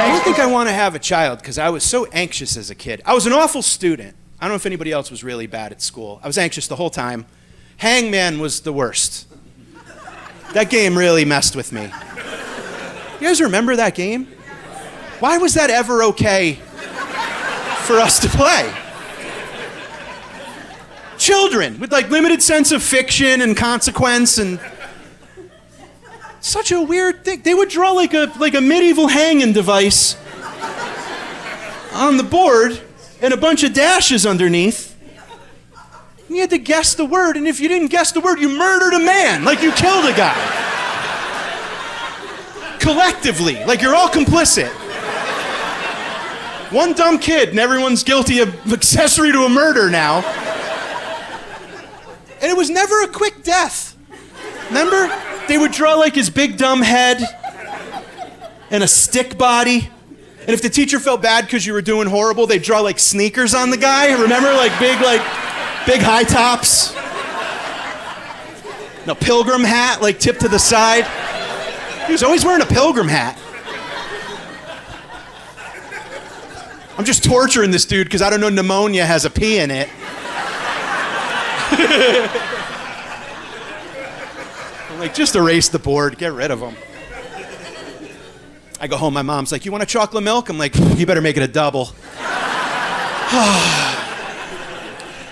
I don't think I want to have a child because I was so anxious as a kid. I was an awful student. I don't know if anybody else was really bad at school. I was anxious the whole time. Hangman was the worst. That game really messed with me. You guys remember that game? Why was that ever okay for us to play? Children with like limited sense of fiction and consequence and such a weird thing. They would draw like a medieval hanging device on the board and a bunch of dashes underneath. You had to guess the word, and if you didn't guess the word, you murdered a man, like you killed a guy. Collectively, like you're all complicit. One dumb kid, and everyone's guilty of accessory to a murder now. And it was never a quick death. Remember? They would draw like his big dumb head and a stick body. And if the teacher felt bad because you were doing horrible, they'd draw like sneakers on the guy. Remember? Like big high tops. And a pilgrim hat, like tipped to the side. He was always wearing a pilgrim hat. I'm just torturing this dude because I don't know pneumonia has a P in it. I'm like, just erase the board, get rid of them. I go home, my mom's like, you want a chocolate milk? I'm like, you better make it a double.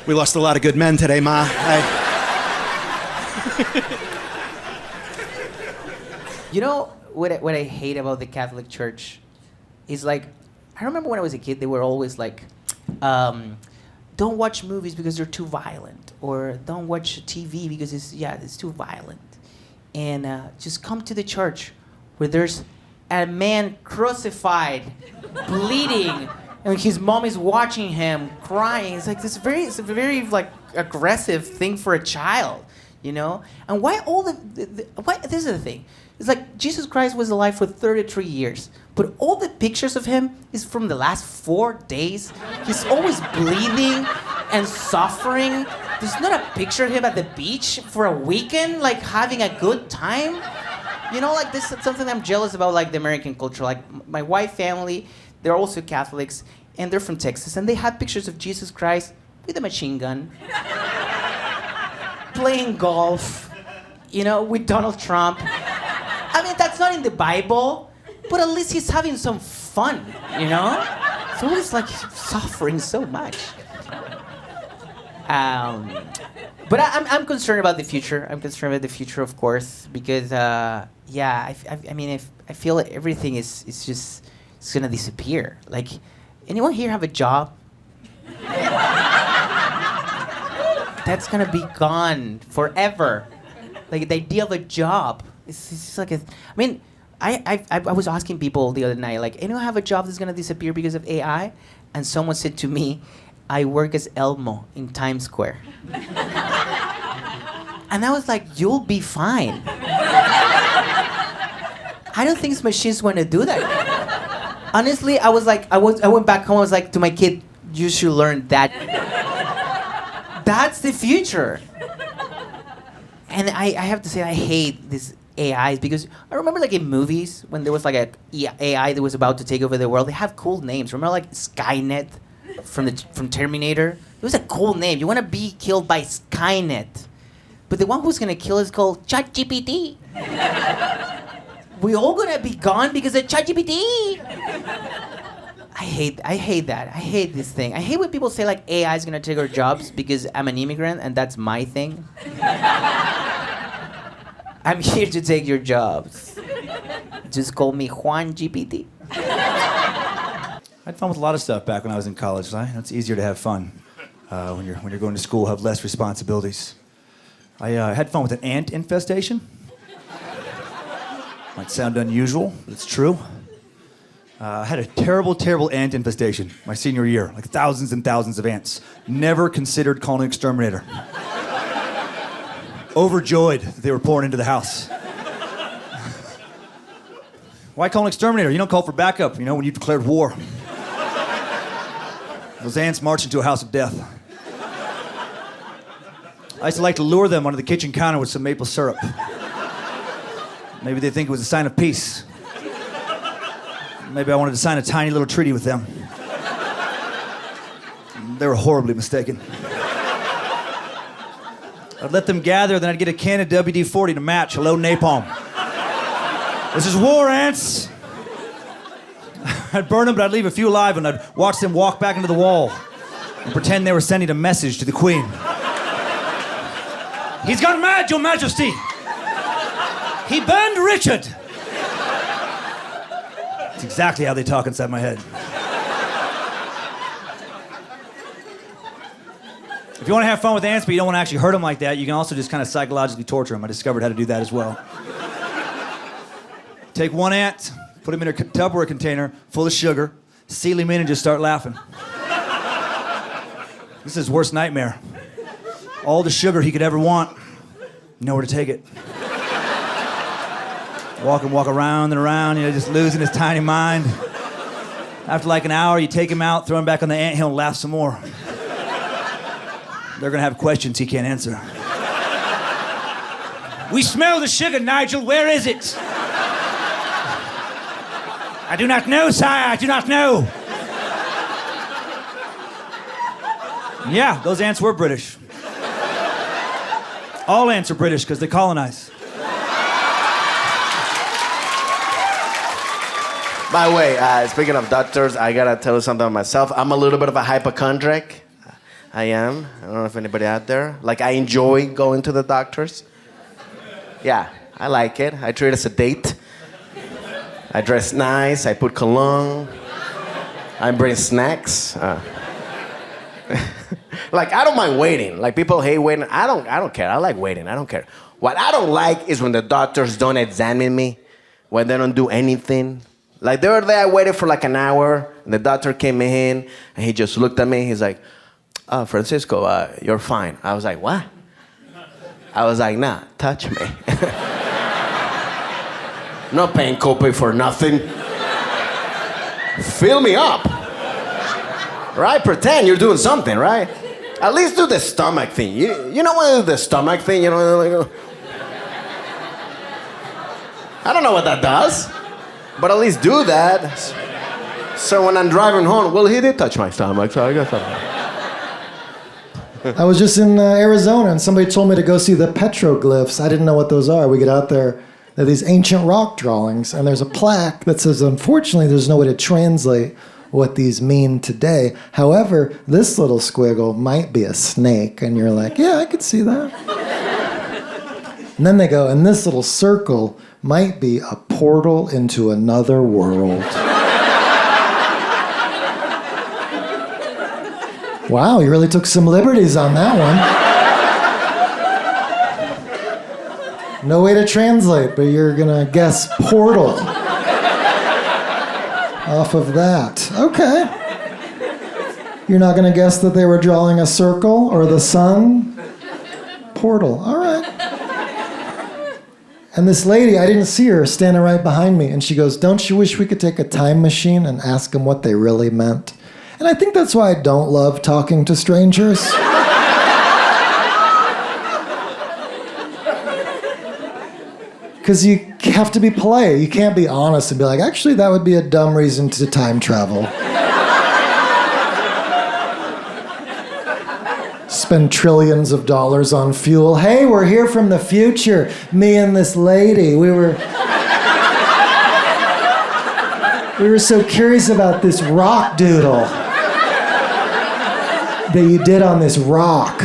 We lost a lot of good men today, Ma. You know what I hate about the Catholic Church is like, I remember when I was a kid, they were always like, don't watch movies because they're too violent, or don't watch TV because it's too violent. And just come to the church where there's a man crucified, bleeding, and his mom is watching him crying. It's like it's a very like aggressive thing for a child, you know. And why all why? This is the thing. It's like Jesus Christ was alive for 33 years, but all the pictures of him is from the last 4 days. He's always bleeding and suffering. There's not a picture of him at the beach for a weekend, like having a good time. You know, like this is something I'm jealous about, like the American culture. Like my wife family, they're also Catholics, and they're from Texas, and they had pictures of Jesus Christ with a machine gun, playing golf, you know, with Donald Trump. I mean, that's not in the Bible, but at least he's having some fun, you know? So it's like he's suffering so much. But I'm concerned about the future. I'm concerned about the future, of course, because I feel like everything is just it's gonna disappear. Like, anyone here have a job? That's gonna be gone forever. Like the idea of a job. It's just like I was asking people the other night, like, anyone have a job that's gonna disappear because of AI? And someone said to me, I work as Elmo in Times Square. And I was like, you'll be fine. I don't think machines want to do that. Honestly, I was like, I went back home, I was like to my kid, you should learn that. That's the future. And I have to say, I hate this AIs because I remember like in movies when there was like a AI that was about to take over the world, they have cool names. Remember like Skynet from Terminator? It was a cool name. You want to be killed by Skynet. But the one who's going to kill is called ChatGPT. We all going to be gone because of ChatGPT. I hate that. I hate this thing. I hate when people say like AI is going to take our jobs because I'm an immigrant and that's my thing. I'm here to take your jobs. Just call me Juan GPT. I had fun with a lot of stuff back when I was in college. Right? It's easier to have fun when you're going to school, have less responsibilities. I had fun with an ant infestation. Might sound unusual, but it's true. I had a terrible, terrible ant infestation my senior year, like thousands and thousands of ants. Never considered calling an exterminator. Overjoyed that they were pouring into the house. Why call an exterminator? You don't call for backup, when you've declared war. Those ants march into a house of death. I used to like to lure them onto the kitchen counter with some maple syrup. Maybe they think it was a sign of peace. Maybe I wanted to sign a tiny little treaty with them. They were horribly mistaken. I'd let them gather, then I'd get a can of WD-40 to match. Hello, napalm. This is war, ants. I'd burn them, but I'd leave a few alive, and I'd watch them walk back into the wall and pretend they were sending a message to the Queen. He's gone mad, Your Majesty. He burned Richard. That's exactly how they talk inside my head. If you want to have fun with ants, but you don't want to actually hurt them like that, you can also just kind of psychologically torture them. I discovered how to do that as well. Take one ant, put him in a Tupperware container full of sugar, seal him in, and just start laughing. This is his worst nightmare. All the sugar he could ever want, nowhere to take it. Walk around and around, just losing his tiny mind. After like an hour, you take him out, throw him back on the anthill, and laugh some more. They're gonna have questions he can't answer. We smell the sugar, Nigel. Where is it? I do not know, sire. I do not know. Yeah, those ants were British. All ants are British because they colonize. By the way, speaking of doctors, I gotta tell you something about myself. I'm a little bit of a hypochondriac. I am. I don't know if anybody out there. Like, I enjoy going to the doctors. Yeah, I like it. I treat it as a date. I dress nice. I put cologne. I bring snacks. Like, I don't mind waiting. Like, people hate waiting. I don't care. I like waiting. I don't care. What I don't like is when the doctors don't examine me, when they don't do anything. Like, the other day, I waited for like an hour, and the doctor came in, and he just looked at me. He's like, "Oh, Francisco, you're fine." I was like, "What?" I was like, "Nah, touch me." Not paying copay for nothing. Fill me up. Right? Pretend you're doing something, right? At least do the stomach thing. You know what is the stomach thing? You know, like, I don't know what that does, but at least do that. So when I'm driving home, well, he did touch my stomach, so I guess I was just in Arizona, and somebody told me to go see the petroglyphs. I didn't know what those are. We get out there, they're these ancient rock drawings, and there's a plaque that says, unfortunately, there's no way to translate what these mean today. However, this little squiggle might be a snake, and you're like, yeah, I could see that. And then they go, and this little circle might be a portal into another world. Wow, you really took some liberties on that one. No way to translate, but you're gonna guess portal off of that. Okay. You're not gonna guess that they were drawing a circle or the sun? Portal, all right. And this lady, I didn't see her standing right behind me, and she goes, "Don't you wish we could take a time machine and ask them what they really meant?" And I think that's why I don't love talking to strangers. Because you have to be polite. You can't be honest and be like, actually, that would be a dumb reason to time travel. Spend trillions of dollars on fuel. Hey, we're here from the future. Me and this lady, we were so curious about this rock doodle that you did on this rock.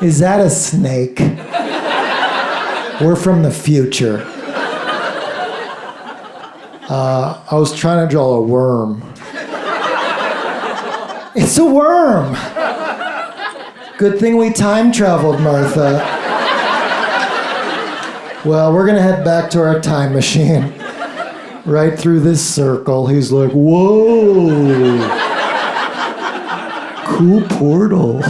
Is that a snake? We're from the future. I was trying to draw a worm. It's a worm. Good thing we time traveled, Martha. Well, we're gonna head back to our time machine. Right through this circle. He's like, whoa. Cool portal.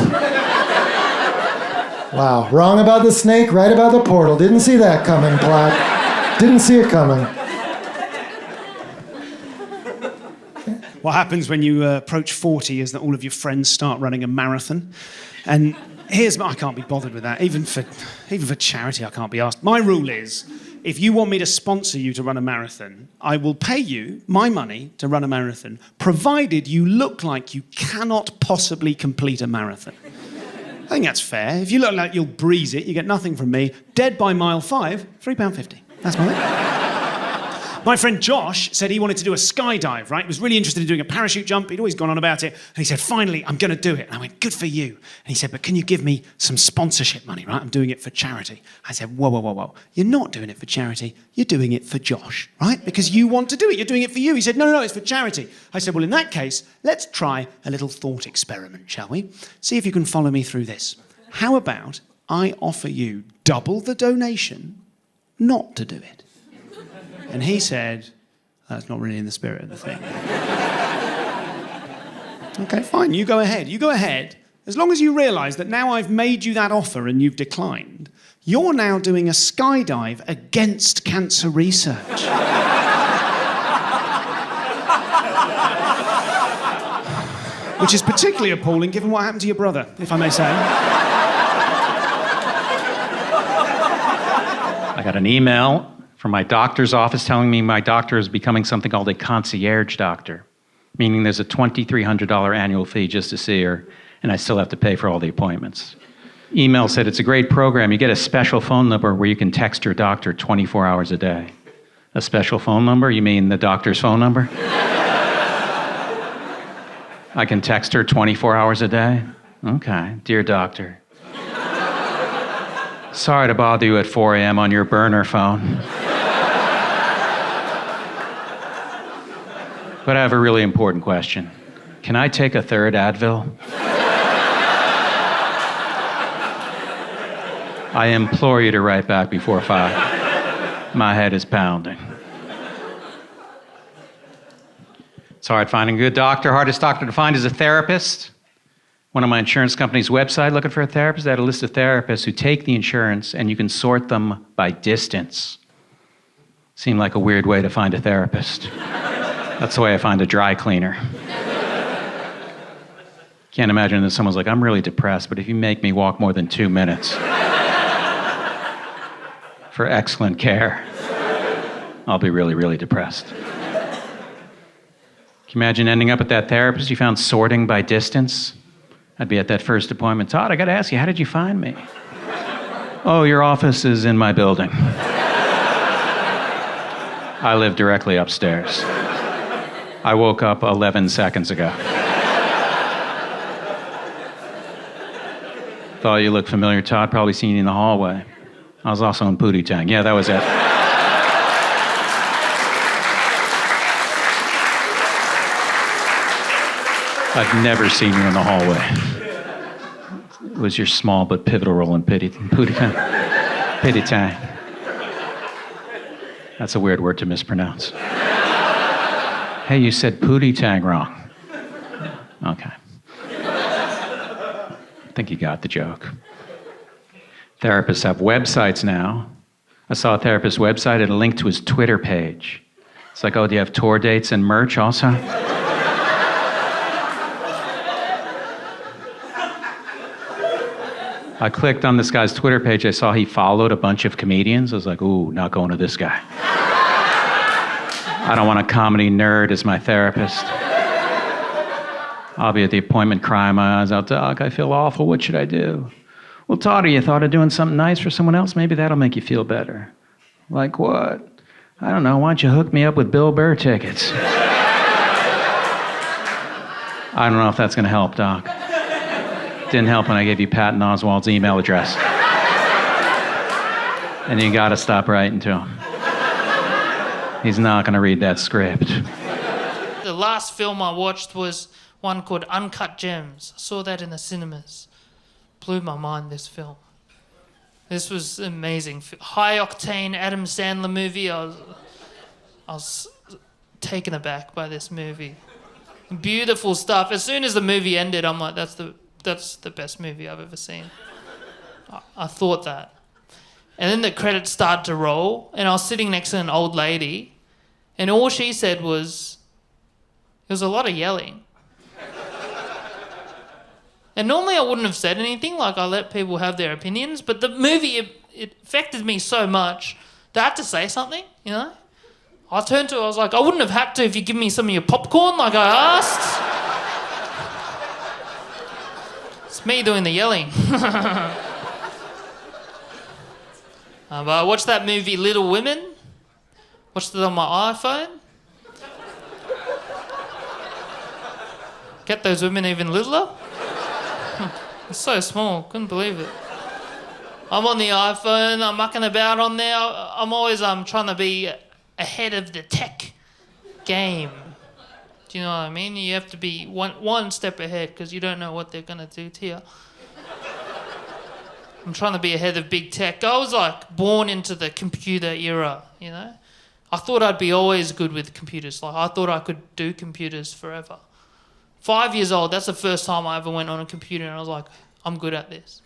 Wow, wrong about the snake, right about the portal. Didn't see that coming, Platt. Didn't see it coming. What happens when you approach 40 is that all of your friends start running a marathon. And I can't be bothered with that. Even for charity, I can't be asked. My rule is, if you want me to sponsor you to run a marathon, I will pay you my money to run a marathon, provided you look like you cannot possibly complete a marathon. I think that's fair. If you look like you'll breeze it, you get nothing from me. Dead by mile 5, £3.50. That's my thing. My friend Josh said he wanted to do a skydive, right? He was really interested in doing a parachute jump. He'd always gone on about it. And he said, finally, I'm going to do it. And I went, good for you. And he said, but can you give me some sponsorship money, right? I'm doing it for charity. I said, whoa, whoa, whoa, whoa. You're not doing it for charity. You're doing it for Josh, right? Because you want to do it. You're doing it for you. He said, no, it's for charity. I said, well, in that case, let's try a little thought experiment, shall we? See if you can follow me through this. How about I offer you double the donation not to do it? And he said, that's not really in the spirit of the thing. Okay, fine, you go ahead. You go ahead. As long as you realise that now I've made you that offer and you've declined, you're now doing a skydive against cancer research. Which is particularly appalling given what happened to your brother, if I may say. I got an email from my doctor's office telling me my doctor is becoming something called a concierge doctor, meaning there's a $2,300 annual fee just to see her, and I still have to pay for all the appointments. Email said it's a great program. You get a special phone number where you can text your doctor 24 hours a day. A special phone number? You mean the doctor's phone number? I can text her 24 hours a day? Okay. Dear doctor, sorry to bother you at 4 a.m. on your burner phone. But I have a really important question. Can I take a third Advil? I implore you to write back before 5. My head is pounding. It's hard finding a good doctor. Hardest doctor to find is a therapist. One of my insurance company's website looking for a therapist. They had a list of therapists who take the insurance and you can sort them by distance. Seemed like a weird way to find a therapist. That's the way I find a dry cleaner. Can't imagine that someone's like, I'm really depressed, but if you make me walk more than 2 minutes for excellent care, I'll be really, really depressed. Can you imagine ending up at that therapist you found sorting by distance? I'd be at that first appointment. Todd, I got to ask you, how did you find me? Oh, your office is in my building. I live directly upstairs. I woke up 11 seconds ago. Thought you looked familiar, Todd. Probably seen you in the hallway. I was also in Pootie Tang. Yeah, that was it. I've never seen you in the hallway. It was your small but pivotal role in Pootie Tang. That's a weird word to mispronounce. Hey, you said Pootie Tang wrong. Okay. I think you got the joke. Therapists have websites now. I saw a therapist's website and a link to his Twitter page. It's like, oh, do you have tour dates and merch also? I clicked on this guy's Twitter page. I saw he followed a bunch of comedians. I was like, ooh, not going to this guy. I don't want a comedy nerd as my therapist. I'll be at the appointment crying my eyes out. Doc, I feel awful. What should I do? Well, Todd, you thought of doing something nice for someone else? Maybe that'll make you feel better. Like what? I don't know. Why don't you hook me up with Bill Burr tickets? I don't know if that's going to help, Doc. Didn't help when I gave you Patton Oswalt's email address. And you got to stop writing to him. He's not going to read that script. The last film I watched was one called Uncut Gems. I saw that in the cinemas. Blew my mind, this film. This was amazing. High-octane Adam Sandler movie. I was taken aback by this movie. Beautiful stuff. As soon as the movie ended, I'm like, that's the best movie I've ever seen. I thought that. And then the credits started to roll, and I was sitting next to an old lady, and all she said was, there was a lot of yelling. And normally I wouldn't have said anything, like I let people have their opinions, but the movie, it affected me so much They had to say something, you know? I turned to her, I was like, I wouldn't have had to if you give me some of your popcorn like I asked. It's me doing the yelling. But I watched that movie Little Women. Watched it on my iPhone. Get those women even littler? It's so small, couldn't believe it. I'm on the iPhone, I'm mucking about on there. I'm always trying to be ahead of the tech game. Do you know what I mean? You have to be one step ahead because you don't know what they're going to do to you. I'm trying to be ahead of big tech. I was like born into the computer era, you know? I thought I'd be always good with computers. Like I thought I could do computers forever. 5 years old, that's the first time I ever went on a computer and I was like, I'm good at this.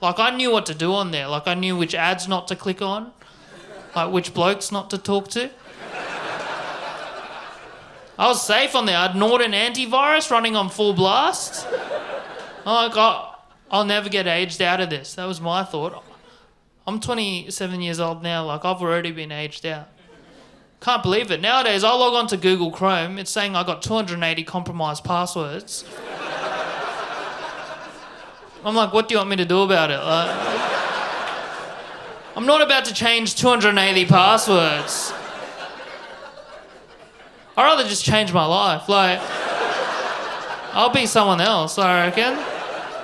Like I knew what to do on there. Like I knew which ads not to click on, like which blokes not to talk to. I was safe on there. I had Norton antivirus running on full blast. I'm like, I'll never get aged out of this. That was my thought. I'm 27 years old now. Like, I've already been aged out. Can't believe it. Nowadays, I log on to Google Chrome. It's saying I got 280 compromised passwords. I'm like, what do you want me to do about it? Like, I'm not about to change 280 passwords. I'd rather just change my life. Like, I'll be someone else, I reckon.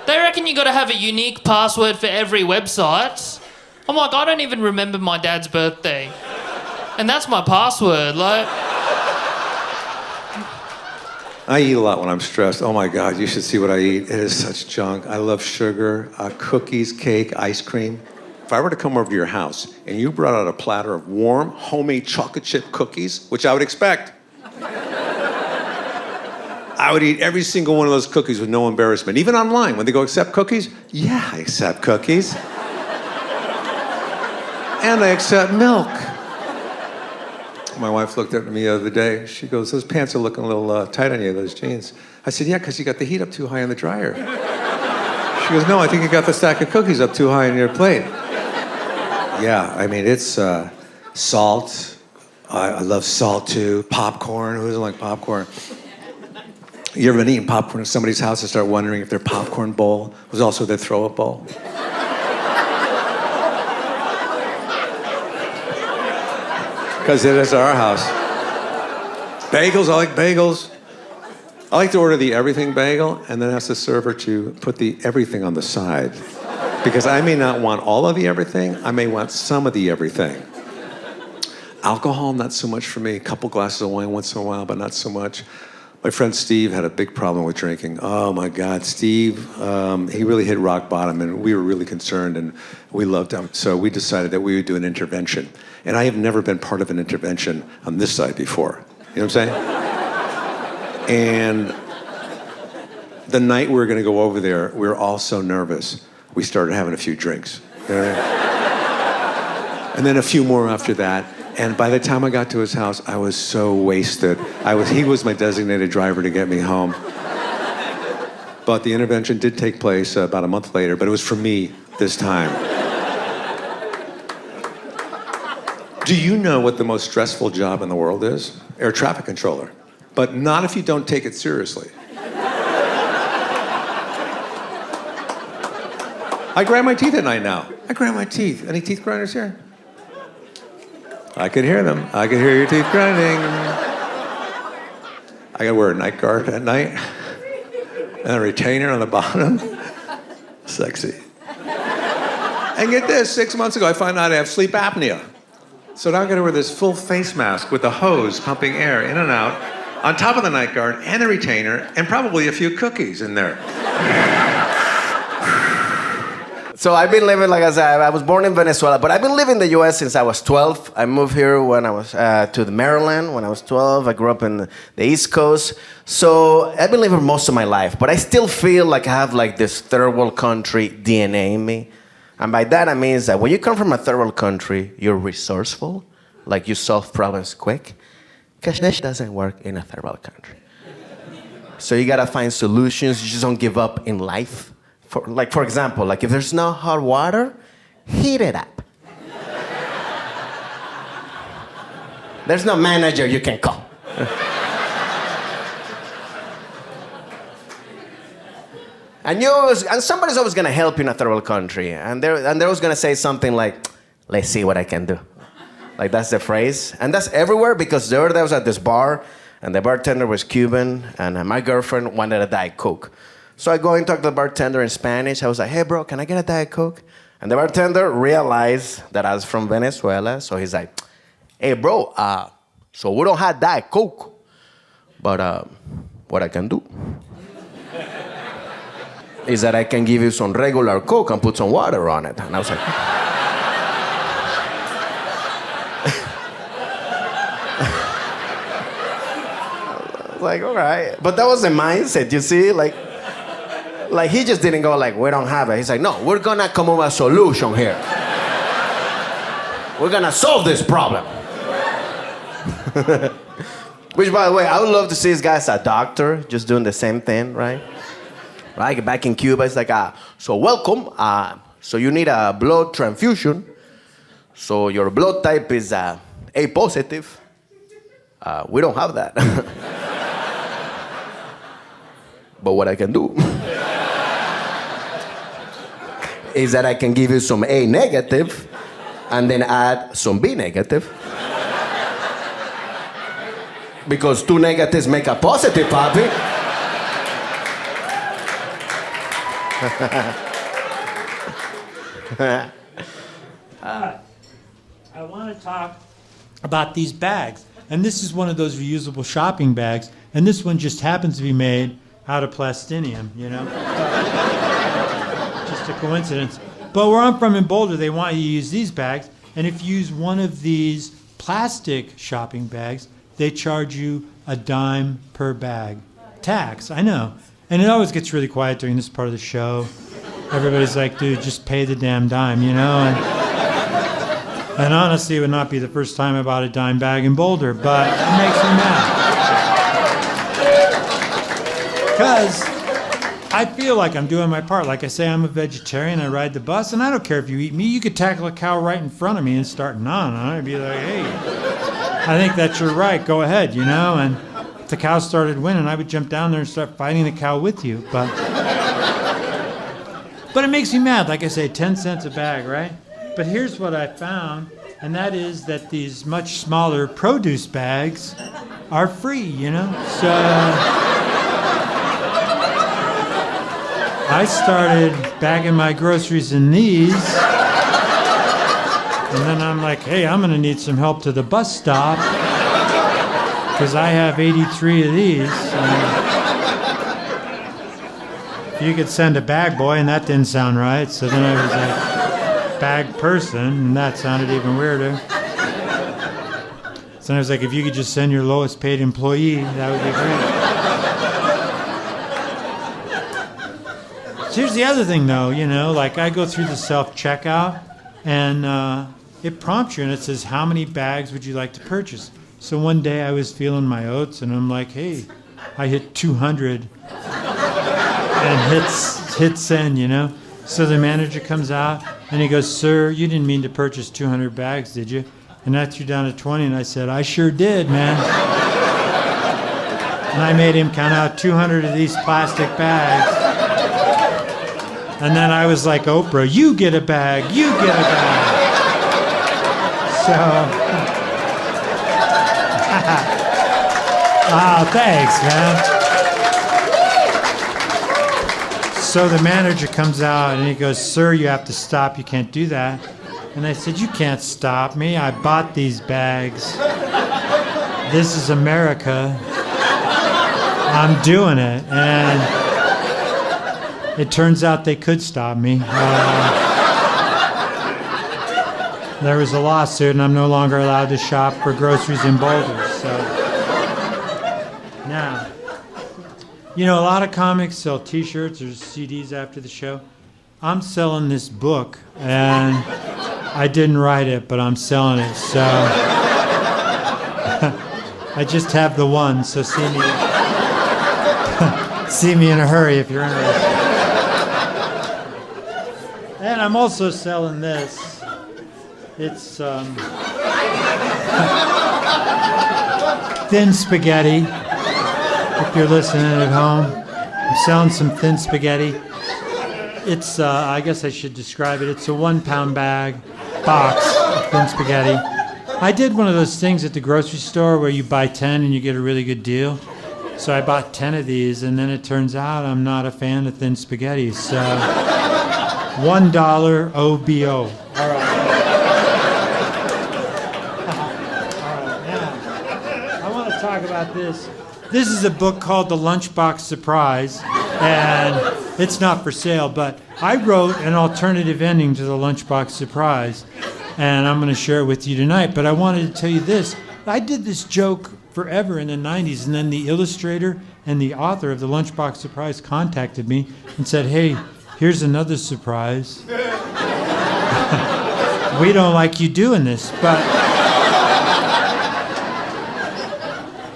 They reckon you got to have a unique password for every website. I'm like, I don't even remember my dad's birthday. And that's my password, like... I eat a lot when I'm stressed. Oh my God, you should see what I eat. It is such junk. I love sugar, cookies, cake, ice cream. If I were to come over to your house and you brought out a platter of warm, homemade chocolate chip cookies, which I would expect, I would eat every single one of those cookies with no embarrassment. Even online, when they go, accept cookies? Yeah, I accept cookies. And I accept milk. My wife looked at me the other day. She goes, those pants are looking a little tight on you, those jeans. I said, yeah, because you got the heat up too high in the dryer. She goes, no, I think you got the stack of cookies up too high on your plate. Yeah, I mean, it's salt. I love salt too. Popcorn, who doesn't like popcorn? You ever been eating popcorn at somebody's house and start wondering if their popcorn bowl was also their throw-up bowl? Because it is our house. Bagels, I like bagels. I like to order the everything bagel and then ask the server to put the everything on the side. Because I may not want all of the everything, I may want some of the everything. Alcohol, not so much for me. A couple glasses of wine once in a while, but not so much. My friend Steve had a big problem with drinking. Oh my God, Steve, he really hit rock bottom and we were really concerned and we loved him. So we decided that we would do an intervention. And I have never been part of an intervention on this side before. You know what I'm saying? And the night we were gonna go over there, we were all so nervous, we started having a few drinks. You know what I mean? And then a few more after that. And by the time I got to his house, I was so wasted. He was my designated driver to get me home. But the intervention did take place about a month later, but it was for me this time. Do you know what the most stressful job in the world is? Air traffic controller. But not if you don't take it seriously. I grind my teeth at night now. I grind my teeth. Any teeth grinders here? I could hear them. I could hear your teeth grinding. I gotta wear a night guard at night and a retainer on the bottom. Sexy. And get this, 6 months ago I found out I have sleep apnea. So now I gotta wear this full face mask with a hose pumping air in and out on top of the night guard and the retainer and probably a few cookies in there. So I've been living, like I said, I was born in Venezuela, but I've been living in the U.S. since I was 12. I moved here when I was to the Maryland when I was 12. I grew up in the East Coast. So I've been living most of my life, but I still feel like I have like this third world country DNA in me. And by that I mean that when you come from a third world country, you're resourceful, like you solve problems quick. Because this doesn't work in a third world country. So you gotta find solutions. You just don't give up in life. For example, like if there's no hot water, heat it up. There's no manager you can call. And somebody's always gonna help you in a third world country, and they're always gonna say something like, "Let's see what I can do." Like that's the phrase, and that's everywhere because the other day I was at this bar, and the bartender was Cuban, and my girlfriend wanted a Diet Coke. So I go and talk to the bartender in Spanish. I was like, "Hey, bro, can I get a Diet Coke?" And the bartender realized that I was from Venezuela, so he's like, "Hey, bro, so we don't have Diet Coke, but what I can do is that I can give you some regular Coke and put some water on it." And I was like, all right. But that was the mindset, you see? Like he just didn't go like, "We don't have it." He's like, "No, we're gonna come up with a solution here. We're gonna solve this problem." Which, by the way, I would love to see this guy as a doctor, just doing the same thing, right? Right, back in Cuba, it's like, so welcome. So you need a blood transfusion. So your blood type is A positive. We don't have that. But what I can do is that I can give you some A negative and then add some B negative. Because 2 negatives make a positive, papi. I want to talk about these bags. And this is one of those reusable shopping bags. And this one just happens to be made out of plastinium, you know? Just a coincidence. But where I'm from in Boulder, they want you to use these bags. And if you use one of these plastic shopping bags, they charge you $0.10 per bag. Tax, I know. And it always gets really quiet during this part of the show. Everybody's like, dude, just pay the damn dime, you know? And honestly, it would not be the first time I bought a dime bag in Boulder, but it makes me mad. Because I feel like I'm doing my part. Like I say, I'm a vegetarian, I ride the bus, and I don't care if you eat me. You could tackle a cow right in front of me and start gnawing on it. I'd be like, hey, I think that's your right, go ahead, you know? And if the cow started winning, I would jump down there and start fighting the cow with you. But it makes me mad. Like I say, 10 cents a bag, right? But here's what I found, and that is that these much smaller produce bags are free, you know? So I started bagging my groceries in these, and then I'm like, hey, I'm gonna need some help to the bus stop, because I have 83 of these. You could send a bag boy, and that didn't sound right, so then I was like, bag person, and that sounded even weirder. So I was like, if you could just send your lowest paid employee, that would be great. So here's the other thing though, you know, like I go through the self-checkout and it prompts you and it says, how many bags would you like to purchase? So one day I was feeling my oats and I'm like, hey, I hit 200 and hit send, you know? So the manager comes out and he goes, sir, you didn't mean to purchase 200 bags, did you? And I threw down to 20 and I said, I sure did, man. And I made him count out 200 of these plastic bags. And then I was like, Oprah, you get a bag, you get a bag. So, oh, thanks, man. So the manager comes out and he goes, sir, you have to stop. You can't do that. And I said, you can't stop me. I bought these bags. This is America. I'm doing it. And it turns out they could stop me. There was a lawsuit and I'm no longer allowed to shop for groceries in Boulder. So now, you know, a lot of comics sell T-shirts or CDs after the show. I'm selling this book, and I didn't write it, but I'm selling it. So I just have the one. So see me in a hurry if you're interested. And I'm also selling this. It's Thin spaghetti. If you're listening at home, I'm selling some thin spaghetti. It's, I guess I should describe it. It's a 1 pound box of thin spaghetti. I did one of those things at the grocery store where you buy 10 and you get a really good deal. So I bought 10 of these, and then it turns out I'm not a fan of thin spaghetti. So $1 OBO. All right. Now, I want to talk about this. This is a book called The Lunchbox Surprise, and it's not for sale, but I wrote an alternative ending to The Lunchbox Surprise, and I'm going to share it with you tonight. But I wanted to tell you this. I did this joke forever in the 90s, and then the illustrator and the author of The Lunchbox Surprise contacted me and said, hey, here's another surprise. We don't like you doing this, but...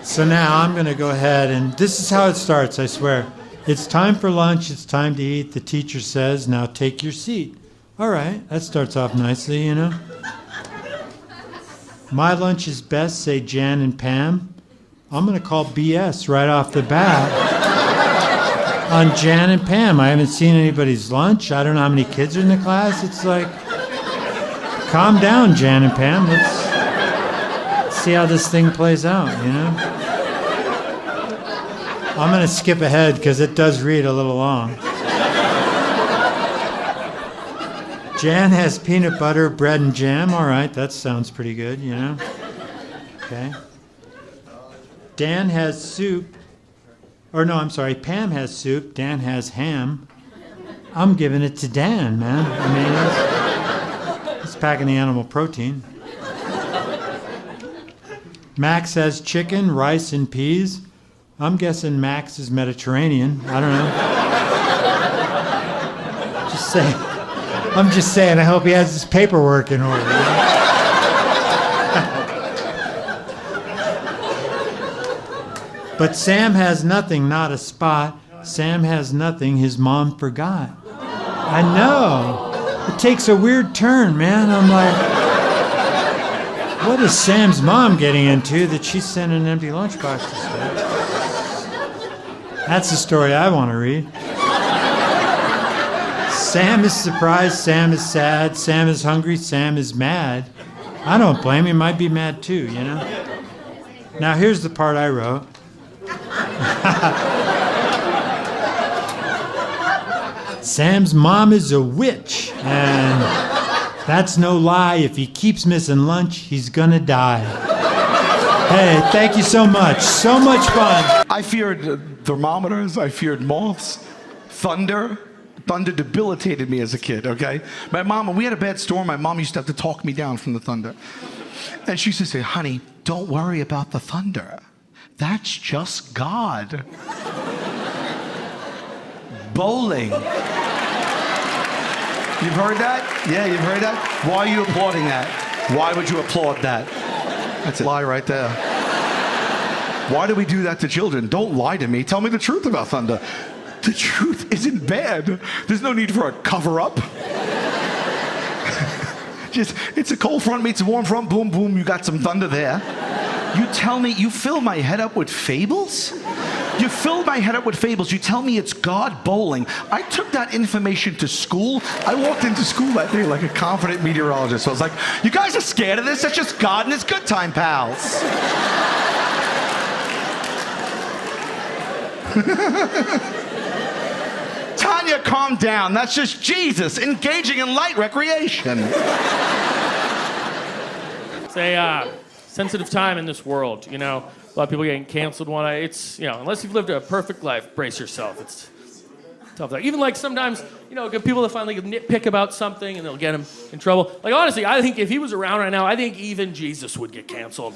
So now I'm going to go ahead, and this is how it starts, I swear. It's time for lunch, it's time to eat. The teacher says, now take your seat. All right, that starts off nicely, you know. My lunch is best, say Jan and Pam. I'm going to call BS right off the bat on Jan and Pam. I haven't seen anybody's lunch. I don't know how many kids are in the class. It's like, calm down, Jan and Pam. Let's see how this thing plays out, you know? I'm going to skip ahead because it does read a little long. Jan has peanut butter, bread, and jam. All right, that sounds pretty good, you know? Okay. Dan has soup. Or no, I'm sorry, Pam has soup. Dan has ham. I'm giving it to Dan, man. I mean, he's packing the animal protein. Max has chicken, rice, and peas. I'm guessing Max is Mediterranean. I don't know. Just saying. I'm just saying, I hope he has his paperwork in order. But Sam has nothing, not a spot. Sam has nothing, his mom forgot. I know. It takes a weird turn, man. I'm like, what is Sam's mom getting into that she's sending an empty lunchbox to school? That's the story I want to read. Sam is surprised, Sam is sad, Sam is hungry, Sam is mad. I don't blame him, I'd be mad too, you know? Now here's the part I wrote. Sam's mom is a witch, and that's no lie. If he keeps missing lunch, he's gonna die. Hey, thank you so much. So much fun. I feared thermometers, I feared moths, thunder. Thunder debilitated me as a kid, okay? My mom, when we had a bad storm, my mom used to have to talk me down from the thunder. And she used to say, honey, don't worry about the thunder. That's just God. Bowling. You've heard that? Yeah, you've heard that? Why are you applauding that? Why would you applaud that? That's a lie right there. Why do we do that to children? Don't lie to me. Tell me the truth about thunder. The truth isn't bad. There's no need for a cover-up. Just, it's a cold front meets a warm front, boom, boom, you got some thunder there. You tell me, you fill my head up with fables? You fill my head up with fables. You tell me it's God bowling. I took that information to school. I walked into school that day like a confident meteorologist. So I was like, you guys are scared of this? That's just God and his good time pals. Tanya, calm down. That's just Jesus engaging in light recreation. It's a sensitive time in this world, you know. A lot of people getting canceled it's, you know, unless you've lived a perfect life, brace yourself. It's tough. Even like sometimes, you know, get people that finally nitpick about something and they'll get him in trouble. Like honestly, I think if he was around right now, I think even Jesus would get canceled.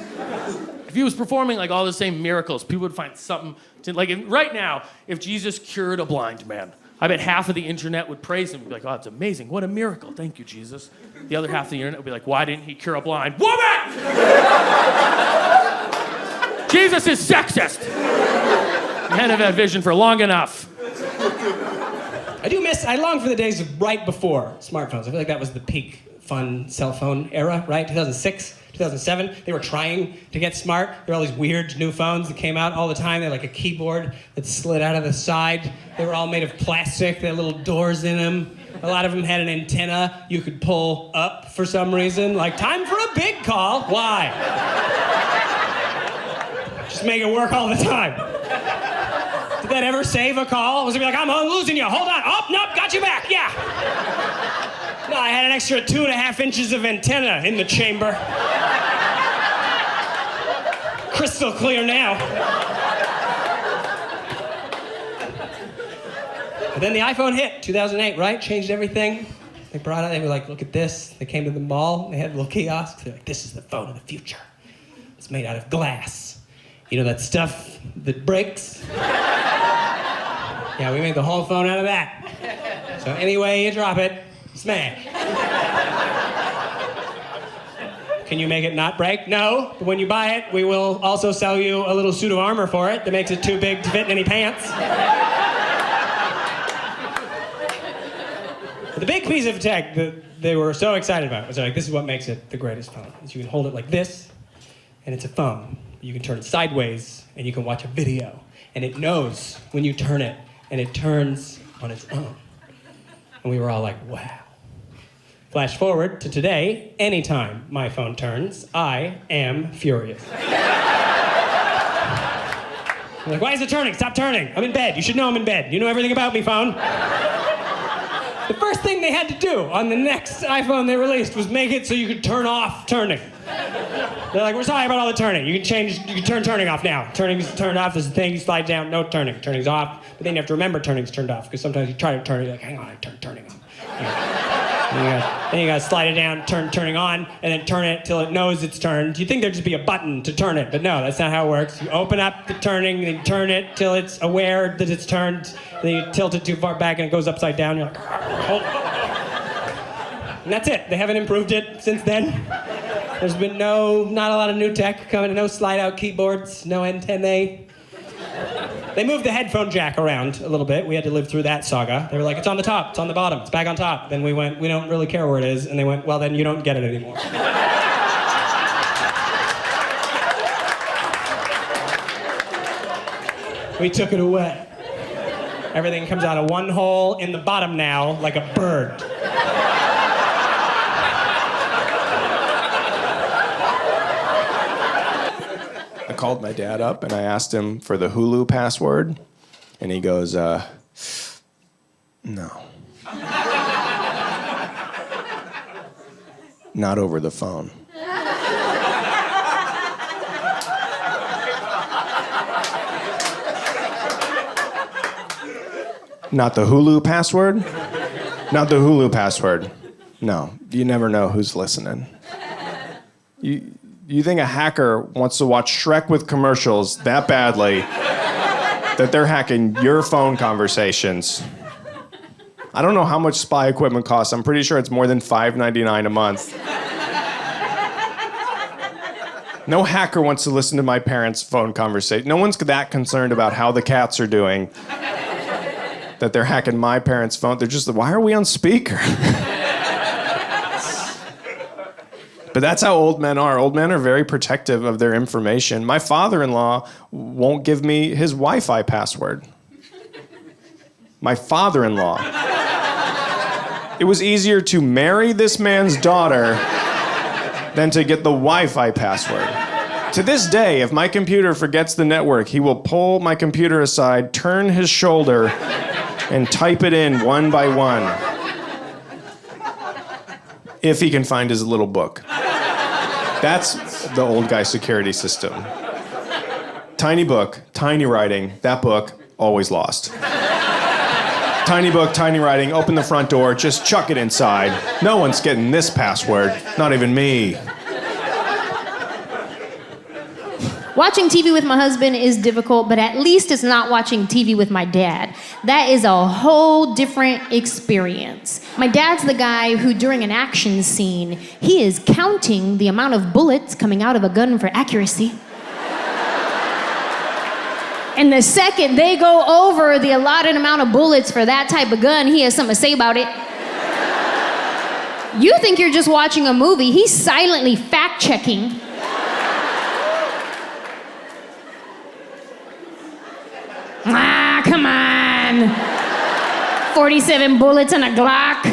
If he was performing like all the same miracles, people would find something to, like right now, if Jesus cured a blind man, I bet half of the internet would praise him and be like, oh, it's amazing. What a miracle. Thank you, Jesus. The other half of the internet would be like, why didn't he cure a blind woman? Jesus is sexist. Men have had vision for long enough. I long for the days right before smartphones. I feel like that was the peak fun cell phone era, right? 2006, 2007. They were trying to get smart. There were all these weird new phones that came out all the time. They had like a keyboard that slid out of the side. They were all made of plastic. They had little doors in them. A lot of them had an antenna you could pull up for some reason. Like, time for a big call. Why? Just make it work all the time. Did that ever save a call? Was it like, I'm losing you, hold on. Oh, nope, got you back, yeah. No, I had an extra 2.5 inches of antenna in the chamber. Crystal clear now. But then the iPhone hit, 2008, right? Changed everything. They brought it, they were like, look at this. They came to the mall, they had little kiosks. They're like, this is the phone of the future. It's made out of glass. You know that stuff that breaks? Yeah, we made the whole phone out of that. So anyway you drop it, smash. Can you make it not break? No, but when you buy it, we will also sell you a little suit of armor for it that makes it too big to fit in any pants. The big piece of tech that they were so excited about was like, this is what makes it the greatest phone. Is you can hold it like this, and it's a phone. You can turn it sideways, and you can watch a video. And it knows when you turn it, and it turns on its own. And we were all like, wow. Flash forward to today, anytime my phone turns, I am furious. I'm like, why is it turning? Stop turning. I'm in bed. You should know I'm in bed. You know everything about me, phone. The first thing they had to do on the next iPhone they released was make it so you could turn off turning. They're like, we're sorry about all the turning. You can turn turning off now. Turning's turned off, there's a thing, you slide down, no turning. Turning's off, but then you have to remember turning's turned off, because sometimes you try to turn it, you're like, hang on, I turned turning on. Then you gotta slide it down, turning on, and then turn it till it knows it's turned. You'd think there'd just be a button to turn it, but no, that's not how it works. You open up the turning, then you turn it till it's aware that it's turned, then you tilt it too far back and it goes upside down, you're like, hold. And that's it. They haven't improved it since then. There's been not a lot of new tech coming, no slide-out keyboards, no antennae. They moved the headphone jack around a little bit. We had to live through that saga. They were like, it's on the top, it's on the bottom, it's back on top. Then we went, we don't really care where it is. And they went, well, then you don't get it anymore. We took it away. Everything comes out of one hole in the bottom now, like a bird. I called my dad up and I asked him for the Hulu password, and he goes, no. Not over the phone. Not the Hulu password? Not the Hulu password. No, you never know who's listening. You think a hacker wants to watch Shrek with commercials that badly that they're hacking your phone conversations? I don't know how much spy equipment costs. I'm pretty sure it's more than $5.99 a month. No hacker wants to listen to my parents' phone conversation. No one's that concerned about how the cats are doing that they're hacking my parents' phone. They're just, why are we on speaker? But that's how old men are. Old men are very protective of their information. My father-in-law won't give me his Wi-Fi password. My father-in-law. It was easier to marry this man's daughter than to get the Wi-Fi password. To this day, if my computer forgets the network, he will pull my computer aside, turn his shoulder, and type it in one by one. If he can find his little book. That's the old guy security system. Tiny book, tiny writing, that book, always lost. Tiny book, tiny writing, open the front door, just chuck it inside. No one's getting this password, not even me. Watching TV with my husband is difficult, but at least it's not watching TV with my dad. That is a whole different experience. My dad's the guy who, during an action scene, he is counting the amount of bullets coming out of a gun for accuracy. And the second they go over the allotted amount of bullets for that type of gun, he has something to say about it. You think you're just watching a movie. He's silently fact fact checking. Ah, come on. 47 bullets and a Glock.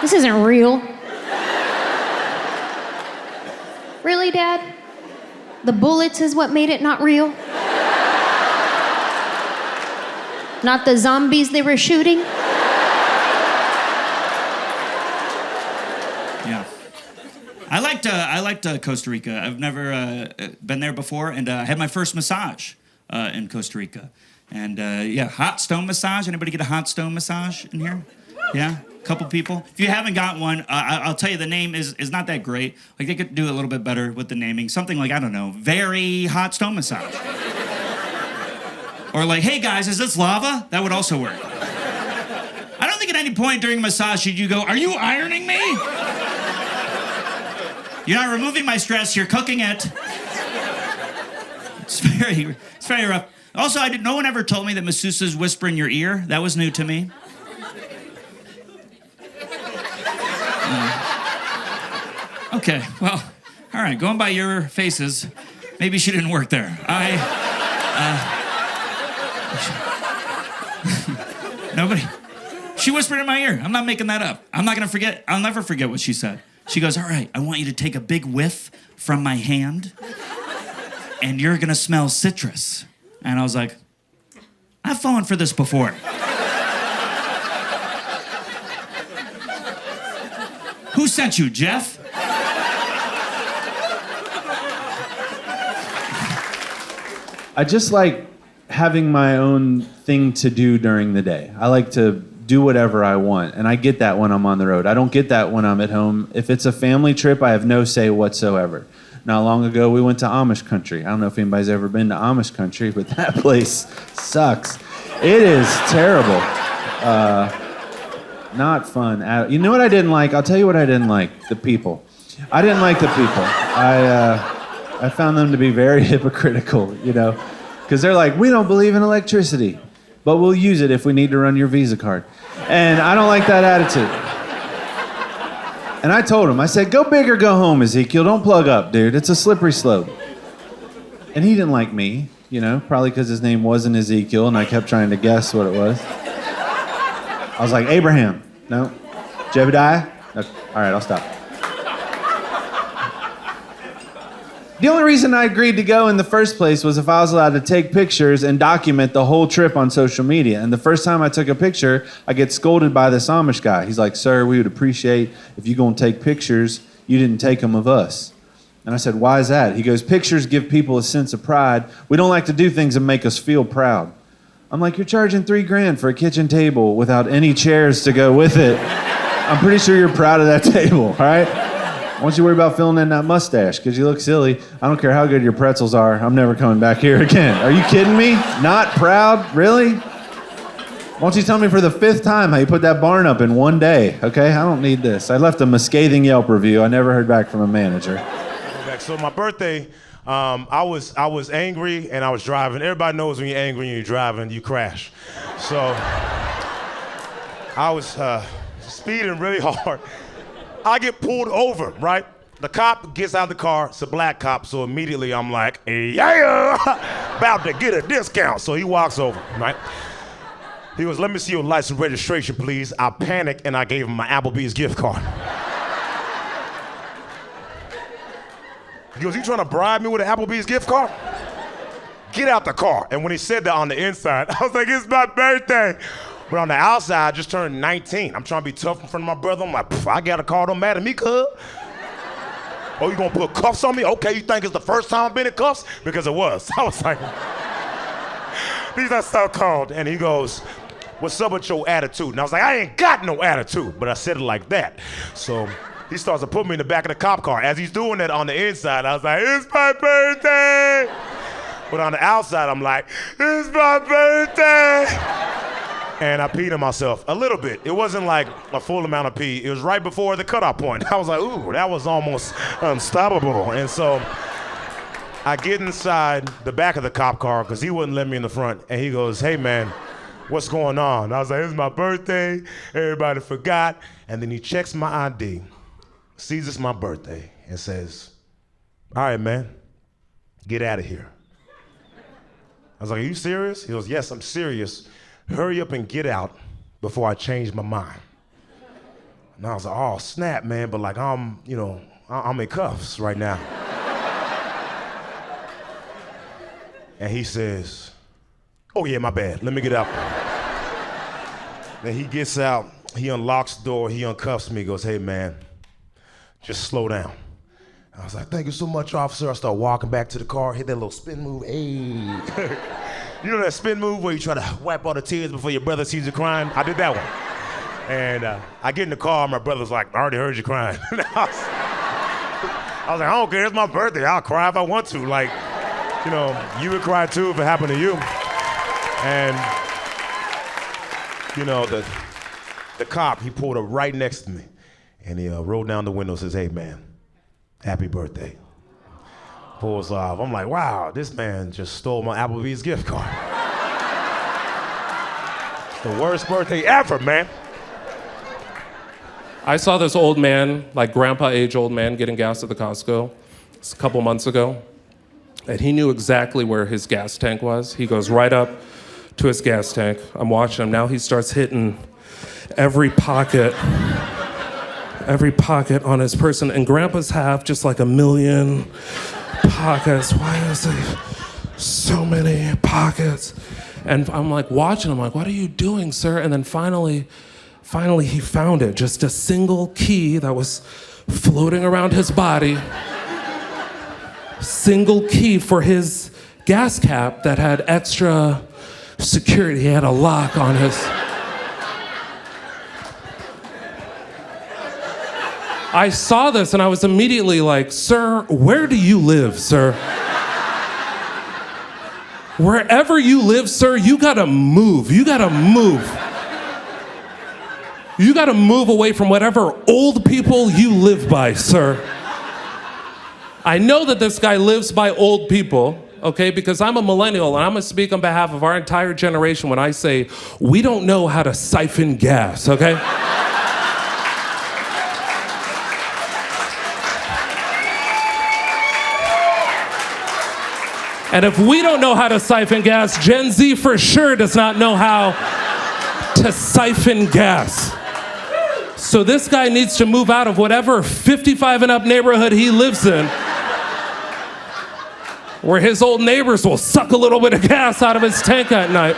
This isn't real. Really, Dad? The bullets is what made it not real? Not the zombies they were shooting? Yeah. I liked Costa Rica. I've never been there before, and I had my first massage in Costa Rica. And yeah, hot stone massage. Anybody get a hot stone massage in here? Yeah? A couple people. If you haven't got one, I'll tell you the name is not that great. Like they could do a little bit better with the naming. Something like, I don't know, very hot stone massage. Or like, hey guys, is this lava? That would also work. I don't think at any point during a massage should you go, are you ironing me? You're not removing my stress, you're cooking it. It's very rough. Also, no one ever told me that masseuses whisper in your ear. That was new to me. Okay, well, all right, going by your faces, maybe she didn't work there. Nobody. She whispered in my ear. I'm not making that up. I'm not gonna forget. I'll never forget what she said. She goes, all right, I want you to take a big whiff from my hand, and you're gonna smell citrus. And I was like, I've fallen for this before. Who sent you, Jeff? I just like having my own thing to do during the day. I like to do whatever I want, and I get that when I'm on the road. I don't get that when I'm at home. If it's a family trip, I have no say whatsoever. Not long ago, we went to Amish country. I don't know if anybody's ever been to Amish country, but that place sucks. It is terrible. Not fun. You know what I didn't like? I'll tell you what I didn't like. The people. I didn't like the people. I found them to be very hypocritical, you know, because they're like, we don't believe in electricity, but we'll use it if we need to run your Visa card. And I don't like that attitude. And I told him, I said, go big or go home, Ezekiel. Don't plug up, dude. It's a slippery slope. And he didn't like me, you know, probably because his name wasn't Ezekiel and I kept trying to guess what it was. I was like, Abraham. No. Jebediah? No. All right, I'll stop. The only reason I agreed to go in the first place was if I was allowed to take pictures and document the whole trip on social media. And the first time I took a picture, I get scolded by this Amish guy. He's like, sir, we would appreciate if you're going to take pictures, you didn't take them of us. And I said, why is that? He goes, pictures give people a sense of pride. We don't like to do things that make us feel proud. I'm like, you're charging $3,000 for a kitchen table without any chairs to go with it. I'm pretty sure you're proud of that table, all right? Why don't you worry about filling in that mustache? Because you look silly. I don't care how good your pretzels are. I'm never coming back here again. Are you kidding me? Not proud? Really? Why don't you tell me for the 5th time how you put that barn up in one day, okay? I don't need this. I left him a scathing Yelp review. I never heard back from a manager. So my birthday, I was angry and I was driving. Everybody knows when you're angry and you're driving, you crash. So I was speeding really hard. I get pulled over, right? The cop gets out of the car. It's a black cop, so immediately I'm like, yeah, about to get a discount. So he walks over, right? He goes, let me see your license registration, please. I panicked and I gave him my Applebee's gift card. He goes, you trying to bribe me with an Applebee's gift card? Get out the car. And when he said that on the inside, I was like, it's my birthday. But on the outside, I just turned 19. I'm trying to be tough in front of my brother. I'm like, I got a car, don't matter to me, cuz. Oh, you gonna put cuffs on me? Okay, you think it's the first time I've been in cuffs? Because it was. I was like, these are so cold. And he goes, what's up with your attitude? And I was like, I ain't got no attitude. But I said it like that. So he starts to put me in the back of the cop car. As he's doing that on the inside, I was like, it's my birthday. But on the outside, I'm like, it's my birthday. And I peed on myself a little bit. It wasn't like a full amount of pee. It was right before the cutoff point. I was like, ooh, that was almost unstoppable. And so I get inside the back of the cop car because he wouldn't let me in the front. And he goes, hey man, what's going on? I was like, it's my birthday. Everybody forgot. And then he checks my ID. sees it's my birthday, and says, all right, man, get out of here. I was like, are you serious? He goes, yes, I'm serious. Hurry up and get out before I change my mind. And I was like, oh, snap, man, but like I'm in cuffs right now. And he says, oh yeah, my bad, let me get out. Then he gets out, he unlocks the door, he uncuffs me, goes, hey man, just slow down. I was like, thank you so much, officer. I start walking back to the car, hit that little spin move, hey. You know that spin move where you try to wipe all the tears before your brother sees you crying? I did that one. And I get in the car, my brother's like, I already heard you crying. I was like, I don't care, it's my birthday. I'll cry if I want to. Like, you know, you would cry too if it happened to you. And, you know, the cop, he pulled up right next to me. And he rolled down the window and says, hey man, happy birthday. Pulls off. I'm like, wow, this man just stole my Applebee's gift card. The worst birthday ever, man. I saw this old man, like grandpa-age old man, getting gas at the Costco a couple months ago. And he knew exactly where his gas tank was. He goes right up to his gas tank. I'm watching him. Now he starts hitting every pocket on his person. And grandpas have just like 1 million pockets. Why is there so many pockets? And I'm like watching him, like, what are you doing, sir? And then finally he found it. Just a single key that was floating around his body. Single key for his gas cap that had extra security. He had a lock on his... I saw this and I was immediately like, sir, where do you live, sir? Wherever you live, sir, you gotta move. You gotta move. You gotta move away from whatever old people you live by, sir. I know that this guy lives by old people, okay, because I'm a millennial and I'm gonna speak on behalf of our entire generation when I say, we don't know how to siphon gas, okay? And if we don't know how to siphon gas, Gen Z for sure does not know how to siphon gas. So this guy needs to move out of whatever 55 and up neighborhood he lives in, where his old neighbors will suck a little bit of gas out of his tank at night.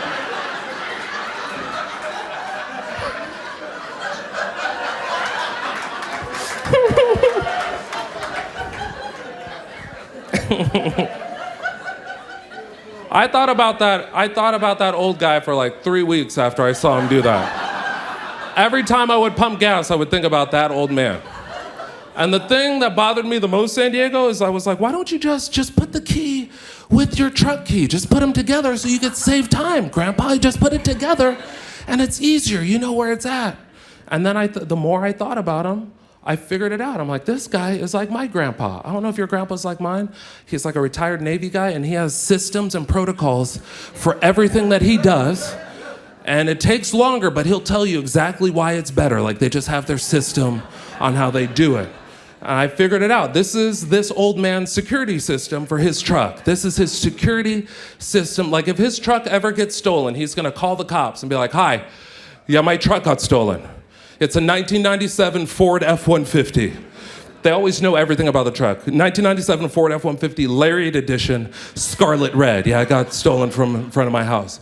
I thought about that old guy for like 3 weeks after I saw him do that. Every time I would pump gas, I would think about that old man. And the thing that bothered me the most, San Diego, is I was like, why don't you just put the key with your truck key? Just put them together so you could save time, Grandpa. You just put it together and it's easier. You know where it's at. And then the more I thought about him, I figured it out. I'm like, this guy is like my grandpa. I don't know if your grandpa's like mine. He's like a retired Navy guy, and he has systems and protocols for everything that he does. And it takes longer, but he'll tell you exactly why it's better. Like, they just have their system on how they do it. And I figured it out. This is this old man's security system for his truck. This is his security system. Like, if his truck ever gets stolen, he's gonna call the cops and be like, hi, yeah, my truck got stolen. It's a 1997 Ford F-150. They always know everything about the truck. 1997 Ford F-150 Lariat Edition, scarlet red. Yeah, it got stolen from in front of my house.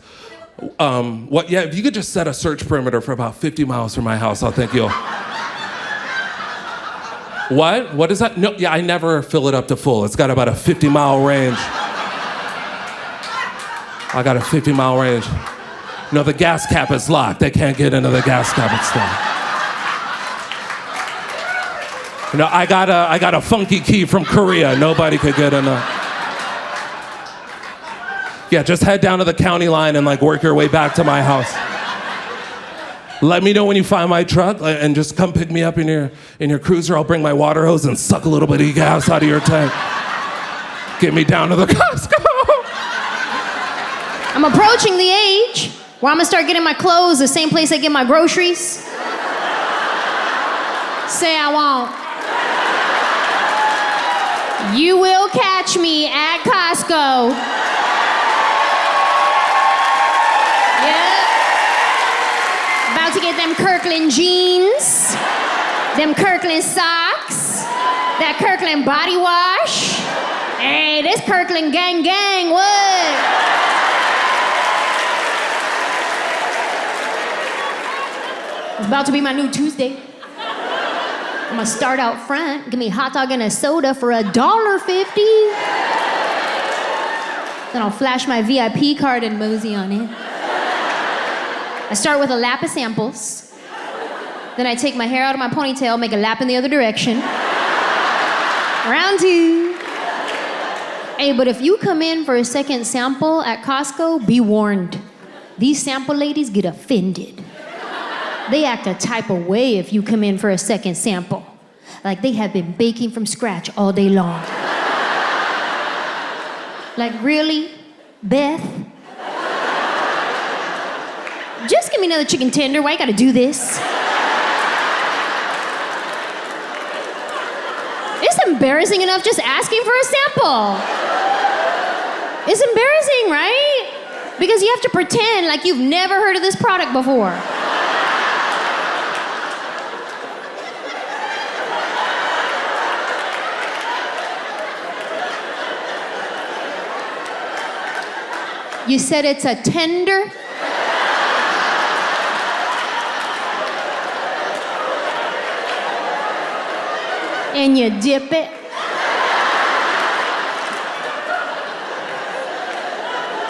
Yeah, if you could just set a search perimeter for about 50 miles from my house, I'll think you'll... What? What is that? No, yeah, I never fill it up to full. It's got about a 50-mile range. I got a 50-mile range. No, the gas cap is locked. They can't get into the gas cap. It's locked. You know, I got a funky key from Korea. Nobody could get in the... Yeah, just head down to the county line and like work your way back to my house. Let me know when you find my truck and just come pick me up in your cruiser. I'll bring my water hose and suck a little bit of gas out of your tank. Get me down to the Costco. I'm approaching the age where I'm gonna start getting my clothes the same place I get my groceries. Say I won't. You will catch me at Costco. Yep. About to get them Kirkland jeans, them Kirkland socks, that Kirkland body wash. Hey, this Kirkland gang, what? It's about to be my new Tuesday. I'm gonna start out front, give me a hot dog and a soda for $1.50. Then I'll flash my VIP card and mosey on in. I start with a lap of samples. Then I take my hair out of my ponytail, make a lap in the other direction. Round 2. Hey, but if you come in for a second sample at Costco, be warned. These sample ladies get offended. They act a type of way if you come in for a second sample. Like they have been baking from scratch all day long. Like, really, Beth? Just give me another chicken tender. Why you gotta do this? It's embarrassing enough just asking for a sample. It's embarrassing, right? Because you have to pretend like you've never heard of this product before. You said it's a tender? And you dip it?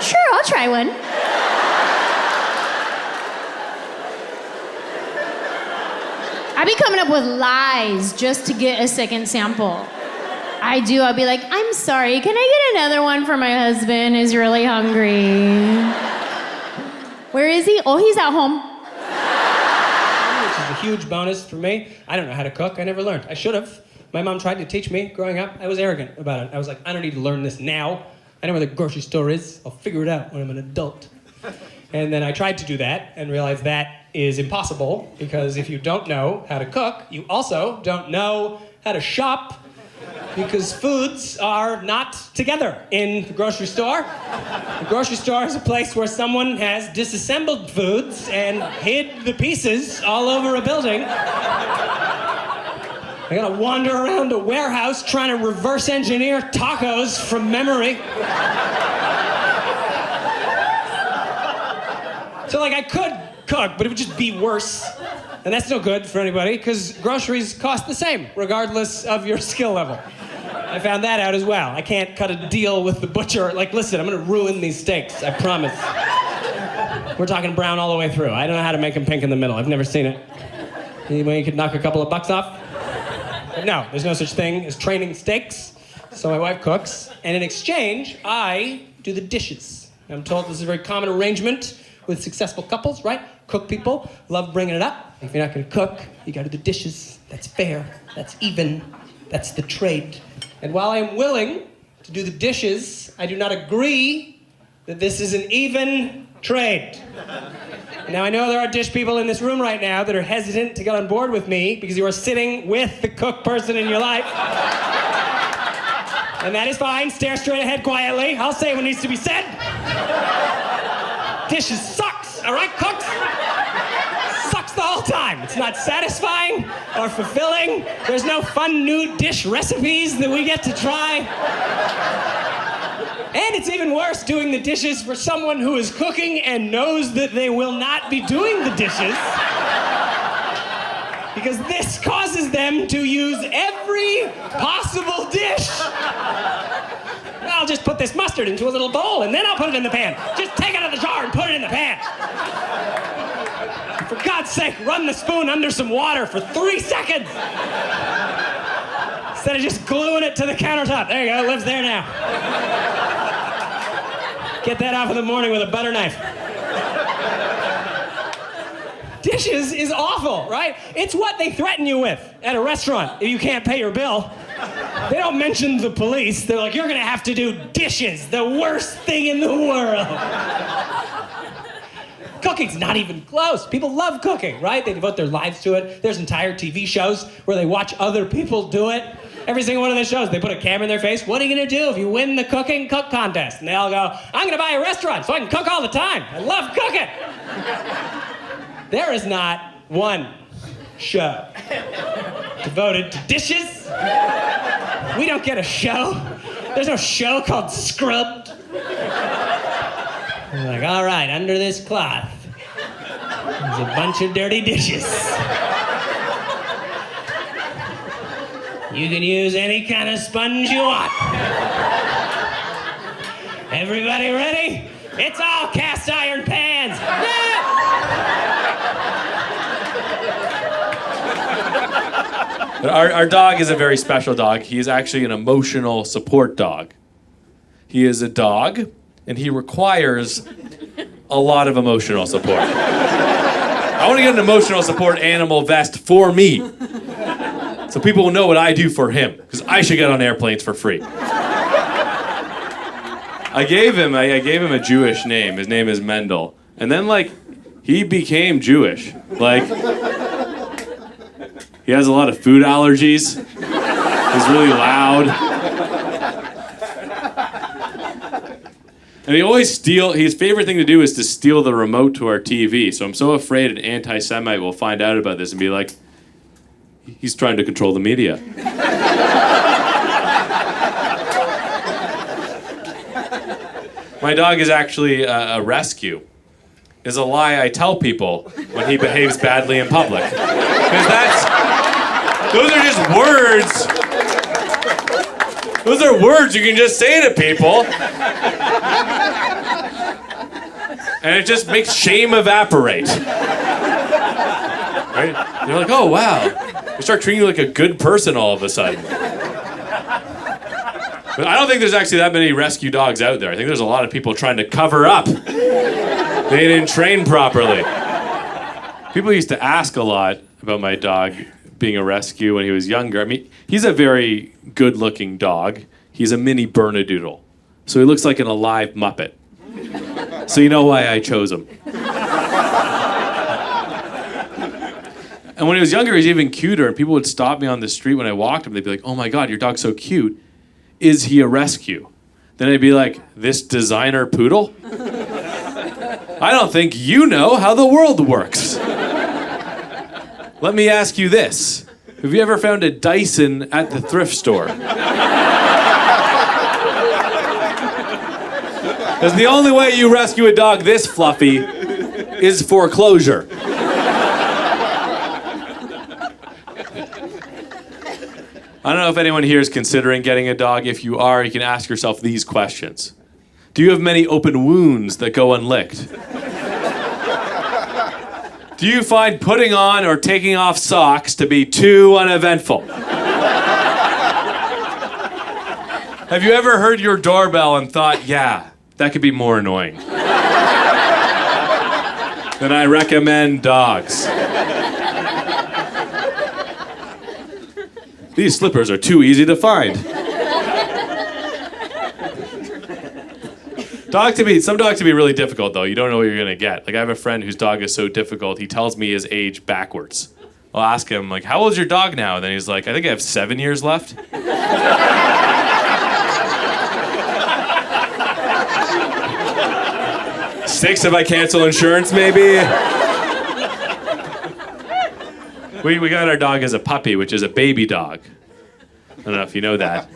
Sure, I'll try one. I be coming up with lies just to get a second sample. I do. I'll be like, I'm sorry, can I get another one for my husband who's really hungry? Where is he? Oh, he's at home. Which is a huge bonus for me. I don't know how to cook. I never learned. I should have. My mom tried to teach me growing up. I was arrogant about it. I was like, I don't need to learn this now. I know where the grocery store is. I'll figure it out when I'm an adult. And then I tried to do that and realized that is impossible because if you don't know how to cook, you also don't know how to shop because foods are not together in the grocery store. The grocery store is a place where someone has disassembled foods and hid the pieces all over a building. I gotta wander around a warehouse trying to reverse engineer tacos from memory. So like I could cook, but it would just be worse. And that's no good for anybody because groceries cost the same regardless of your skill level. I found that out as well. I can't cut a deal with the butcher. Like, listen, I'm gonna ruin these steaks, I promise. We're talking brown all the way through. I don't know how to make them pink in the middle. I've never seen it. Anybody you could knock a couple of bucks off? But no, there's no such thing as training steaks. So my wife cooks, and in exchange, I do the dishes. I'm told this is a very common arrangement with successful couples, right? Cook people love bringing it up. If you're not gonna cook, you gotta do the dishes. That's fair, that's even, that's the trade. And while I am willing to do the dishes, I do not agree that this is an even trade. Now, I know there are dish people in this room right now that are hesitant to get on board with me because you are sitting with the cook person in your life. And that is fine. Stare straight ahead quietly. I'll say what needs to be said. Dishes sucks, all right, cooks? Sucks the whole time. It's not satisfying or fulfilling. There's no fun new dish recipes that we get to try. And it's even worse doing the dishes for someone who is cooking and knows that they will not be doing the dishes. Because this causes them to use every possible dish. I'll just put this mustard into a little bowl and then I'll put it in the pan. Just take it out of the jar and put it in the pan. For God's sake, run the spoon under some water for 3 seconds. Instead of just gluing it to the countertop. There you go, it lives there now. Get that off in the morning with a butter knife. Dishes is awful, right? It's what they threaten you with at a restaurant if you can't pay your bill. They don't mention the police. They're like, you're gonna have to do dishes, the worst thing in the world. Cooking's not even close. People love cooking, right? They devote their lives to it. There's entire TV shows where they watch other people do it. Every single one of their shows, they put a camera in their face. What are you going to do if you win the cook contest? And they all go, I'm going to buy a restaurant so I can cook all the time. I love cooking. There is not one show devoted to dishes. We don't get a show. There's no show called Scrubbed. We're like, all right, under this cloth, there's a bunch of dirty dishes. You can use any kind of sponge you want. Everybody ready? It's all cast iron pans. Our dog is a very special dog. He is actually an emotional support dog. He is a dog, and he requires a lot of emotional support. I want to get an emotional support animal vest for me, so people will know what I do for him, because I should get on airplanes for free. I gave him a Jewish name. His name is Mendel. And then, he became Jewish. He has a lot of food allergies. He's really loud. And he always his favorite thing to do is to steal the remote to our TV. So I'm so afraid an anti-Semite will find out about this and be like, he's trying to control the media. My dog is actually a rescue. Is a lie I tell people when he behaves badly in public. Because those are just words. Those are words you can just say to people. And it just makes shame evaporate. Right? You're like, oh wow. They start treating you like a good person all of a sudden. But I don't think there's actually that many rescue dogs out there. I think there's a lot of people trying to cover up. They didn't train properly. People used to ask a lot about my dog being a rescue when he was younger. I mean, he's a very good-looking dog. He's a mini Bernedoodle. So he looks like an alive Muppet. So you know why I chose him. And when he was younger, he was even cuter, and people would stop me on the street when I walked him. They'd be like, oh my God, your dog's so cute. Is he a rescue? Then I'd be like, this designer poodle? I don't think you know how the world works. Let me ask you this. Have you ever found a Dyson at the thrift store? Because the only way you rescue a dog this fluffy is foreclosure. I don't know if anyone here is considering getting a dog. If you are, you can ask yourself these questions. Do you have many open wounds that go unlicked? Do you find putting on or taking off socks to be too uneventful? Have you ever heard your doorbell and thought, yeah, that could be more annoying? Then I recommend dogs. These slippers are too easy to find. Some dogs can be really difficult, though. You don't know what you're going to get. I have a friend whose dog is so difficult, he tells me his age backwards. I'll ask him, how old's your dog now? And then he's like, I think I have 7 years left. 6 if I cancel insurance, maybe. We got our dog as a puppy, which is a baby dog. I don't know if you know that.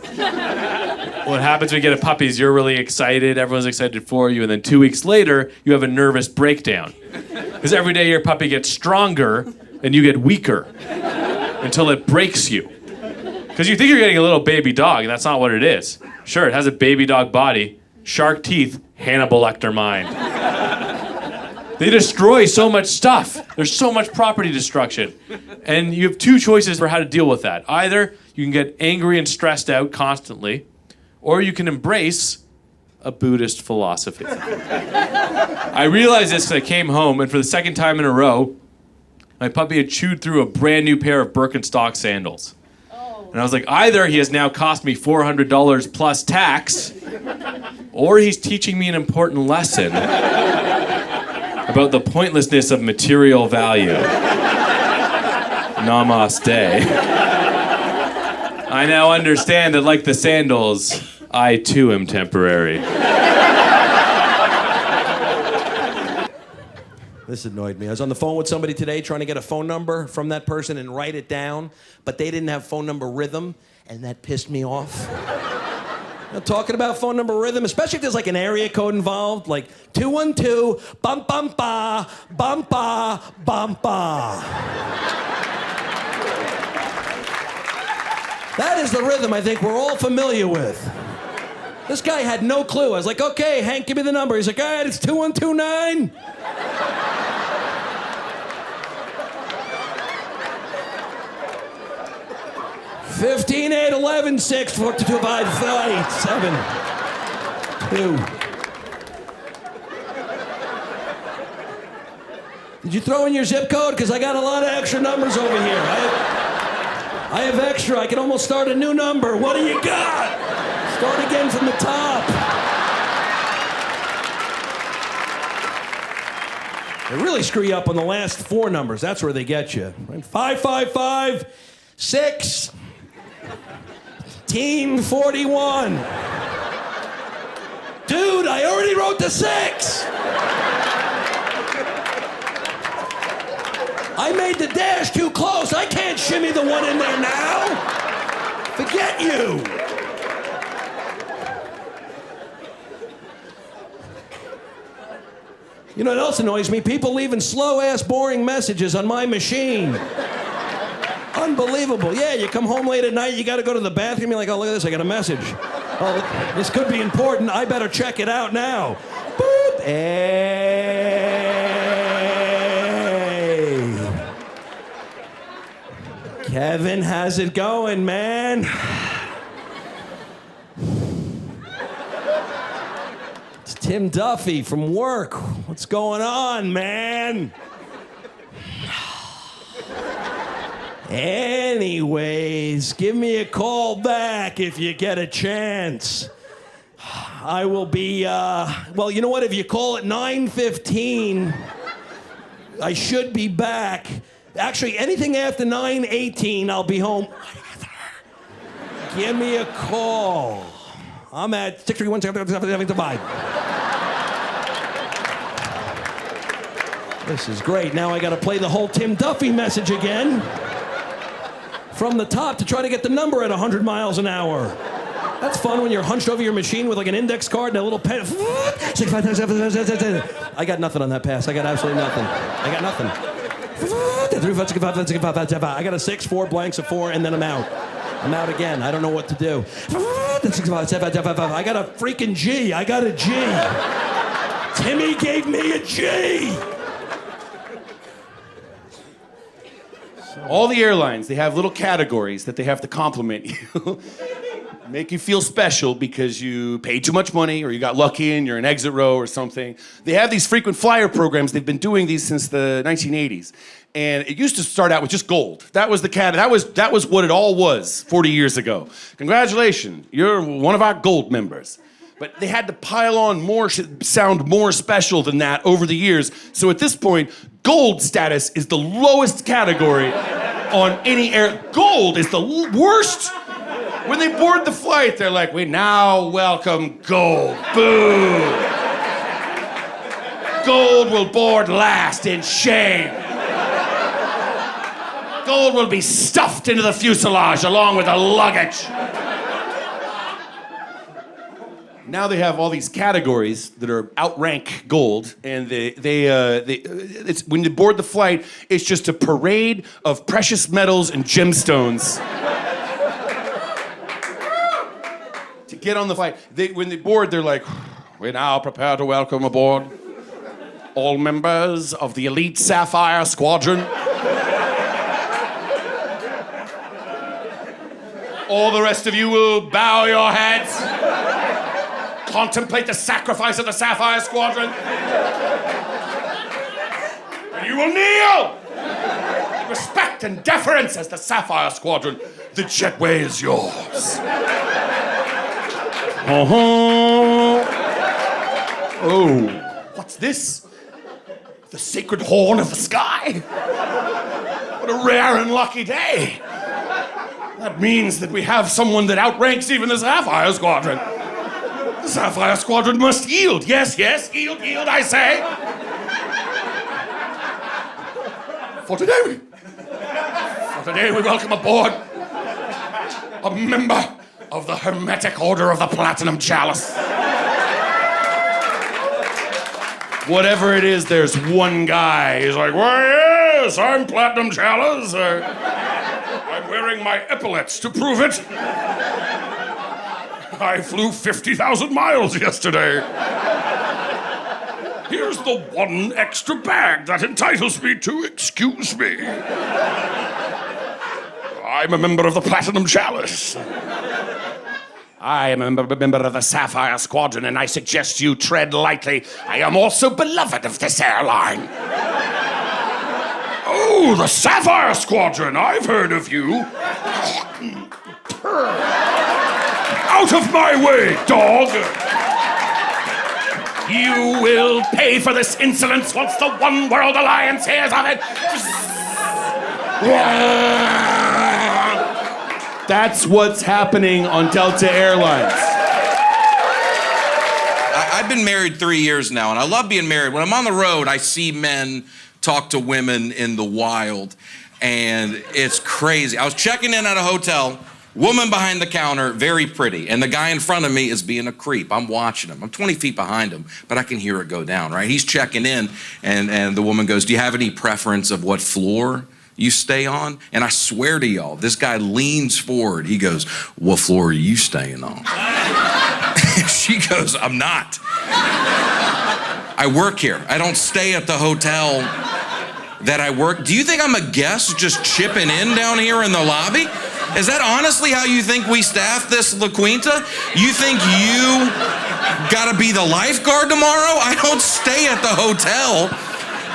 What happens when you get a puppy is you're really excited, everyone's excited for you, and then 2 weeks later, you have a nervous breakdown. Because every day your puppy gets stronger, and you get weaker, until it breaks you. Because you think you're getting a little baby dog, and that's not what it is. Sure, it has a baby dog body, shark teeth, Hannibal Lecter mind. They destroy so much stuff. There's so much property destruction. And you have 2 choices for how to deal with that. Either you can get angry and stressed out constantly, or you can embrace a Buddhist philosophy. I realized this because I came home, and for the second time in a row, my puppy had chewed through a brand new pair of Birkenstock sandals. And I was like, either he has now cost me $400 plus tax, or he's teaching me an important lesson about the pointlessness of material value. Namaste. I now understand that, like the sandals, I too am temporary. This annoyed me. I was on the phone with somebody today trying to get a phone number from that person and write it down, but they didn't have phone number rhythm, and that pissed me off. You know, talking about phone number rhythm, especially if there's like an area code involved, like 212, bum bum ba, bum ba, bum ba. That is the rhythm I think we're all familiar with. This guy had no clue. I was like, okay, Hank, give me the number. He's like, all right, it's 2129. $15, $8, $11, $6, $4, $2, $5, $8, $7, $2. Did you throw in your zip code? Because I got a lot of extra numbers over here. I have extra. I can almost start a new number. What do you got? Start again from the top. They really screw you up on the last 4 numbers. That's where they get you. 555 6 Team 41. Dude, I already wrote the 6. I made the dash too close. I can't shimmy the 1 in there now. Forget you. You know what else annoys me? People leaving slow-ass, boring messages on my machine. Unbelievable. Yeah, you come home late at night, you got to go to the bathroom, you're like, oh, look at this, I got a message. Oh, this could be important. I better check it out now. Boop. Hey. Kevin, how's it going, man? It's Tim Duffy from work. What's going on, man? Anyways, give me a call back if you get a chance. I will be, well, you know what? If you call at 9:15, I should be back. Actually, anything after 9:18, I'll be home. Give me a call. I'm at 631-775. This is great. Now I got to play the whole Tim Duffy message again. From the top to try to get the number at 100 miles an hour. That's fun when you're hunched over your machine with like an index card and a little pen. I got nothing on that pass. I got absolutely nothing. I got nothing. I got a 6, 4 blanks, a 4, and then I'm out. I'm out again. I don't know what to do. I got a freaking G. I got a G. Timmy gave me a G. All the airlines, they have little categories that they have to compliment you. Make you feel special because you paid too much money or you got lucky and you're in exit row or something. They have these frequent flyer programs. They've been doing these since the 1980s. And it used to start out with just gold. That was the that was what it all was 40 years ago. Congratulations, you're one of our gold members. But they had to pile on more, sound more special than that over the years. So at this point, gold status is the lowest category on any air. Gold is the worst. When they board the flight, they're like, we now welcome gold. Boo. Gold will board last in shame. Gold will be stuffed into the fuselage along with the luggage. Now they have all these categories that are outrank gold, and it's when they board the flight, it's just a parade of precious metals and gemstones. To get on the flight, when they board, they're like, we now prepare to welcome aboard all members of the elite Sapphire Squadron. All the rest of you will bow your heads. Contemplate the sacrifice of the Sapphire Squadron. And you will kneel in respect and deference as the Sapphire Squadron. The jetway is yours. Oh, what's this? The sacred horn of the sky? What a rare and lucky day. That means that we have someone that outranks even the Sapphire Squadron. The Sapphire Squadron must yield. Yes, yield, I say. For today, we welcome aboard a member of the Hermetic Order of the Platinum Chalice. Whatever it is, there's one guy. He's like, why, yes, I'm Platinum Chalice. I'm wearing my epaulets to prove it. I flew 50,000 miles yesterday. Here's the one extra bag that entitles me to excuse me. I'm a member of the Platinum Chalice. I am a member of the Sapphire Squadron, and I suggest you tread lightly. I am also beloved of this airline. Oh, the Sapphire Squadron! I've heard of you. Out of my way, dog! You will pay for this insolence once the One World Alliance hears of it. That's what's happening on Delta Airlines. I've been married 3 years now, and I love being married. When I'm on the road, I see men talk to women in the wild, and it's crazy. I was checking in at a hotel, woman behind the counter, very pretty, and the guy in front of me is being a creep. I'm watching him. I'm 20 feet behind him, but I can hear it go down, right? He's checking in, and the woman goes, do you have any preference of what floor you stay on? And I swear to y'all, this guy leans forward. He goes, what floor are you staying on? She goes, I'm not. I work here. I don't stay at the hotel that I work. Do you think I'm a guest just chipping in down here in the lobby? Is that honestly how you think we staff this La Quinta? You think you gotta be the lifeguard tomorrow? I don't stay at the hotel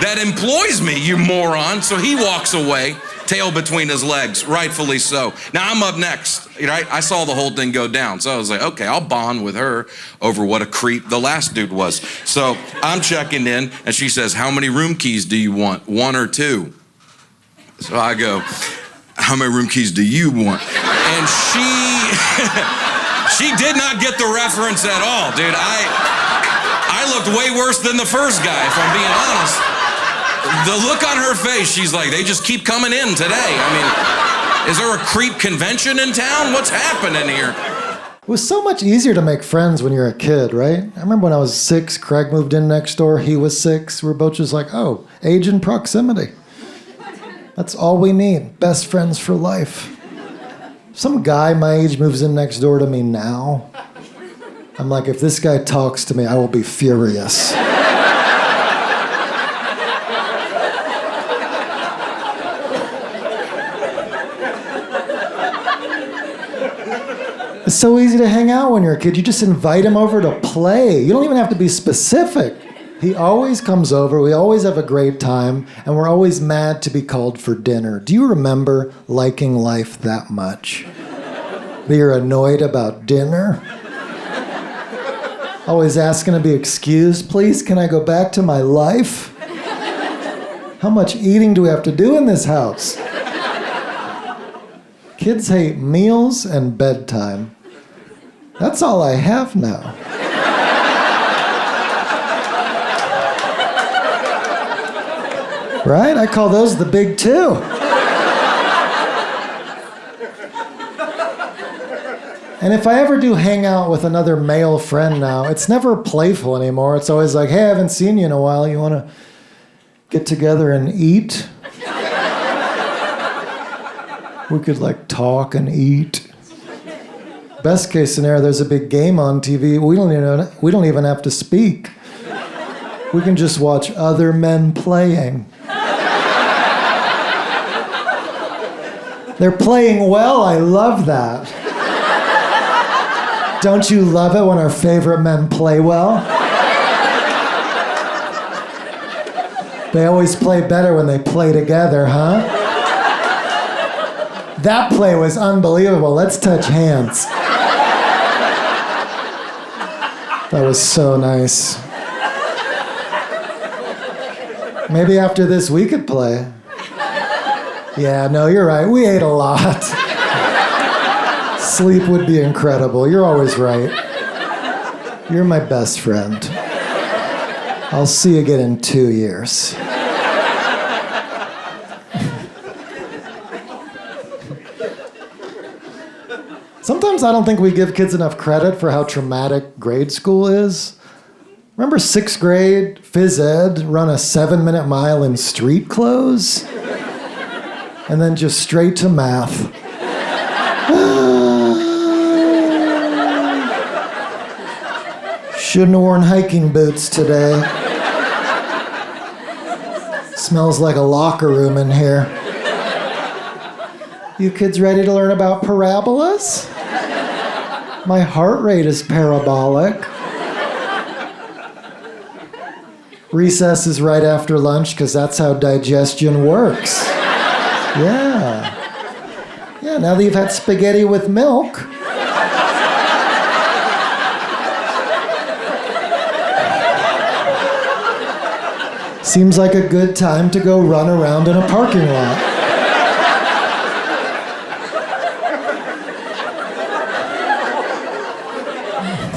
that employs me, you moron. So he walks away, tail between his legs, rightfully so. Now I'm up next, right? I saw the whole thing go down. So I was like, okay, I'll bond with her over what a creep the last dude was. So I'm checking in, and she says, how many room keys do you want? 1 or 2? So I go, how many room keys do you want? And she did not get the reference at all, dude. I looked way worse than the first guy, if I'm being honest. The look on her face, she's like, they just keep coming in today. I mean, is there a creep convention in town? What's happening here? It was so much easier to make friends when you're a kid, right? I remember when I was 6, Craig moved in next door. He was 6. We were both just like, oh, age and proximity. That's all we need. Best friends for life. Some guy my age moves in next door to me now. I'm like, if this guy talks to me, I will be furious. It's so easy to hang out when you're a kid. You just invite him over to play. You don't even have to be specific. He always comes over, we always have a great time, and we're always mad to be called for dinner. Do you remember liking life that much? That you're annoyed about dinner? Always asking to be excused, please, can I go back to my life? How much eating do we have to do in this house? Kids hate meals and bedtime. That's all I have now. Right? I call those the big 2. And if I ever do hang out with another male friend now, it's never playful anymore. It's always like, hey, I haven't seen you in a while. You want to get together and eat? We could like talk and eat. Best case scenario, there's a big game on TV. We don't even have to speak. We can just watch other men playing. They're playing well. I love that. Don't you love it when our favorite men play well? They always play better when they play together, huh? That play was unbelievable. Let's touch hands. That was so nice. Maybe after this we could play. Yeah, no, you're right. We ate a lot. Sleep would be incredible. You're always right. You're my best friend. I'll see you again in 2 years. Sometimes I don't think we give kids enough credit for how traumatic grade school is. Remember 6th grade, phys ed, run a 7-minute mile in street clothes? And then just straight to math. Shouldn't have worn hiking boots today. Smells like a locker room in here. You kids ready to learn about parabolas? My heart rate is parabolic. Recess is right after lunch because that's how digestion works. Yeah. Yeah, now that you've had spaghetti with milk. Seems like a good time to go run around in a parking lot.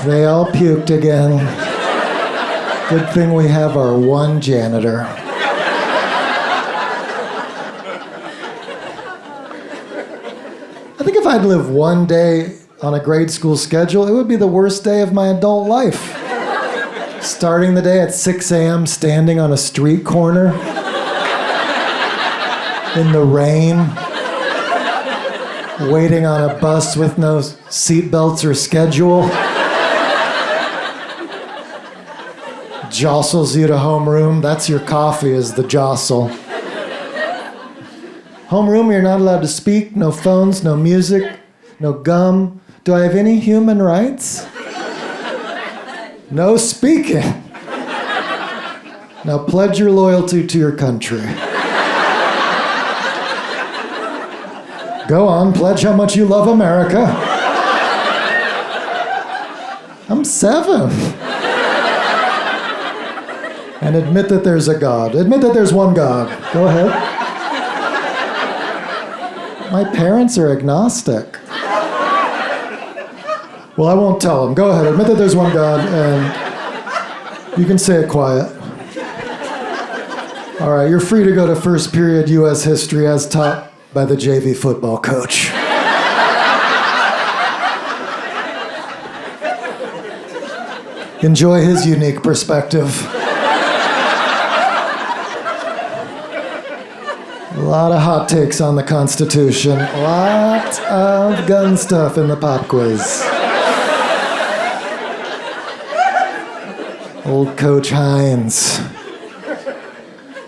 They all puked again. Good thing we have our one janitor. I think if I'd live one day on a grade school schedule, it would be the worst day of my adult life. Starting the day at 6 a.m., standing on a street corner in the rain, waiting on a bus with no seatbelts or schedule. Jostles you to homeroom. That's your coffee, is the jostle. Homeroom, you're not allowed to speak. No phones, no music, no gum. Do I have any human rights? No speaking. Now pledge your loyalty to your country. Go on, pledge how much you love America. I'm 7. And admit that there's a God. Admit that there's one God. Go ahead. My parents are agnostic. Well, I won't tell them. Go ahead. Admit that there's one God, and you can say it quiet. All right, you're free to go to first period U.S. history as taught by the JV football coach. Enjoy his unique perspective. A lot of hot takes on the Constitution. A lot of gun stuff in the pop quiz. Old Coach Hines.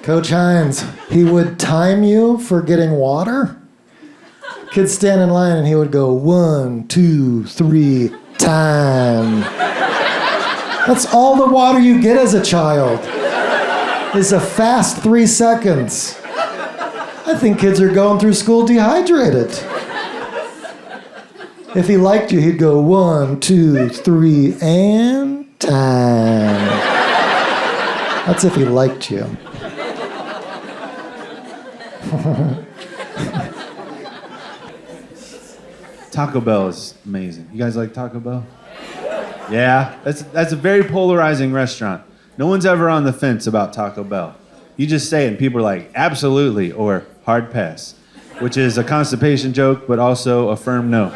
Coach Hines, he would time you for getting water. Kids stand in line and he would go 1, 2, 3, time. That's all the water you get as a child. Is a fast 3 seconds. I think kids are going through school dehydrated. If he liked you, he'd go 1, 2, 3, and time. That's if he liked you. Taco Bell is amazing. You guys like Taco Bell? Yeah, that's a very polarizing restaurant. No one's ever on the fence about Taco Bell. You just say it and people are like, absolutely, or hard pass, which is a constipation joke, but also a firm no.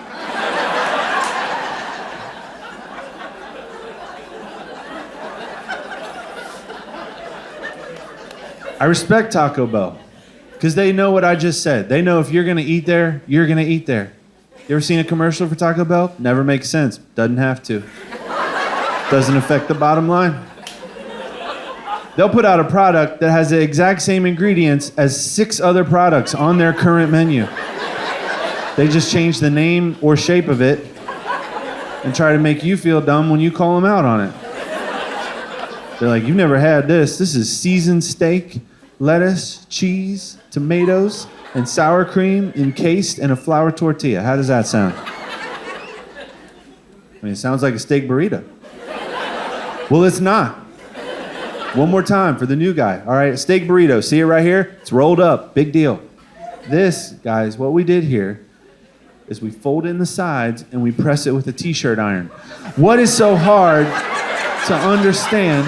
I respect Taco Bell because they know what I just said. They know if you're gonna eat there, you're gonna eat there. You ever seen a commercial for Taco Bell? Never makes sense. Doesn't have to. Doesn't affect the bottom line. They'll put out a product that has the exact same ingredients as 6 other products on their current menu. They just change the name or shape of it and try to make you feel dumb when you call them out on it. They're like, you've never had this. This is seasoned steak, lettuce, cheese, tomatoes, and sour cream encased in a flour tortilla. How does that sound? I mean, it sounds like a steak burrito. Well, it's not. One more time for the new guy. All right, steak burrito. See it right here? It's rolled up. Big deal. This, guys, what we did here is we fold in the sides and we press it with a t-shirt iron. What is so hard to understand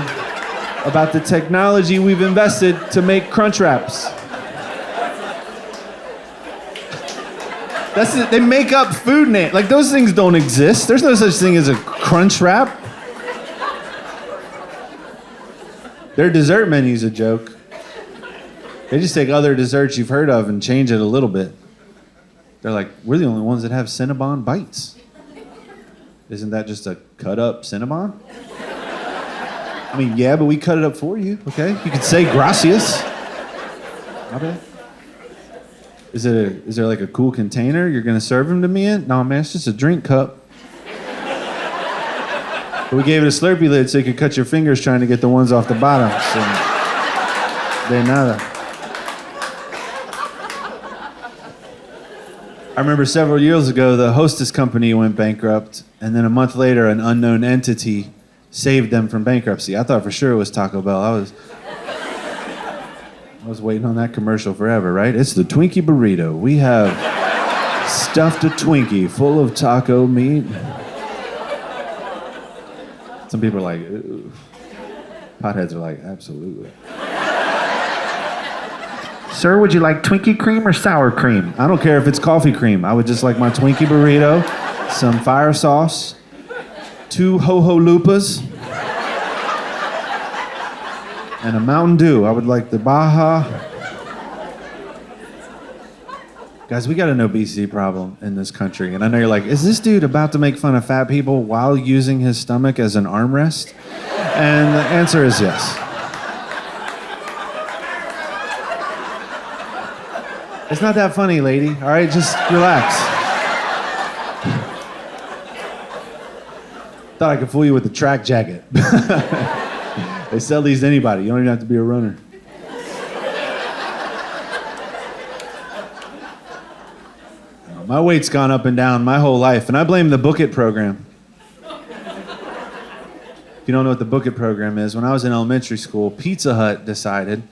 about the technology we've invested to make crunch wraps? That's it. They make up food names. Like, those things don't exist. There's no such thing as a crunch wrap. Their dessert menu's a joke. They just take other desserts you've heard of and change it a little bit. They're like, we're the only ones that have Cinnabon bites. Isn't that just a cut up Cinnabon? I mean, yeah, but we cut it up for you, okay? You could say gracias. Not bad. Is there like a cool container you're gonna serve them to me in? No, man, it's just a drink cup. But we gave it a Slurpee lid so you could cut your fingers trying to get the ones off the bottom. So, de nada. I remember several years ago, the Hostess company went bankrupt, and then a month later, an unknown entity saved them from bankruptcy. I thought for sure it was Taco Bell. I was waiting on that commercial forever, right? It's the Twinkie burrito. We have stuffed a Twinkie full of taco meat. Some people are like, ooh. Potheads are like, absolutely. Sir, would you like Twinkie cream or sour cream? I don't care if it's coffee cream. I would just like my Twinkie burrito, some fire sauce, 2 Ho-Ho Lupas, and a Mountain Dew. I would like the Baja. Guys, we got an obesity problem in this country. And I know you're like, is this dude about to make fun of fat people while using his stomach as an armrest? And the answer is yes. It's not that funny, lady. All right, just relax. Thought I could fool you with the track jacket. They sell these to anybody. You don't even have to be a runner. My weight's gone up and down my whole life, and I blame the Book It program. If you don't know what the Book It program is, when I was in elementary school, Pizza Hut decided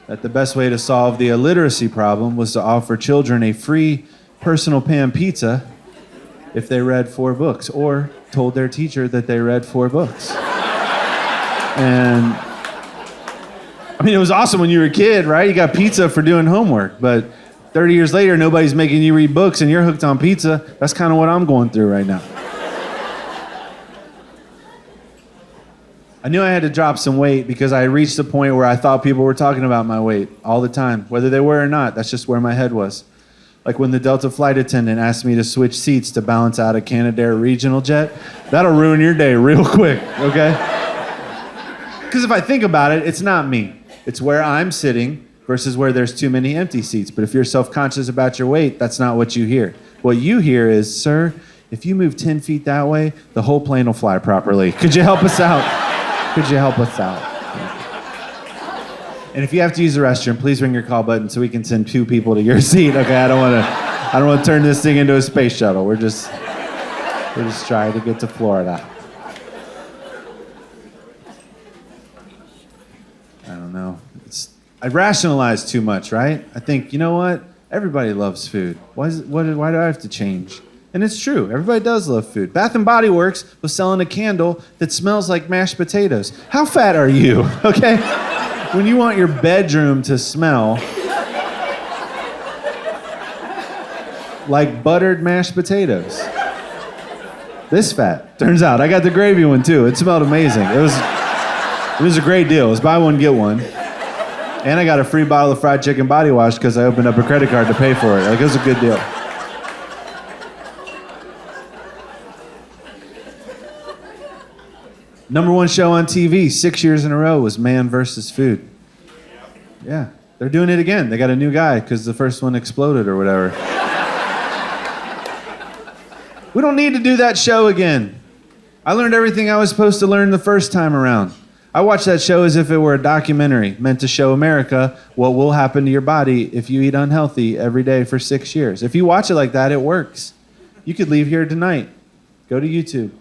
that the best way to solve the illiteracy problem was to offer children a free personal pan pizza if they read 4 books, or told their teacher that they read 4 books. And I mean, it was awesome when you were a kid, right? You got pizza for doing homework, but 30 years later, nobody's making you read books and you're hooked on pizza. That's kind of what I'm going through right now. I knew I had to drop some weight because I reached the point where I thought people were talking about my weight all the time, whether they were or not. That's just where my head was. Like when the Delta flight attendant asked me to switch seats to balance out a Canadair regional jet, that'll ruin your day real quick, okay? Because if I think about it, it's not me. It's where I'm sitting versus where there's too many empty seats. But if you're self-conscious about your weight, that's not what you hear. What you hear is, sir, if you move 10 feet that way, the whole plane will fly properly. Could you help us out? Could you help us out? And if you have to use the restroom, please ring your call button so we can send 2 people to your seat. Okay, I don't want to turn this thing into a space shuttle. We're just trying to get to Florida. I don't know. I rationalize too much, right? I think, you know what? Everybody loves food. Why do I have to change? And it's true. Everybody does love food. Bath & Body Works was selling a candle that smells like mashed potatoes. How fat are you? Okay? When you want your bedroom to smell like buttered mashed potatoes. This fat. Turns out I got the gravy one too. It smelled amazing. It was a great deal. It was buy one, get one. And I got a free bottle of fried chicken body wash because I opened up a credit card to pay for it. Like, it was a good deal. #1 show on TV 6 years in a row was Man vs. Food. Yeah, they're doing it again. They got a new guy because the first one exploded or whatever. We don't need to do that show again. I learned everything I was supposed to learn the first time around. I watched that show as if it were a documentary meant to show America what will happen to your body if you eat unhealthy every day for 6 years. If you watch it like that, it works. You could leave here tonight. Go to YouTube.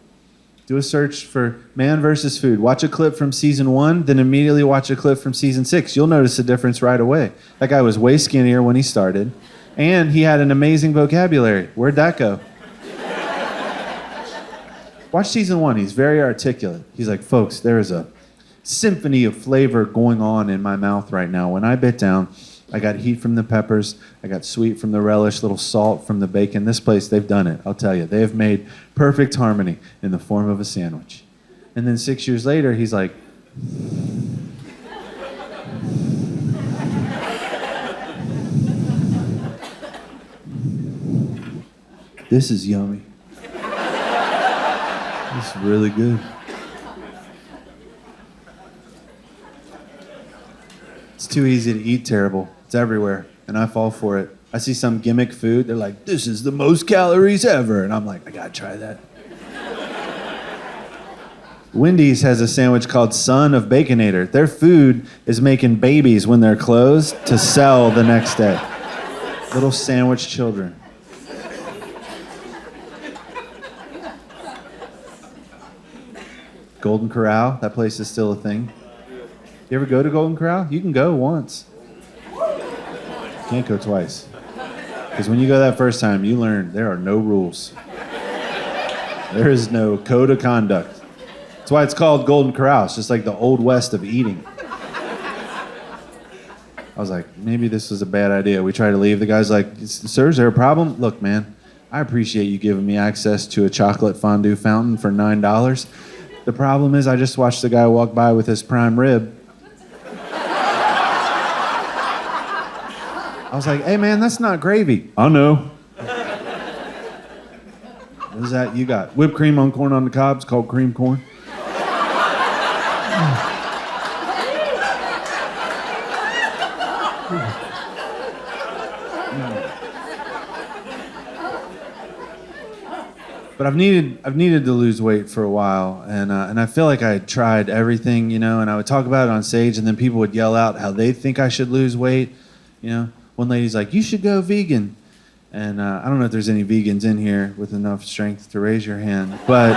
Do a search for Man vs. Food. Watch a clip from season 1, then immediately watch a clip from season 6. You'll notice a difference right away. That guy was way skinnier when he started. And he had an amazing vocabulary. Where'd that go? Watch season 1. He's very articulate. He's like, folks, there is a symphony of flavor going on in my mouth right now. When I bit down, I got heat from the peppers. I got sweet from the relish, little salt from the bacon. This place, they've done it. I'll tell you. They have made perfect harmony in the form of a sandwich. And then 6 years later, he's like, this is yummy. This is really good. It's too easy to eat terrible. It's everywhere, and I fall for it. I see some gimmick food, they're like, this is the most calories ever. And I'm like, I gotta try that. Wendy's has a sandwich called Son of Baconator. Their food is making babies when they're closed to sell the next day. Little sandwich children. Golden Corral, that place is still a thing. You ever go to Golden Corral? You can go once. Can't go twice. Because when you go that first time, you learn there are no rules. There is no code of conduct. That's why it's called Golden Corral. It's just like the Old West of eating. I was like, maybe this was a bad idea. We tried to leave. The guy's like, sir, is there a problem? Look, man, I appreciate you giving me access to a chocolate fondue fountain for $9. The problem is I just watched the guy walk by with his prime rib. I was like, hey man, that's not gravy. I know. What is that you got? Whipped cream on corn on the cob. It's called cream corn. But I've needed to lose weight for a while, and I feel like I tried everything, and I would talk about it on stage, and then people would yell out how they think I should lose weight. One lady's like, you should go vegan, and I don't know if there's any vegans in here with enough strength to raise your hand, but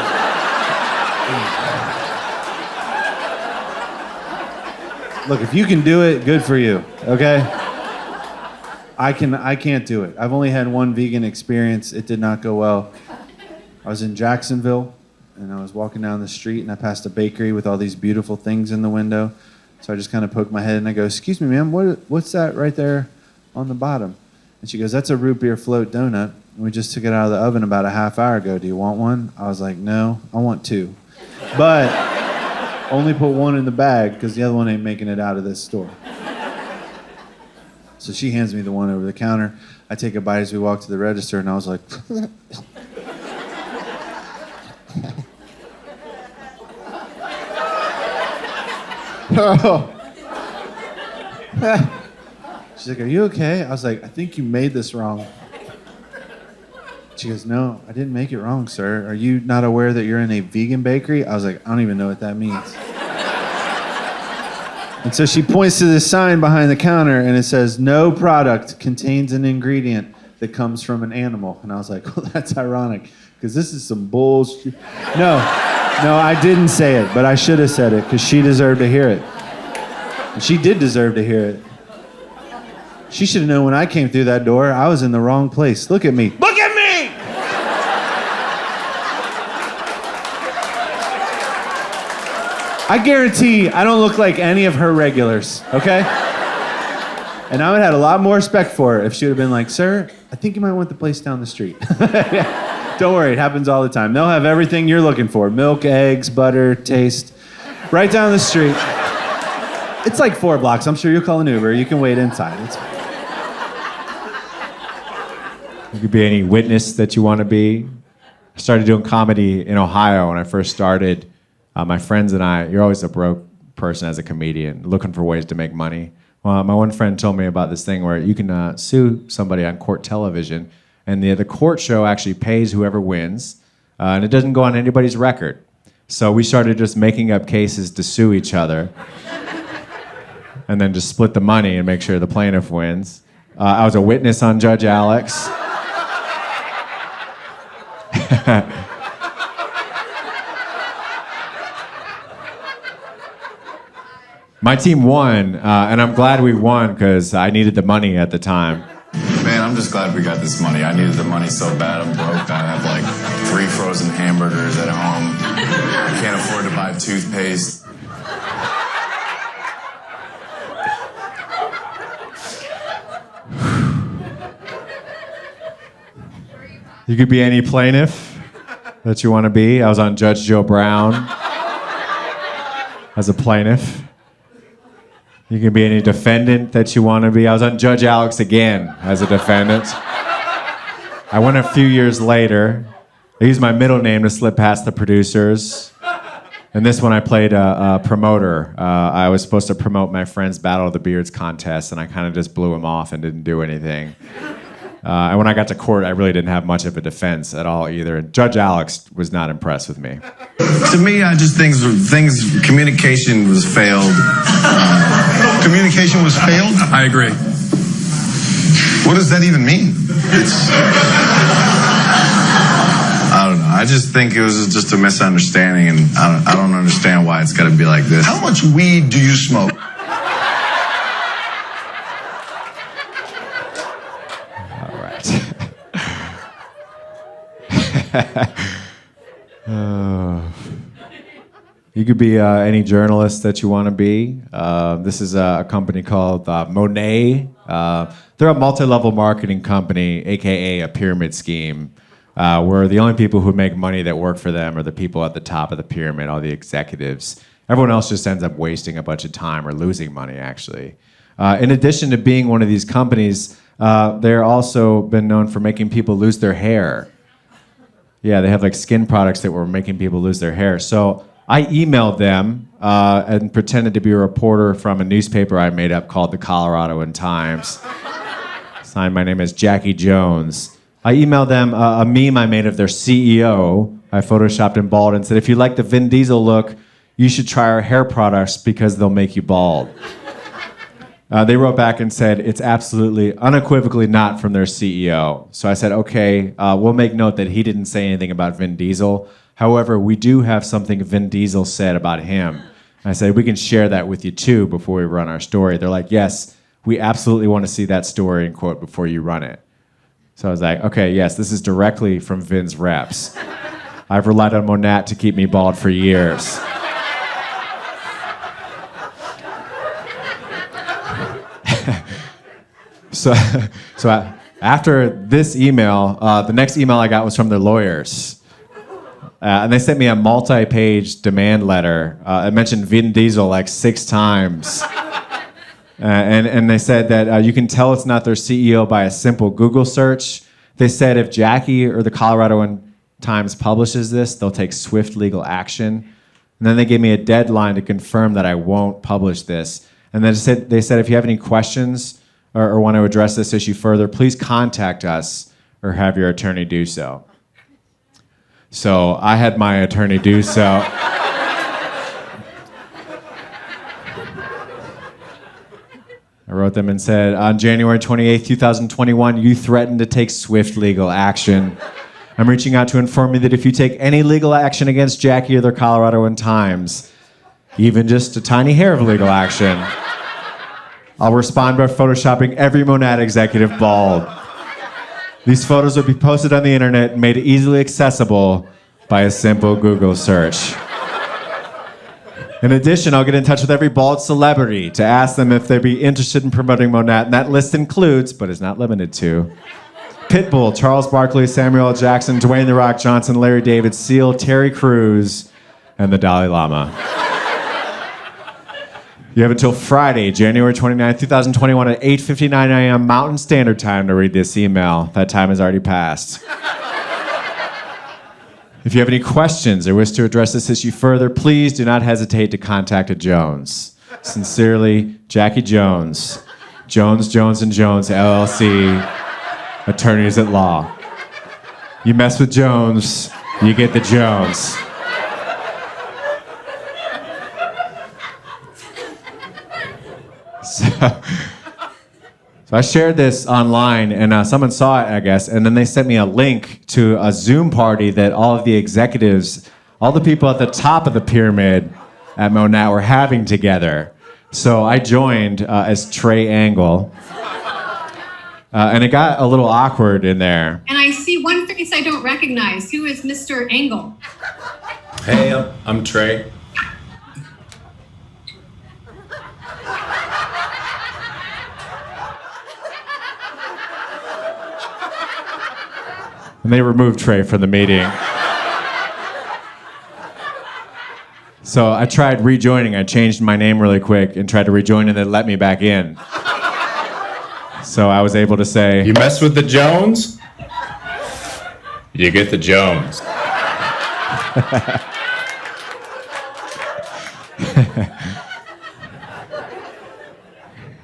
look, if you can do it, good for you, okay? I can't do it. I've only had one vegan experience. It did not go well. I was in Jacksonville, and I was walking down the street, and I passed a bakery with all these beautiful things in the window. So I just kind of poked my head, and I go, excuse me, ma'am, what's that right there on the bottom? And she goes, that's a root beer float donut. And we just took it out of the oven about a half hour ago. Do you want one? I was like, no, I want two. But only put one in the bag, because the other one ain't making it out of this store. So she hands me the one over the counter. I take a bite as we walk to the register, and I was like... She's like, are you okay? I was like, I think you made this wrong. She goes, no, I didn't make it wrong, sir. Are you not aware that you're in a vegan bakery? I was like, I don't even know what that means. And so she points to this sign behind the counter, and it says, no product contains an ingredient that comes from an animal. And I was like, well, that's ironic, because this is some bullshit. No, I didn't say it, but I should have said it, because she deserved to hear it. And she did deserve to hear it. She should have known when I came through that door, I was in the wrong place. Look at me. Look at me! I guarantee I don't look like any of her regulars, okay? And I would have had a lot more respect for her if she would have been like, sir, I think you might want the place down the street. Don't worry, it happens all the time. They'll have everything you're looking for. Milk, eggs, butter, taste. Right down the street. It's like 4 blocks. I'm sure you'll call an Uber. You can wait inside. It's fine. You could be any witness that you want to be. I started doing comedy in Ohio when I first started. My friends and I, you're always a broke person as a comedian, looking for ways to make money. Well, my one friend told me about this thing where you can sue somebody on court television, and the court show actually pays whoever wins, and it doesn't go on anybody's record. So we started just making up cases to sue each other, and then just split the money and make sure the plaintiff wins. I was a witness on Judge Alex. My team won, and I'm glad we won because I needed the money at the time. Man, I'm I'm just glad we got this money. I needed the money so bad. I'm broke. I have like 3 frozen hamburgers at home. I can't afford to buy toothpaste. You could be any plaintiff that you want to be. I was on Judge Joe Brown as a plaintiff. You can be any defendant that you want to be. I was on Judge Alex again as a defendant. I went a few years later. I used my middle name to slip past the producers. And this one I played a promoter. I was supposed to promote my friend's Battle of the Beards contest, and I kind of just blew him off and didn't do anything. And when I got to court, I really didn't have much of a defense at all either. And Judge Alex was not impressed with me. To me, I just think communication was failed. Communication was failed? I agree. What does that even mean? I don't know. I just think it was just a misunderstanding, and I don't understand why it's got to be like this. How much weed do you smoke? You could be any journalist that you want to be. This is a company called Monet. They're a multi-level marketing company, aka a pyramid scheme, where the only people who make money that work for them are the people at the top of the pyramid, all the executives. Everyone else just ends up wasting a bunch of time or losing money, actually. In addition to being one of these companies, they're also been known for making people lose their hair. Yeah, they have like skin products that were making people lose their hair. So I emailed them and pretended to be a reporter from a newspaper I made up called the Coloradoan Times. Signed, my name is Jackie Jones. I emailed them a meme I made of their CEO. I photoshopped him bald and said, if you like the Vin Diesel look, you should try our hair products because they'll make you bald. They wrote back and said, it's absolutely, unequivocally not from their CEO. So I said, okay, we'll make note that he didn't say anything about Vin Diesel. However, we do have something Vin Diesel said about him. I said, we can share that with you too before we run our story. They're like, yes, we absolutely want to see that story and quote before you run it. So I was like, okay, yes, this is directly from Vin's reps. I've relied on Monat to keep me bald for years. So after this email, the next email I got was from their lawyers. And they sent me a multi-page demand letter. It mentioned Vin Diesel like 6 times. And they said that you can tell it's not their CEO by a simple Google search. They said if Jackie or the Coloradoan Times publishes this, they'll take swift legal action. And then they gave me a deadline to confirm that I won't publish this. And then they said if you have any questions or want to address this issue further, please contact us or have your attorney do so. So I had my attorney do so. I wrote them and said, on January 28th, 2021, you threatened to take swift legal action. I'm reaching out to inform you that if you take any legal action against Jackie or the Coloradoan Times, even just a tiny hair of legal action, I'll respond by photoshopping every Monad executive bald. These photos will be posted on the internet and made easily accessible by a simple Google search. In addition, I'll get in touch with every bald celebrity to ask them if they'd be interested in promoting Monad, and that list includes, but is not limited to, Pitbull, Charles Barkley, Samuel L. Jackson, Dwayne "The Rock" Johnson, Larry David, Seal, Terry Crews, and the Dalai Lama. You have until Friday, January 29th, 2021 at 8:59 a.m. Mountain Standard Time to read this email. That time has already passed. If you have any questions or wish to address this issue further, please do not hesitate to contact a Jones. Sincerely, Jackie Jones. Jones, Jones & Jones, LLC, attorneys at law. You mess with Jones, you get the Jones. So I shared this online, and someone saw it, I guess, and then they sent me a link to a Zoom party that all of the executives, all the people at the top of the pyramid at Monat were having together. So I joined as Trey Angle. And it got a little awkward in there. And I see one face I don't recognize. Who is Mr. Engel? Hey, I'm Trey. And they removed Trey from the meeting. So I tried rejoining. I changed my name really quick and tried to rejoin, and they let me back in. So I was able to say, You mess with the Jones, you get the Jones.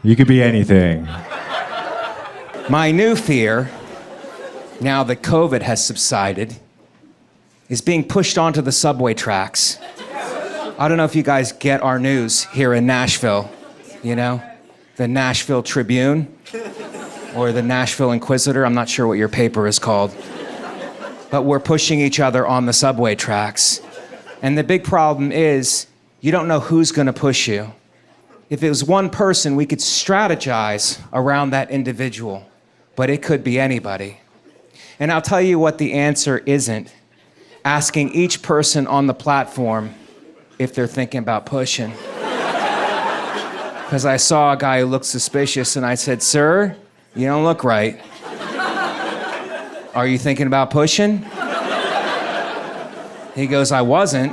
You could be anything. My new fear, now that COVID has subsided, is being pushed onto the subway tracks. I don't know if you guys get our news here in Nashville, you know? The Nashville Tribune or the Nashville Inquisitor, I'm not sure what your paper is called. But we're pushing each other on the subway tracks. And the big problem is, you don't know who's gonna push you. If it was one person, we could strategize around that individual, but it could be anybody. And I'll tell you what the answer isn't. Asking each person on the platform if they're thinking about pushing. Because I saw a guy who looked suspicious and I said, "Sir, you don't look right. Are you thinking about pushing?" He goes, "I wasn't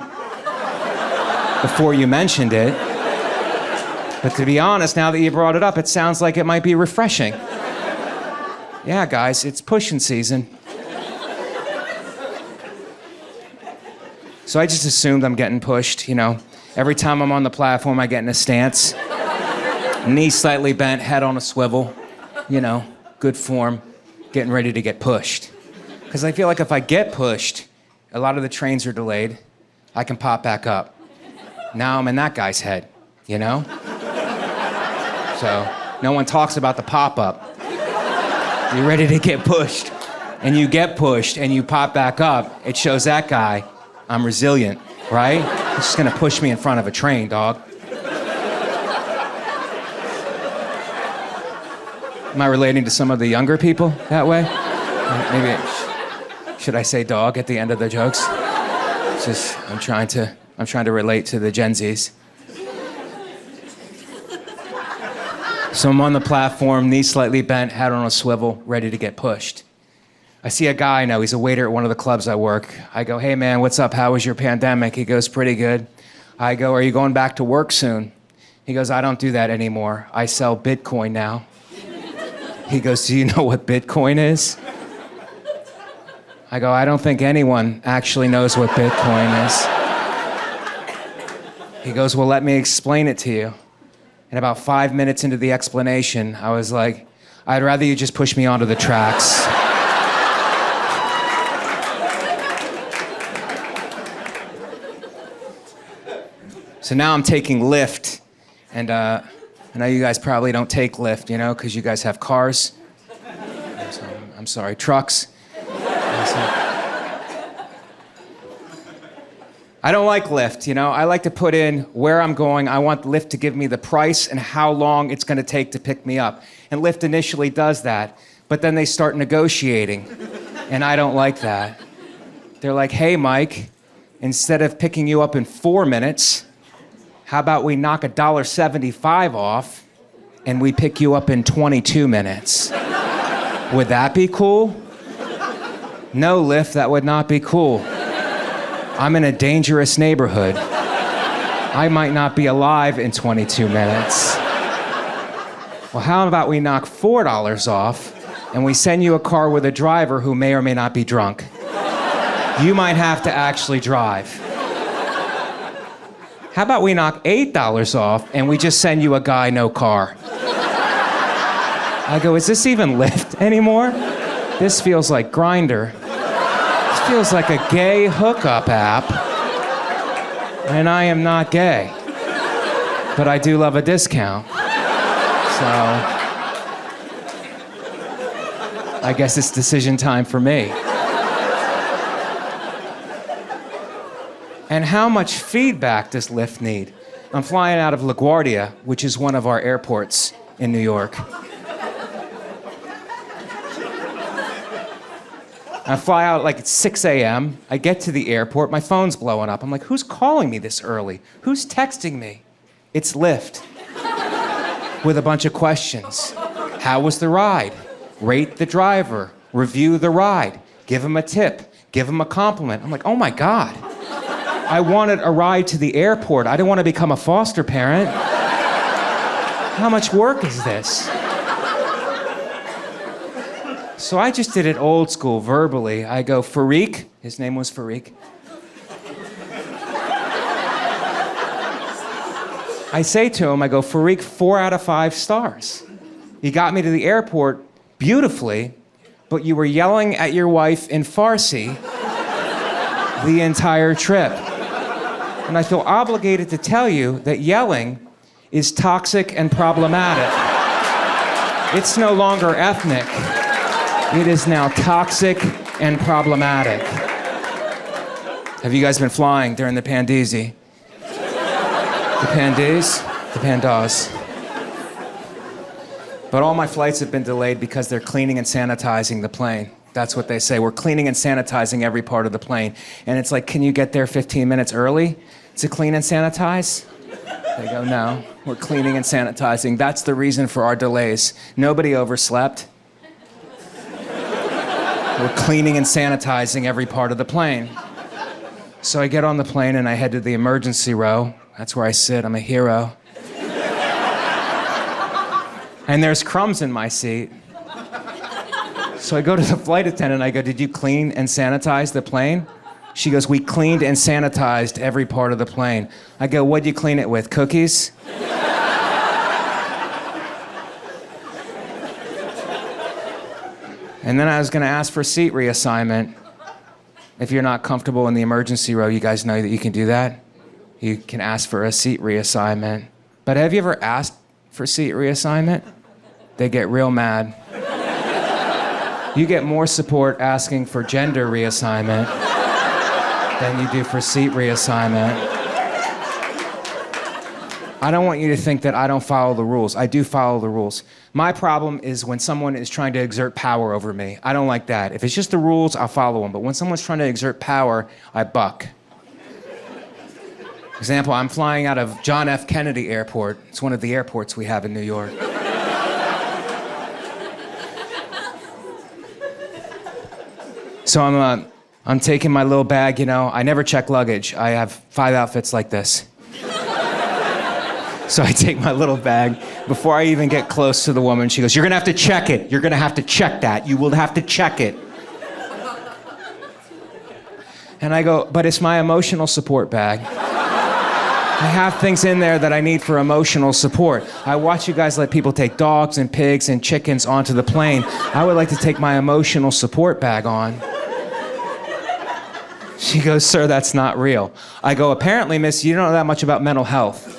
before you mentioned it. But to be honest, now that you brought it up, it sounds like it might be refreshing." Yeah, guys, it's pushing season. So I just assumed I'm getting pushed, you know. Every time I'm on the platform, I get in a stance. Knee slightly bent, head on a swivel. You know, good form, getting ready to get pushed. Because I feel like if I get pushed, a lot of the trains are delayed. I can pop back up. Now I'm in that guy's head, you know? So no one talks about the pop-up. You're ready to get pushed, and you get pushed, and you pop back up. It shows that guy I'm resilient, right? He's just gonna push me in front of a train, dog. Am I relating to some of the younger people that way? Maybe, should I say dog at the end of the jokes? It's just, I'm trying to relate to the Gen Zs. So I'm on the platform, knees slightly bent, head on a swivel, ready to get pushed. I see a guy I know, he's a waiter at one of the clubs I work. I go, "Hey man, what's up? How was your pandemic?" He goes, "Pretty good." I go, "Are you going back to work soon?" He goes, "I don't do that anymore. I sell Bitcoin now." He goes, "Do you know what Bitcoin is?" I go, "I don't think anyone actually knows what Bitcoin is." He goes, "Well, let me explain it to you." And about 5 minutes into the explanation, I was like, "I'd rather you just push me onto the tracks." So now I'm taking Lyft, and I know you guys probably don't take Lyft, you know, because you guys have cars. I'm sorry, trucks. I don't like Lyft, you know. I like to put in where I'm going. I want Lyft to give me the price and how long it's going to take to pick me up. And Lyft initially does that, but then they start negotiating, and I don't like that. They're like, "Hey, Mike, instead of picking you up in 4 minutes, how about we knock $1.75 off and we pick you up in 22 minutes? Would that be cool?" No, Lyft, that would not be cool. I'm in a dangerous neighborhood. I might not be alive in 22 minutes. Well, how about we knock $4 off and we send you a car with a driver who may or may not be drunk? You might have to actually drive. How about we knock $8 off and we just send you a guy, no car? I go, "Is this even Lyft anymore? This feels like Grindr. This feels like a gay hookup app. And I am not gay. But I do love a discount. So I guess it's decision time for me." And how much feedback does Lyft need? I'm flying out of LaGuardia, which is one of our airports in New York. I fly out like at 6 a.m. I get to the airport, my phone's blowing up. I'm like, who's calling me this early? Who's texting me? It's Lyft. With a bunch of questions. How was the ride? Rate the driver. Review the ride. Give him a tip. Give him a compliment. I'm like, oh my God. I wanted a ride to the airport. I didn't want to become a foster parent. How much work is this? So I just did it old school, verbally. I go, Farik. His name was Farik. I say to him, I go, Farik, 4 out of 5 stars. You got me to the airport beautifully, but you were yelling at your wife in Farsi the entire trip. And I feel obligated to tell you that yelling is toxic and problematic. It's no longer ethnic. It is now toxic and problematic. Have you guys been flying during the Pandeezy? The Pandays? The Pandas. But all my flights have been delayed because they're cleaning and sanitizing the plane. That's what they say. We're cleaning and sanitizing every part of the plane. And it's like, can you get there 15 minutes early to clean and sanitize? They go, no, we're cleaning and sanitizing. That's the reason for our delays. Nobody overslept. We're cleaning and sanitizing every part of the plane. So I get on the plane and I head to the emergency row. That's where I sit. I'm a hero. And there's crumbs in my seat. So I go to the flight attendant. I go, did you clean and sanitize the plane? She goes, we cleaned and sanitized every part of the plane. I go, what'd you clean it with? Cookies? And then I was going to ask for seat reassignment. If you're not comfortable in the emergency row, you guys know that you can do that. You can ask for a seat reassignment. But have you ever asked for seat reassignment? They get real mad. You get more support asking for gender reassignment than you do for seat reassignment. I don't want you to think that I don't follow the rules. I do follow the rules. My problem is when someone is trying to exert power over me. I don't like that. If it's just the rules, I'll follow them. But when someone's trying to exert power, I buck. For example, I'm flying out of John F. Kennedy Airport. It's one of the airports we have in New York. So I'm taking my little bag, you know. I never check luggage. I have 5 outfits like this. So I take my little bag. Before I even get close to the woman, she goes, you're gonna have to check it. You're gonna have to check that. You will have to check it. And I go, but it's my emotional support bag. I have things in there that I need for emotional support. I watch you guys let people take dogs and pigs and chickens onto the plane. I would like to take my emotional support bag on. She goes, sir, that's not real. I go, apparently, miss, you don't know that much about mental health.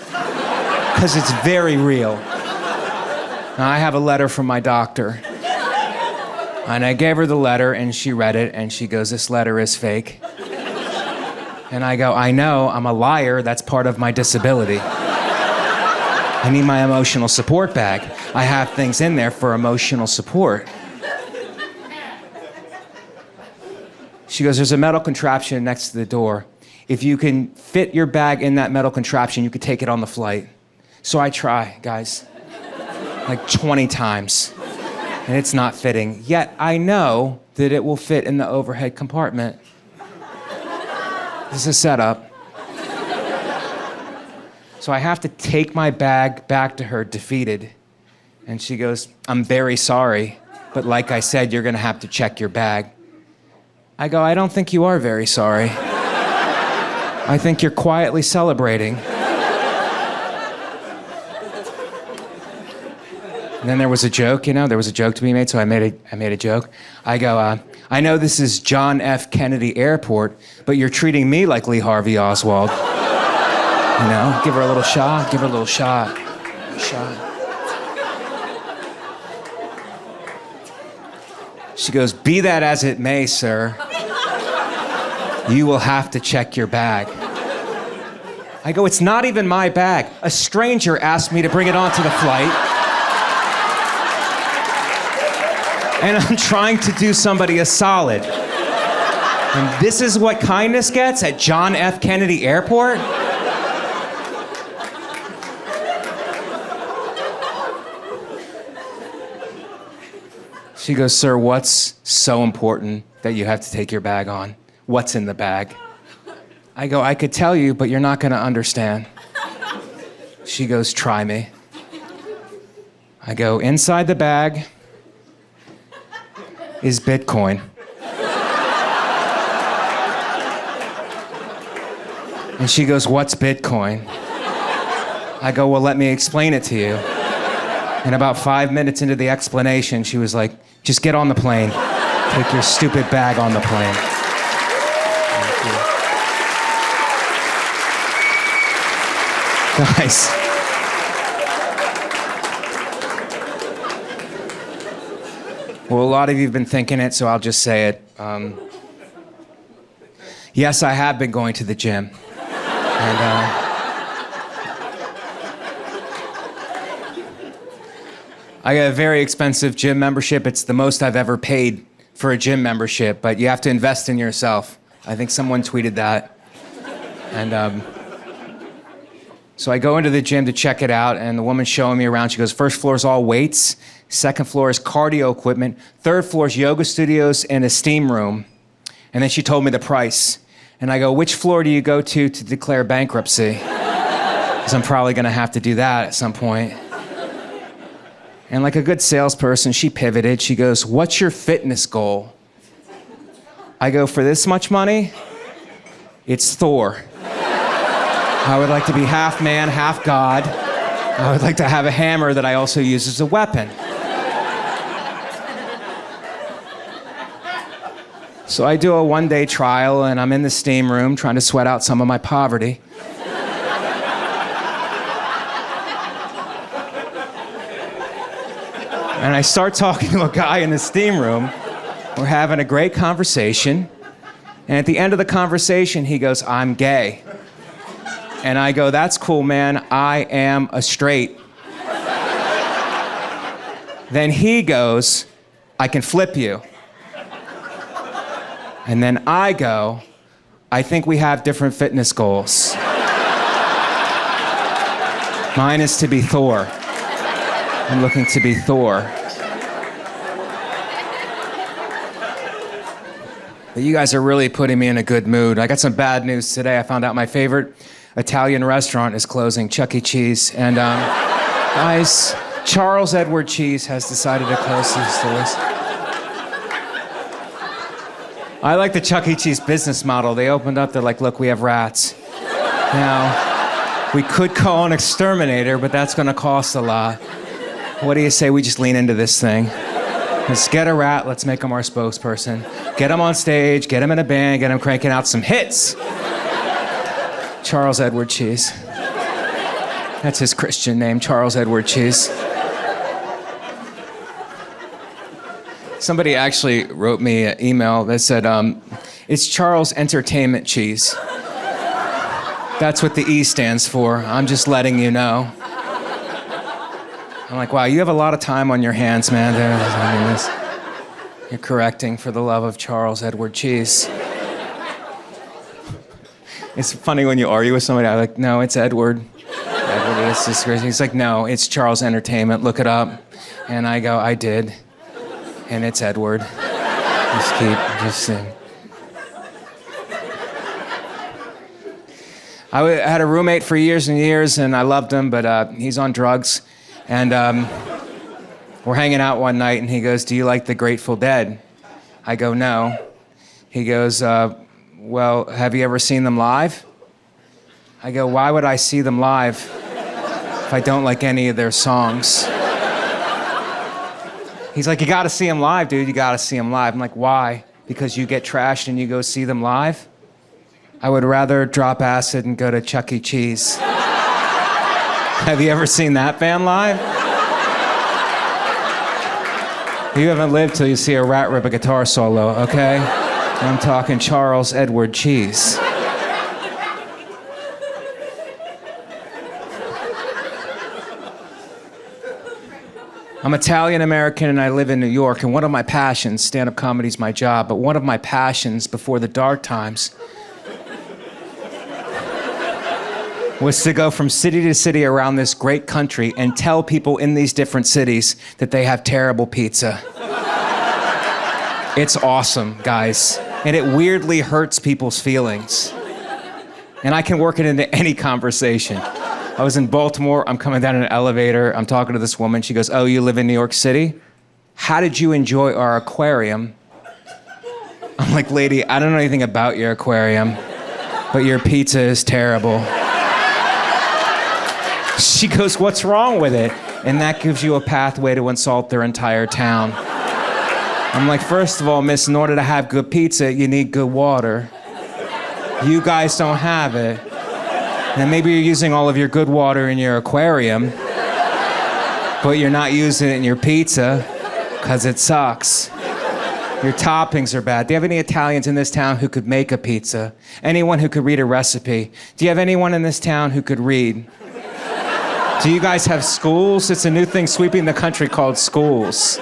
Because it's very real. Now, I have a letter from my doctor. And I gave her the letter, and she read it, and she goes, this letter is fake. And I go, I know, I'm a liar, that's part of my disability. I need my emotional support bag. I have things in there for emotional support. She goes, there's a metal contraption next to the door. If you can fit your bag in that metal contraption, you could take it on the flight. So I try, guys, like 20 times, and it's not fitting. Yet I know that it will fit in the overhead compartment. This is a setup. So I have to take my bag back to her, defeated. And she goes, I'm very sorry, but like I said, you're gonna have to check your bag. I go, I don't think you are very sorry. I think you're quietly celebrating. And then there was a joke, you know, there was a joke to be made, so I made a joke. I go, I know this is John F. Kennedy Airport, but you're treating me like Lee Harvey Oswald. You know, give her a little shot, give her a little shot. She goes, be that as it may, sir, you will have to check your bag. I go, it's not even my bag. A stranger asked me to bring it onto the flight. And I'm trying to do somebody a solid. And this is what kindness gets at John F. Kennedy Airport? She goes, sir, what's so important that you have to take your bag on? What's in the bag? I go, I could tell you, but you're not gonna understand. She goes, try me. I go, inside the bag is Bitcoin. And she goes, what's Bitcoin? I go, well, let me explain it to you. And about 5 minutes into the explanation, she was like, just get on the plane. Take your stupid bag on the plane. Thank you. Guys. Well, a lot of you have been thinking it, so I'll just say it. Yes, I have been going to the gym. And I got a very expensive gym membership. It's the most I've ever paid for a gym membership, but you have to invest in yourself. I think someone tweeted that. And so I go into the gym to check it out, and the woman's showing me around. She goes, first floor is all weights. Second floor is cardio equipment. Third floor is yoga studios and a steam room. And then she told me the price. And I go, which floor do you go to declare bankruptcy? Because I'm probably gonna have to do that at some point. And like a good salesperson, she pivoted. She goes, what's your fitness goal? I go, for this much money, it's Thor. I would like to be half man, half God. I would like to have a hammer that I also use as a weapon. So I do a one-day trial, and I'm in the steam room trying to sweat out some of my poverty. And I start talking to a guy in the steam room. We're having a great conversation. And at the end of the conversation, he goes, I'm gay. And I go, that's cool, man. I am a straight. Then he goes, I can flip you. And then I go, I think we have different fitness goals. Mine is to be Thor. I'm looking to be Thor. But you guys are really putting me in a good mood. I got some bad news today. I found out my favorite Italian restaurant is closing, Chuck E. Cheese. And guys, Charles Edward Cheese has decided to close his doors. I like the Chuck E. Cheese business model. They opened up, they're like, look, we have rats. Now, we could call an exterminator, but that's gonna cost a lot. What do you say we just lean into this thing? Let's get a rat, let's make him our spokesperson. Get him on stage, get him in a band, get him cranking out some hits. Charles Edward Cheese. That's his Christian name, Charles Edward Cheese. Somebody actually wrote me an email that said, it's Charles Entertainment Cheese. That's what the E stands for. I'm just letting you know. I'm like, wow, you have a lot of time on your hands, man. You're correcting for the love of Charles Edward Cheese. It's funny when you argue with somebody, I'm like, no, it's Edward. Edward, it's just crazy. He's like, no, it's Charles Entertainment, look it up. And I go, I did. And it's Edward. Just I had a roommate for years and years, and I loved him, but he's on drugs. And we're hanging out one night, and he goes, do you like the Grateful Dead? I go, no. He goes, well, have you ever seen them live? I go, why would I see them live if I don't like any of their songs? He's like, you gotta see them live, dude, you gotta see them live. I'm like, why? Because you get trashed and you go see them live? I would rather drop acid and go to Chuck E. Cheese. Have you ever seen that band live? You haven't lived till you see a rat rip a guitar solo, okay? I'm talking Charles Edward Cheese. I'm Italian American and I live in New York, and one of my passions, stand-up comedy is my job, but one of my passions before the dark times was to go from city to city around this great country and tell people in these different cities that they have terrible pizza. It's awesome, guys, and it weirdly hurts people's feelings. And I can work it into any conversation. I was in Baltimore, I'm coming down in an elevator, I'm talking to this woman, she goes, "Oh, you live in New York City? How did you enjoy our aquarium?" I'm like, "Lady, I don't know anything about your aquarium, but your pizza is terrible." She goes, "What's wrong with it?" And that gives you a pathway to insult their entire town. I'm like, "First of all, miss, in order to have good pizza, you need good water. You guys don't have it. And maybe you're using all of your good water in your aquarium, but you're not using it in your pizza because it sucks. Your toppings are bad." Do you have any Italians in this town who could make a pizza? Anyone who could read a recipe? Do you have anyone in this town who could read? Do you guys have schools? It's a new thing sweeping the country called schools.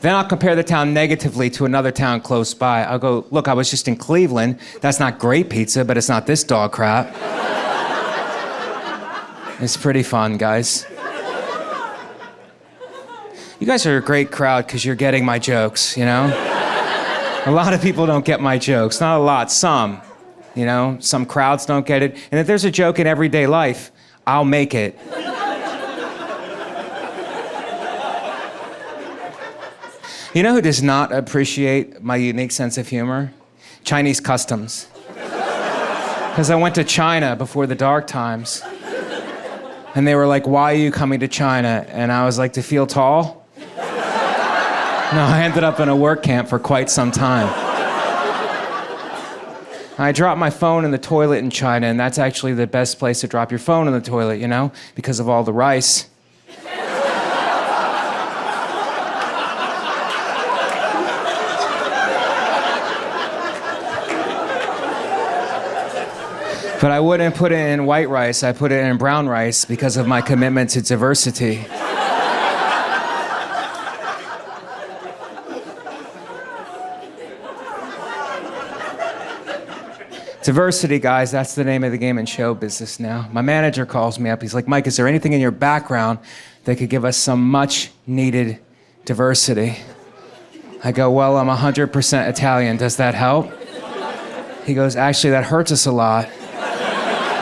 Then I'll compare the town negatively to another town close by. I'll go, "Look, I was just in Cleveland. That's not great pizza, but it's not this dog crap." It's pretty fun, guys. You guys are a great crowd because you're getting my jokes, you know? A lot of people don't get my jokes. Not a lot, some. You know, some crowds don't get it. And if there's a joke in everyday life, I'll make it. You know who does not appreciate my unique sense of humor? Chinese customs. Because I went to China before the dark times. And they were like, "Why are you coming to China?" And I was like, "To feel tall?" No, I ended up in a work camp for quite some time. I dropped my phone in the toilet in China, and that's actually the best place to drop your phone in the toilet, you know, because of all the rice. But I wouldn't put it in white rice, I put it in brown rice because of my commitment to diversity. Diversity, guys, that's the name of the game in show business now. My manager calls me up, he's like, "Mike, is there anything in your background that could give us some much needed diversity?" I go, "Well, I'm 100% Italian, does that help?" He goes, "Actually, that hurts us a lot.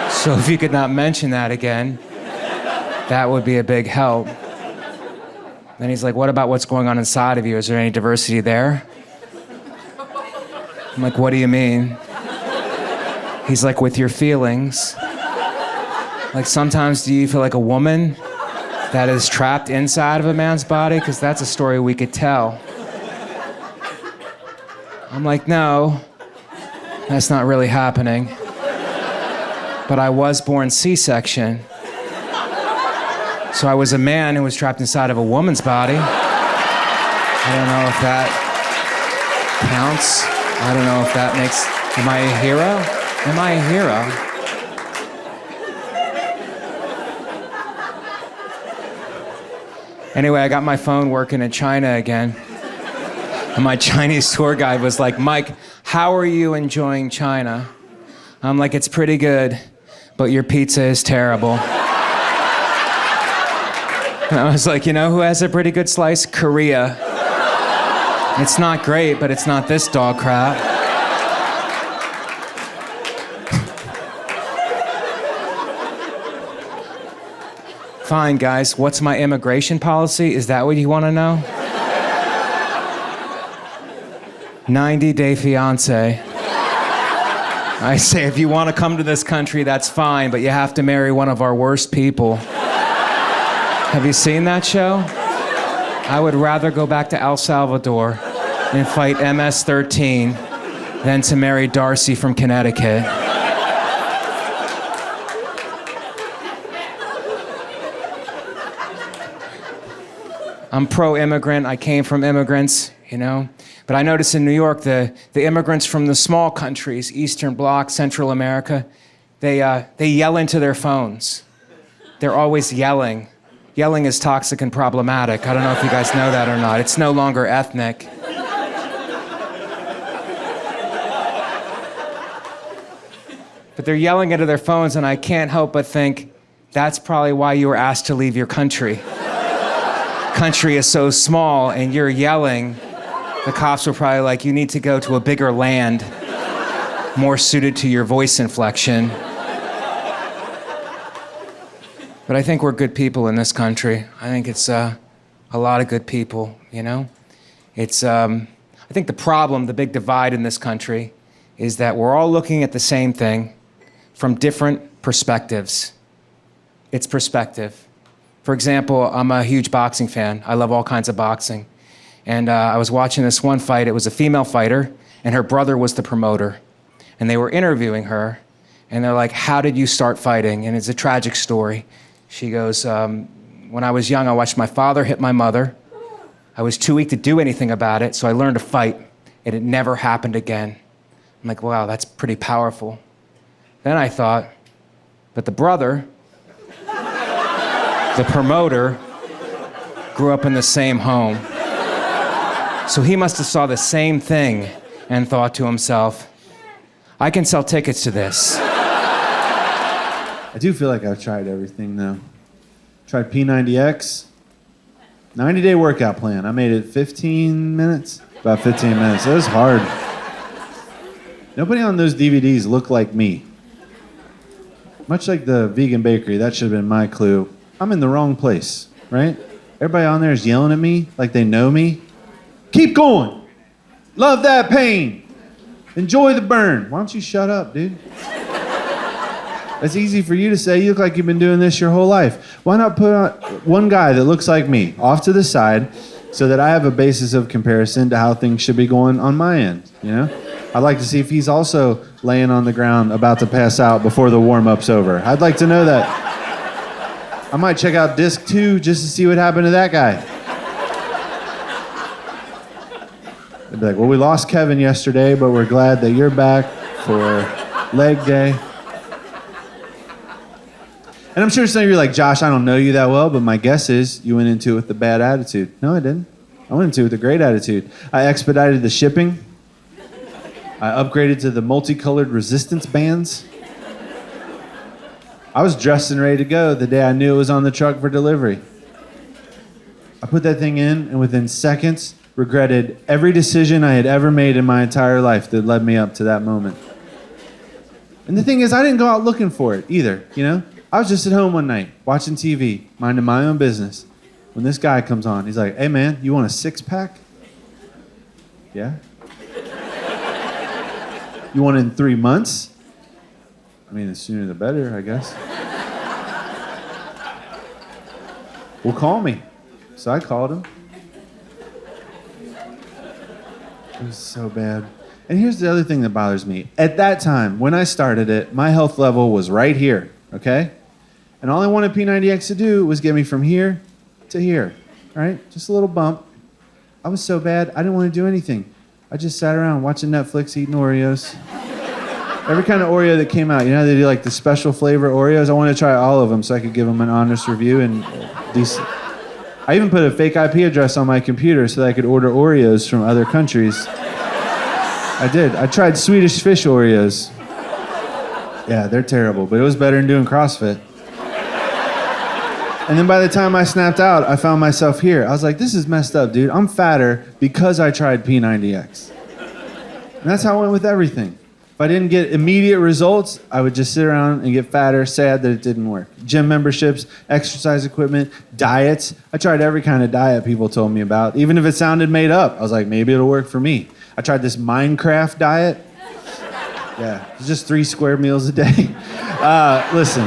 So if you could not mention that again, that would be a big help." Then he's like, "What about what's going on inside of you? Is there any diversity there?" I'm like, "What do you mean?" He's like, "With your feelings. Like sometimes do you feel like a woman that is trapped inside of a man's body? Because that's a story we could tell." I'm like, "No, that's not really happening. But I was born C-section. So I was a man who was trapped inside of a woman's body. I don't know if that counts. I don't know if that makes... Am I a hero? Am I a hero?" Anyway, I got my phone working in China again. And my Chinese tour guide was like, "Mike, how are you enjoying China?" I'm like, "It's pretty good, but your pizza is terrible." And I was like, "You know who has a pretty good slice? Korea. It's not great, but it's not this dog crap." Fine, guys, what's my immigration policy? Is that what you want to know? 90-day fiance. I say, if you want to come to this country, that's fine, but you have to marry one of our worst people. Have you seen that show? I would rather go back to El Salvador and fight MS-13 than to marry Darcy from Connecticut. I'm pro-immigrant. I came from immigrants, you know. But I notice in New York, the immigrants from the small countries, Eastern Bloc, Central America, they yell into their phones. They're always yelling. Yelling is toxic and problematic. I don't know if you guys know that or not. It's no longer ethnic. But they're yelling into their phones, and I can't help but think that's probably why you were asked to leave your country. Country is so small, and you're yelling. The cops were probably like, you need to go to a bigger land, more suited to your voice inflection. But I think we're good people in this country. I think it's a lot of good people, you know? It's, I think the problem, the big divide in this country, is that we're all looking at the same thing from different perspectives. It's perspective. For example, I'm a huge boxing fan. I love all kinds of boxing. And I was watching this one fight. It was a female fighter, and her brother was the promoter. And they were interviewing her, and they're like, how did you start fighting? And it's a tragic story. She goes, when I was young, I watched my father hit my mother. I was too weak to do anything about it, so I learned to fight, and it never happened again. I'm like, wow, that's pretty powerful. Then I thought, but the brother, the promoter, grew up in the same home. So he must have saw the same thing and thought to himself, I can sell tickets to this. I do feel like I've tried everything, though. Tried P90X, 90-day workout plan. I made it 15 minutes, about 15 minutes. It was hard. Nobody on those DVDs looked like me. Much like the vegan bakery, that should have been my clue. I'm in the wrong place, right? Everybody on there is yelling at me like they know me. Keep going. Love that pain. Enjoy the burn. Why don't you shut up, dude? It's easy for you to say. You look like you've been doing this your whole life. Why not put on one guy that looks like me off to the side so that I have a basis of comparison to how things should be going on my end, you know? I'd like to see if he's also laying on the ground about to pass out before the warm-up's over. I'd like to know that. I might check out disc 2 just to see what happened to that guy. They'd be like, well, we lost Kevin yesterday, but we're glad that you're back for leg day. And I'm sure some of you are like, Josh, I don't know you that well, but my guess is you went into it with a bad attitude. No, I didn't. I went into it with a great attitude. I expedited the shipping. I upgraded to the multicolored resistance bands. I was dressed and ready to go the day I knew it was on the truck for delivery. I put that thing in, and within seconds, regretted every decision I had ever made in my entire life that led me up to that moment. And the thing is, I didn't go out looking for it either, you know? I was just at home one night, watching TV, minding my own business, when this guy comes on. He's like, hey, man, you want a six-pack? Yeah. You want it in 3 months? I mean, the sooner the better, I guess. Well, call me. So I called him. It was so bad. And here's the other thing that bothers me. At that time, when I started it, my health level was right here, okay? And all I wanted P90X to do was get me from here to here, right? Just a little bump. I was so bad, I didn't want to do anything. I just sat around watching Netflix, eating Oreos. Every kind of Oreo that came out, you know how they do like the special flavor Oreos? I wanted to try all of them so I could give them an honest review and decent. I even put a fake IP address on my computer so that I could order Oreos from other countries. I did. I tried Swedish fish Oreos. Yeah, they're terrible, but it was better than doing CrossFit. And then by the time I snapped out, I found myself here. I was like, this is messed up, dude. I'm fatter because I tried P90X. And that's how I went with everything. If I didn't get immediate results, I would just sit around and get fatter, sad that it didn't work. Gym memberships, exercise equipment, diets. I tried every kind of diet people told me about, even if it sounded made up. I was like, maybe it'll work for me. I tried this Minecraft diet. Yeah, it's just 3 square meals a day. Listen.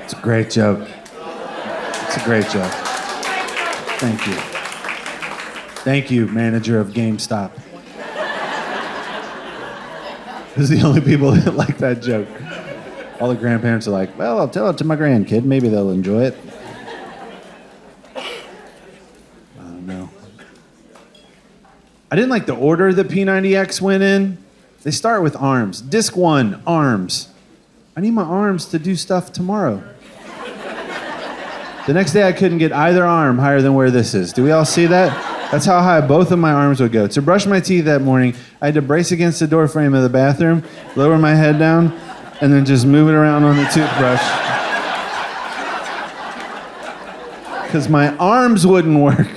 It's a great joke. It's a great joke. Thank you. Thank you, manager of GameStop. Those are the only people that like that joke. All the grandparents are like, well, I'll tell it to my grandkid. Maybe they'll enjoy it. I don't know. I didn't like the order that P90X went in. They start with arms. Disc 1, arms. I need my arms to do stuff tomorrow. The next day, I couldn't get either arm higher than where this is. Do we all see that? That's how high both of my arms would go. To brush my teeth that morning, I had to brace against the door frame of the bathroom, lower my head down, and then just move it around on the toothbrush. Because my arms wouldn't work.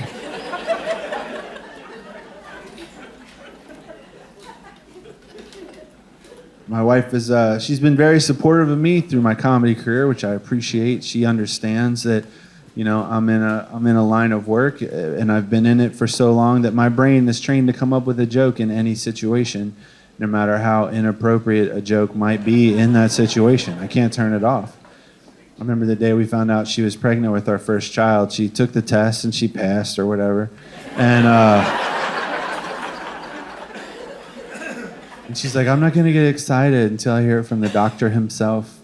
My wife is, she's been very supportive of me through my comedy career, which I appreciate. She understands that, you know, I'm in a line of work, and I've been in it for so long that my brain is trained to come up with a joke in any situation, no matter how inappropriate a joke might be in that situation. I can't turn it off. I remember the day we found out she was pregnant with our first child. She took the test and she passed or whatever, and she's like, I'm not going to get excited until I hear it from the doctor himself.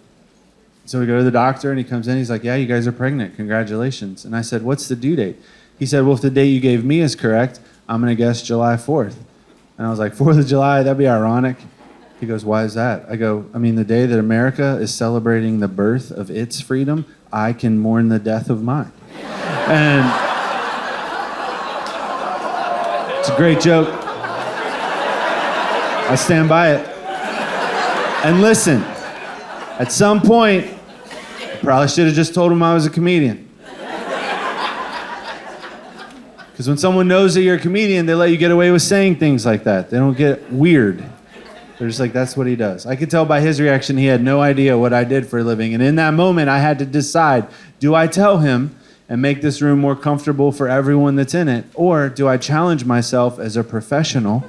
So we go to the doctor, and he comes in. He's like, yeah, you guys are pregnant. Congratulations. And I said, what's the due date? He said, well, if the date you gave me is correct, I'm going to guess July 4th. And I was like, 4th of July? That'd be ironic. He goes, why is that? I go, I mean, the day that America is celebrating the birth of its freedom, I can mourn the death of mine. And it's a great joke. I stand by it. And listen, at some point, I probably should have just told him I was a comedian. Because when someone knows that you're a comedian, they let you get away with saying things like that. They don't get weird. They're just like, that's what he does. I could tell by his reaction he had no idea what I did for a living. And in that moment, I had to decide, do I tell him and make this room more comfortable for everyone that's in it? Or do I challenge myself as a professional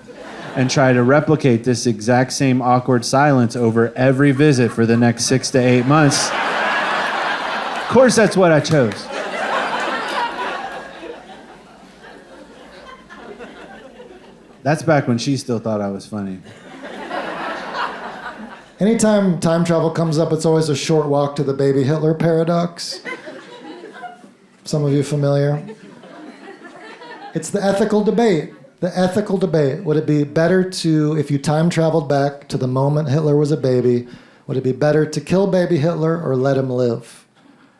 and try to replicate this exact same awkward silence over every visit for the next 6 to 8 months? Of course, that's what I chose. That's back when she still thought I was funny. Anytime time travel comes up, it's always a short walk to the baby Hitler paradox. Some of you familiar? It's the ethical debate. The ethical debate. Would it be better to, if you time traveled back to the moment Hitler was a baby, would it be better to kill baby Hitler or let him live?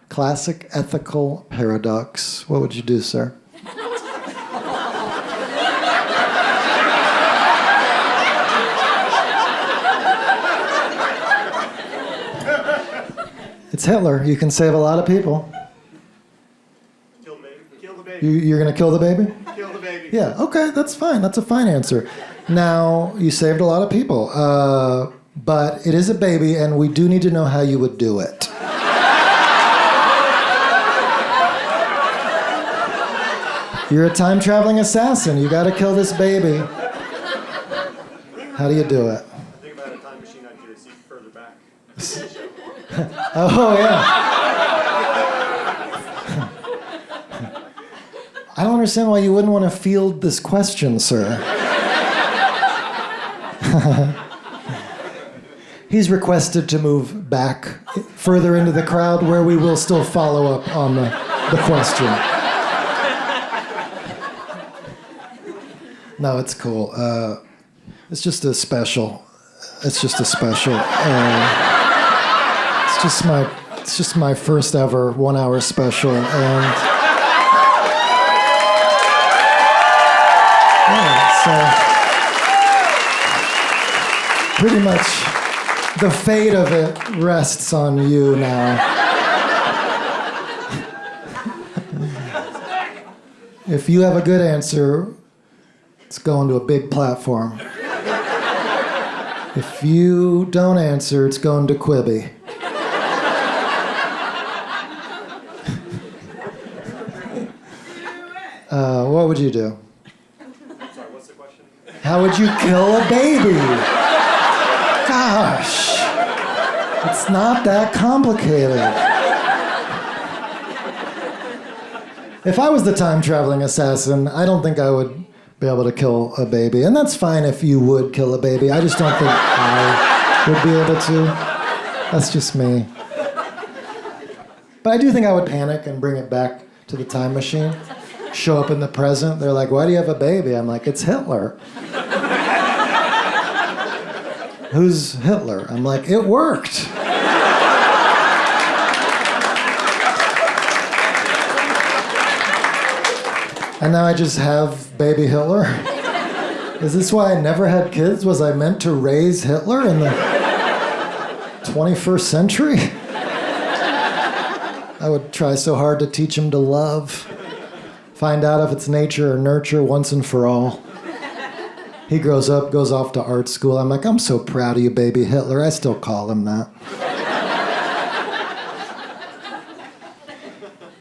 Classic ethical paradox. What would you do, sir? It's Hitler. You can save a lot of people. Kill the baby. Kill the baby. You're going to kill the baby? Kill the baby. Yeah, okay, that's fine. That's a fine answer. Now, you saved a lot of people, but it is a baby, and we do need to know how you would do it. You're a time-traveling assassin. You got to kill this baby. How do you do it? I think about a time machine on your seat further back. Oh, yeah. I don't understand why you wouldn't want to field this question, sir. He's requested to move back further into the crowd where we will still follow up on the question. No, it's cool. It's just a special. It's just a special. It's just my first ever 1 hour special, and yeah, so pretty much the fate of it rests on you now. If you have a good answer, it's going to a big platform. If you don't answer, it's going to Quibi. What would you do? Sorry, what's the question? How would you kill a baby? Gosh, it's not that complicated. If I was the time-traveling assassin, I don't think I would be able to kill a baby. And that's fine if you would kill a baby. I just don't think I would be able to. That's just me. But I do think I would panic and bring it back to the time machine. Show up in the present. They're like, why do you have a baby? I'm like, it's Hitler. Who's Hitler? I'm like, it worked. And now I just have baby Hitler? Is this why I never had kids? Was I meant to raise Hitler in the 21st century? I would try so hard to teach him to love. Find out if it's nature or nurture once and for all. He grows up, goes off to art school. I'm like, I'm so proud of you, baby Hitler. I still call him that.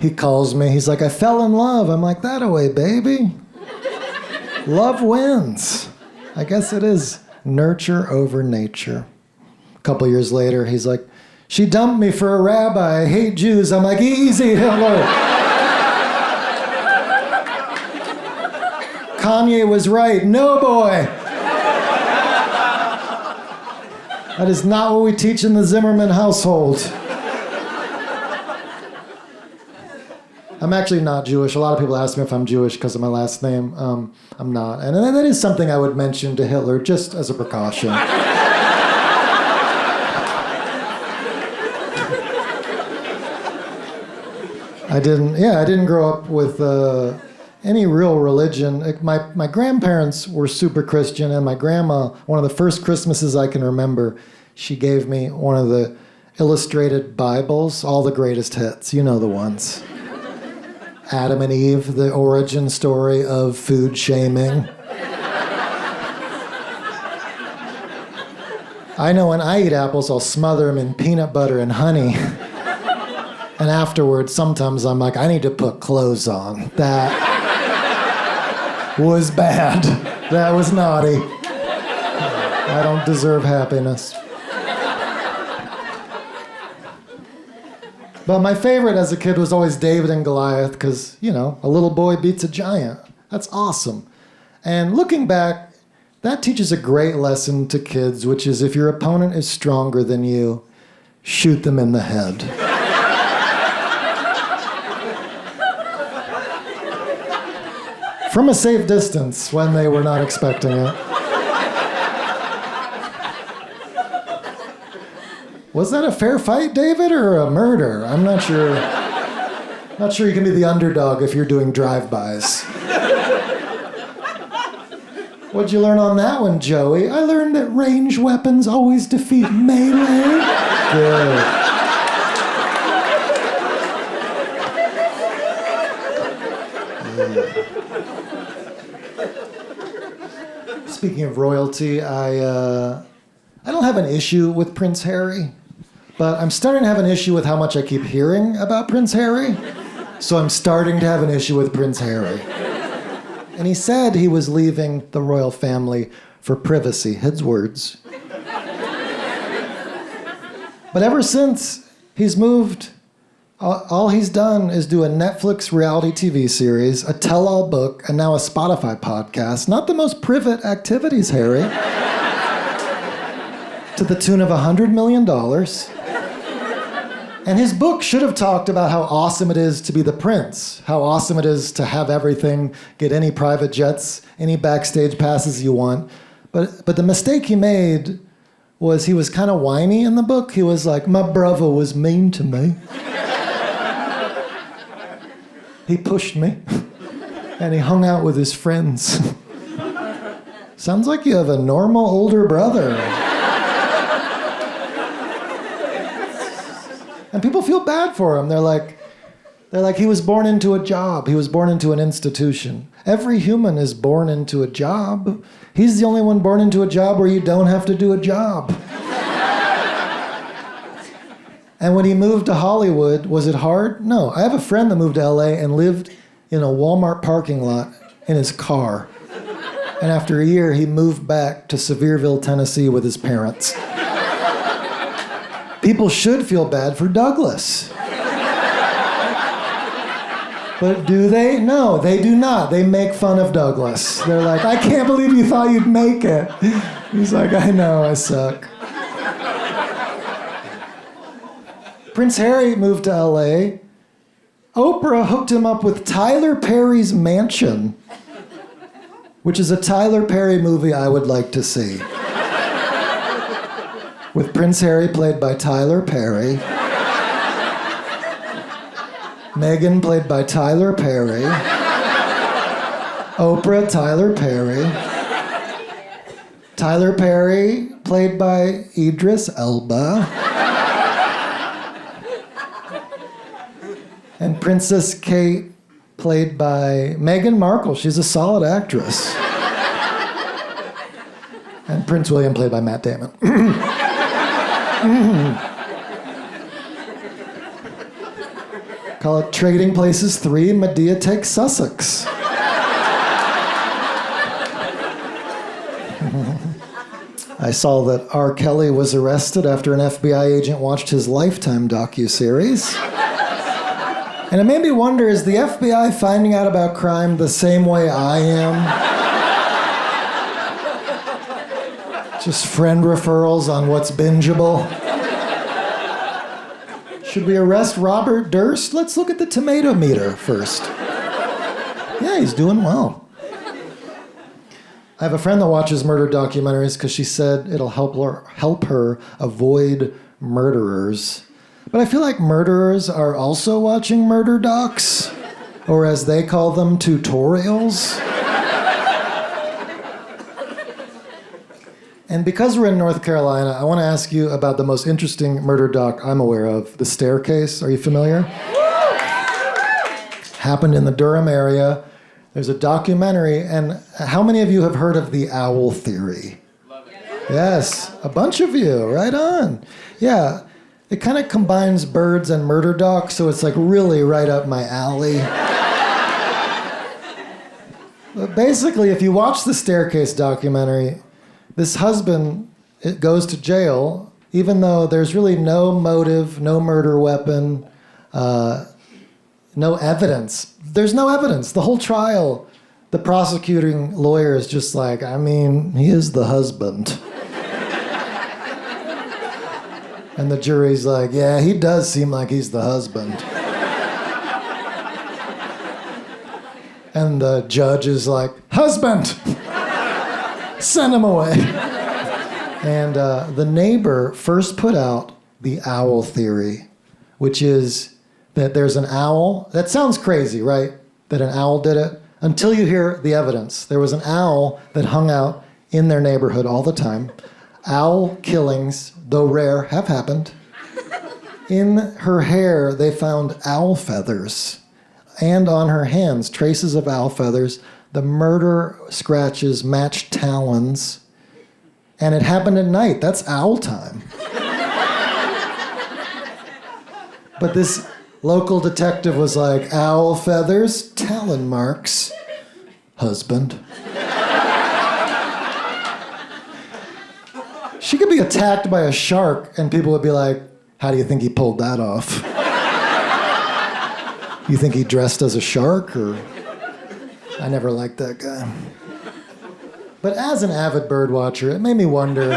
He calls me. He's like, I fell in love. I'm like, that away, baby. Love wins. I guess it is nurture over nature. A couple years later, he's like, she dumped me for a rabbi. I hate Jews. I'm like, easy, Hitler. Kanye was right. No, boy. That is not what we teach in the Zimmerman household. I'm actually not Jewish. A lot of people ask me if I'm Jewish because of my last name. I'm not. And that is something I would mention to Hitler just as a precaution. I didn't grow up with any real religion. My grandparents were super Christian, and my grandma, one of the first Christmases I can remember, she gave me one of the illustrated Bibles, all the greatest hits. You know the ones. Adam and Eve, the origin story of food shaming. I know when I eat apples, I'll smother them in peanut butter and honey. And afterwards, sometimes I'm like, I need to put clothes on. That was bad. That was naughty. I don't deserve happiness. But my favorite as a kid was always David and Goliath because, you know, a little boy beats a giant. That's awesome. And looking back, that teaches a great lesson to kids, which is if your opponent is stronger than you, shoot them in the head. From a safe distance when they were not expecting it. Was that a fair fight, David, or a murder? I'm not sure. Not sure you can be the underdog if you're doing drive-bys. What'd you learn on that one, Joey? I learned that ranged weapons always defeat melee. Good. Speaking of royalty, I don't have an issue with Prince Harry, but I'm starting to have an issue with how much I keep hearing about Prince Harry. So I'm starting to have an issue with Prince Harry. And he said he was leaving the royal family for privacy, his words. But ever since he's moved, all he's done is do a Netflix reality TV series, a tell-all book, and now a Spotify podcast. Not the most private activities, Harry. To the tune of $100 million. And his book should have talked about how awesome it is to be the prince, how awesome it is to have everything, get any private jets, any backstage passes you want. But the mistake he made was he was kind of whiny in the book. He was like, my brother was mean to me. He pushed me, and he hung out with his friends. Sounds like you have a normal older brother. And people feel bad for him. They're like, he was born into a job. He was born into an institution. Every human is born into a job. He's the only one born into a job where you don't have to do a job. And when he moved to Hollywood, was it hard? No. I have a friend that moved to LA and lived in a Walmart parking lot in his car. And after a year, he moved back to Sevierville, Tennessee with his parents. People should feel bad for Douglas. But do they? No, they do not. They make fun of Douglas. They're like, I can't believe you thought you'd make it. He's like, I know, I suck. Prince Harry moved to LA. Oprah hooked him up with Tyler Perry's Mansion, which is a Tyler Perry movie I would like to see. With Prince Harry played by Tyler Perry. Meghan played by Tyler Perry. Oprah, Tyler Perry. Tyler Perry, played by Idris Elba. And Princess Kate, played by Meghan Markle. She's a solid actress. And Prince William, played by Matt Damon. Call it Trading Places 3, Medea Takes Sussex. I saw that R. Kelly was arrested after an FBI agent watched his Lifetime docuseries. And it made me wonder, is the FBI finding out about crime the same way I am? Just friend referrals on what's bingeable? Should we arrest Robert Durst? Let's look at the tomato meter first. Yeah, he's doing well. I have a friend that watches murder documentaries because she said it'll help her avoid murderers. But I feel like murderers are also watching murder docs, or as they call them, tutorials. And because we're in North Carolina, I want to ask you about the most interesting murder doc I'm aware of, The Staircase. Are you familiar? Happened in the Durham area. There's a documentary, and how many of you have heard of the owl theory? Yes, a bunch of you, right on. Yeah, it kind of combines birds and murder docs, so it's like really right up my alley. But basically, if you watch the Staircase documentary, this husband goes to jail, even though there's really no motive, no murder weapon, no evidence. There's no evidence. The whole trial, the prosecuting lawyer is just like, I mean, he is the husband. And the jury's like, yeah, he does seem like he's the husband. And the judge is like, husband! Send him away. And the neighbor first put out the owl theory, which is that there's an owl. That sounds crazy, right? That an owl did it? Until you hear the evidence. There was an owl that hung out in their neighborhood all the time. Owl killings, though rare, have happened. In her hair, they found owl feathers. And on her hands, traces of owl feathers. The murder scratches matched talons. And it happened at night. That's owl time. But this local detective was like, owl feathers, talon marks, husband. She could be attacked by a shark and people would be like, how do you think he pulled that off? You think he dressed as a shark? Or I never liked that guy. But as an avid bird watcher, it made me wonder,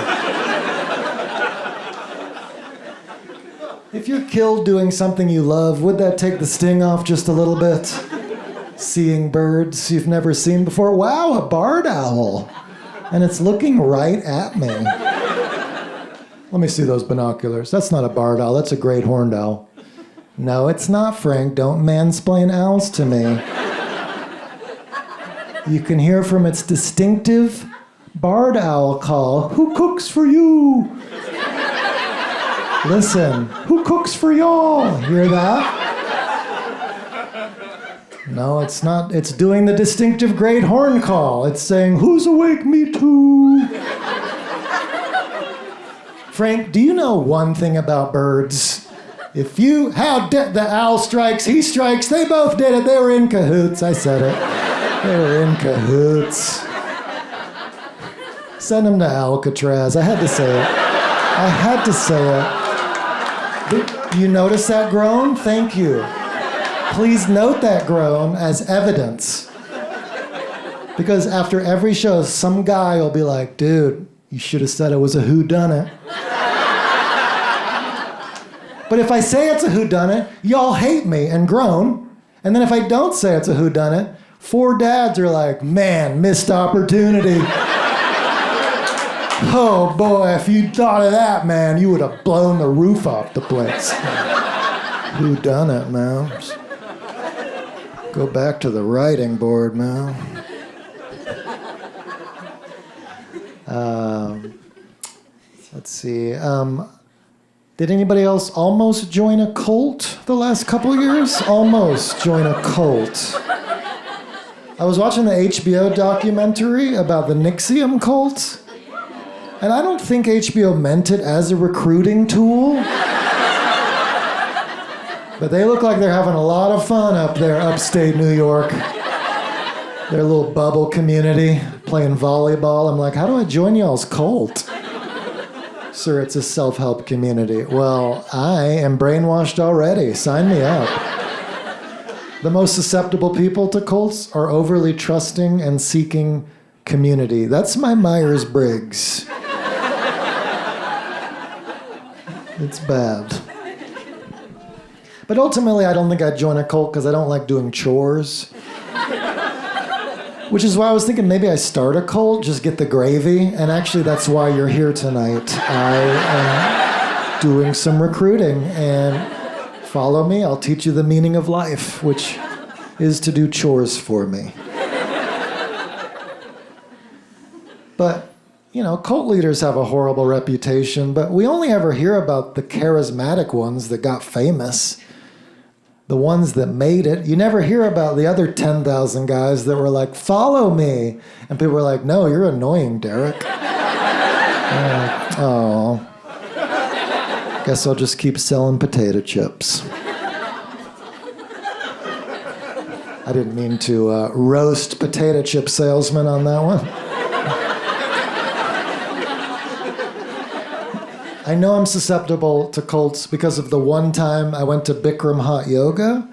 if you're killed doing something you love, would that take the sting off just a little bit? Seeing birds you've never seen before. Wow, a barred owl. And it's looking right at me. Let me see those binoculars. That's not a barred owl, that's a great horned owl. No, it's not, Frank. Don't mansplain owls to me. You can hear from its distinctive barred owl call, who cooks for you? Listen, who cooks for y'all? Hear that? No, it's not. It's doing the distinctive great horn call. It's saying, who's awake? Me too. Frank, do you know one thing about birds? If you, the owl strikes, he strikes, they both did it. They were in cahoots. I said it. They were in cahoots. Send him to Alcatraz. I had to say it. I had to say it. You notice that groan? Thank you. Please note that groan as evidence. Because after every show, some guy will be like, dude, you should have said it was a whodunit. But if I say it's a whodunit, y'all hate me and groan. And then if I don't say it's a whodunit, 4 dads are like, man, missed opportunity. Oh boy, if you'd thought of that, man, you would have blown the roof off the place. Whodunit, man. Go back to the writing board, man. Let's see. Did anybody else almost join a cult the last couple years? Almost join a cult. I was watching the HBO documentary about the Nixium cult, and I don't think HBO meant it as a recruiting tool. But they look like they're having a lot of fun up there, upstate New York. Their little bubble community, playing volleyball. I'm like, how do I join y'all's cult? Sir, it's a self-help community. Well, I am brainwashed already. Sign me up. The most susceptible people to cults are overly trusting and seeking community. That's my Myers-Briggs. It's bad. But ultimately, I don't think I'd join a cult because I don't like doing chores. Which is why I was thinking maybe I start a cult, just get the gravy, and actually that's why you're here tonight. I am doing some recruiting, and follow me, I'll teach you the meaning of life, which is to do chores for me. But, you know, cult leaders have a horrible reputation, but we only ever hear about the charismatic ones that got famous. The ones that made it. You never hear about the other 10,000 guys that were like, follow me. And people were like, no, you're annoying, Derek. Like, oh. Guess I'll just keep selling potato chips. I didn't mean to roast potato chip salesman on that one. I know I'm susceptible to cults because of the one time I went to Bikram hot yoga.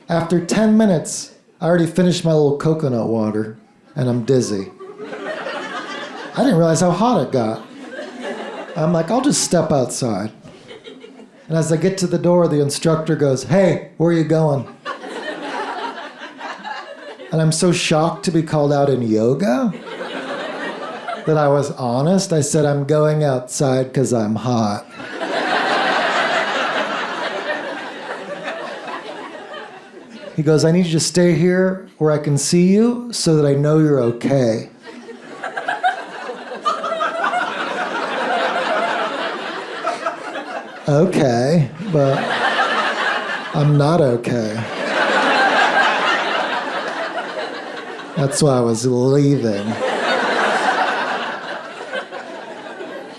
After 10 minutes, I already finished my little coconut water, and I'm dizzy. I didn't realize how hot it got. I'm like, I'll just step outside. And as I get to the door, the instructor goes, hey, where are you going? And I'm so shocked to be called out in yoga that I was honest. I said, I'm going outside because I'm hot. He goes, I need you to stay here where I can see you so that I know you're okay. Okay, but I'm not okay. That's why I was leaving.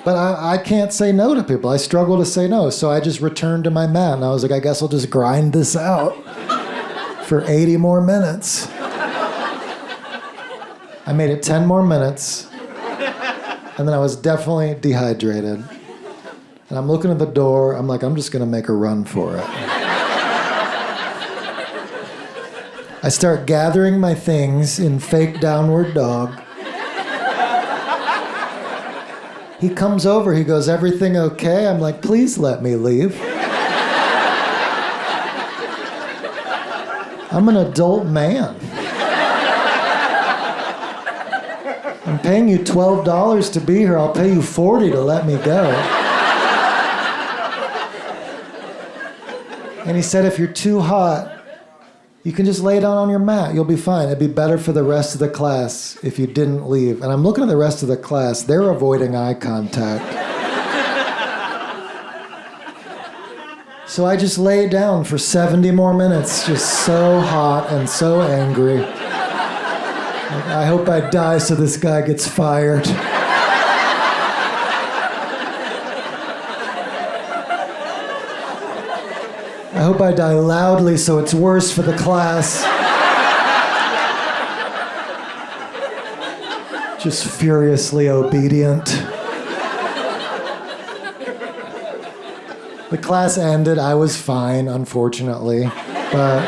But I can't say no to people. I struggle to say no. So I just returned to my mat and I was like, I guess I'll just grind this out for 80 more minutes. I made it 10 more minutes. And then I was definitely dehydrated. And I'm looking at the door. I'm like, I'm just going to make a run for it. I start gathering my things in fake downward dog. He comes over, he goes, everything okay? I'm like, please let me leave. I'm an adult man. I'm paying you $12 to be here, I'll pay you $40 to let me go. And he said, if you're too hot, you can just lay down on your mat. You'll be fine. It'd be better for the rest of the class if you didn't leave. And I'm looking at the rest of the class. They're avoiding eye contact. So I just lay down for 70 more minutes, just so hot and so angry. Like, I hope I die so this guy gets fired. I hope I die loudly so it's worse for the class. Just furiously obedient. The class ended. I was fine, unfortunately. But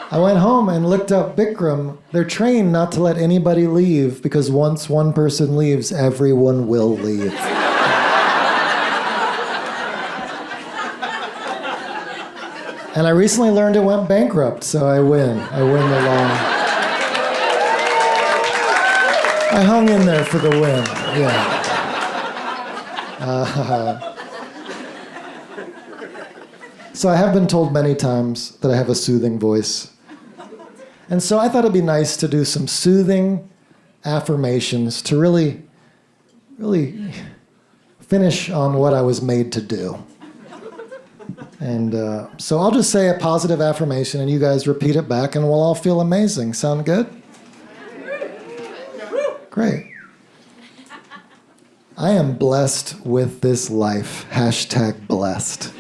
I went home and looked up Bikram. They're trained not to let anybody leave because once one person leaves, everyone will leave. And I recently learned it went bankrupt, so I win. I win the long. I hung in there for the win, yeah. So I have been told many times that I have a soothing voice. And so I thought it'd be nice to do some soothing affirmations to really finish on what I was made to do. And so I'll just say a positive affirmation and you guys repeat it back and we'll all feel amazing. Sound good? Great. I am blessed with this life. Hashtag blessed.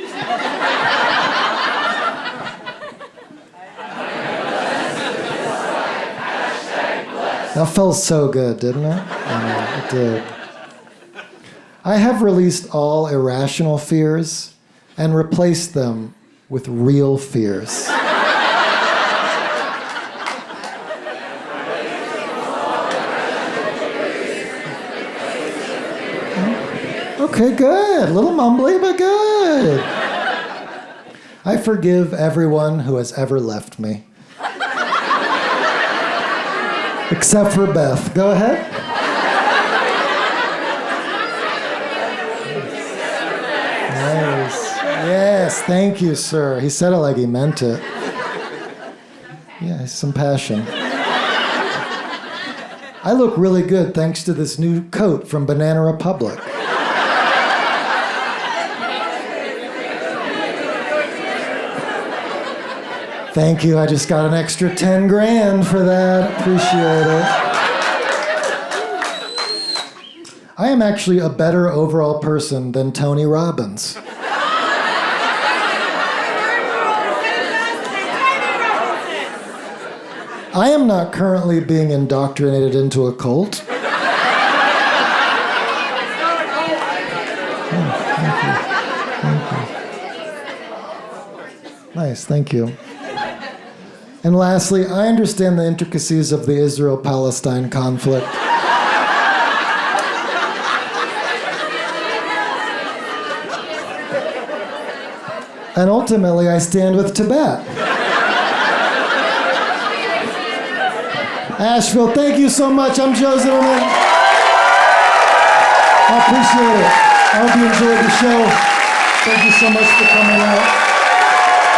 That felt so good, didn't it? It did. I have released all irrational fears and replaced them with real fears. Okay, good. A little mumbly, but good. I forgive everyone who has ever left me. Except for Beth. Go ahead. Nice. Yes, thank you, sir. He said it like he meant it. Yeah, some passion. I look really good thanks to this new coat from Banana Republic. Thank you. I just got an extra 10 grand for that. Appreciate it. I am actually a better overall person than Tony Robbins. I am not currently being indoctrinated into a cult. Nice, thank you. And lastly, I understand the intricacies of the Israel-Palestine conflict. And ultimately, I stand with Tibet. Asheville, thank you so much. I'm Joe Zimmerman. I appreciate it. I hope you enjoyed the show. Thank you so much for coming out.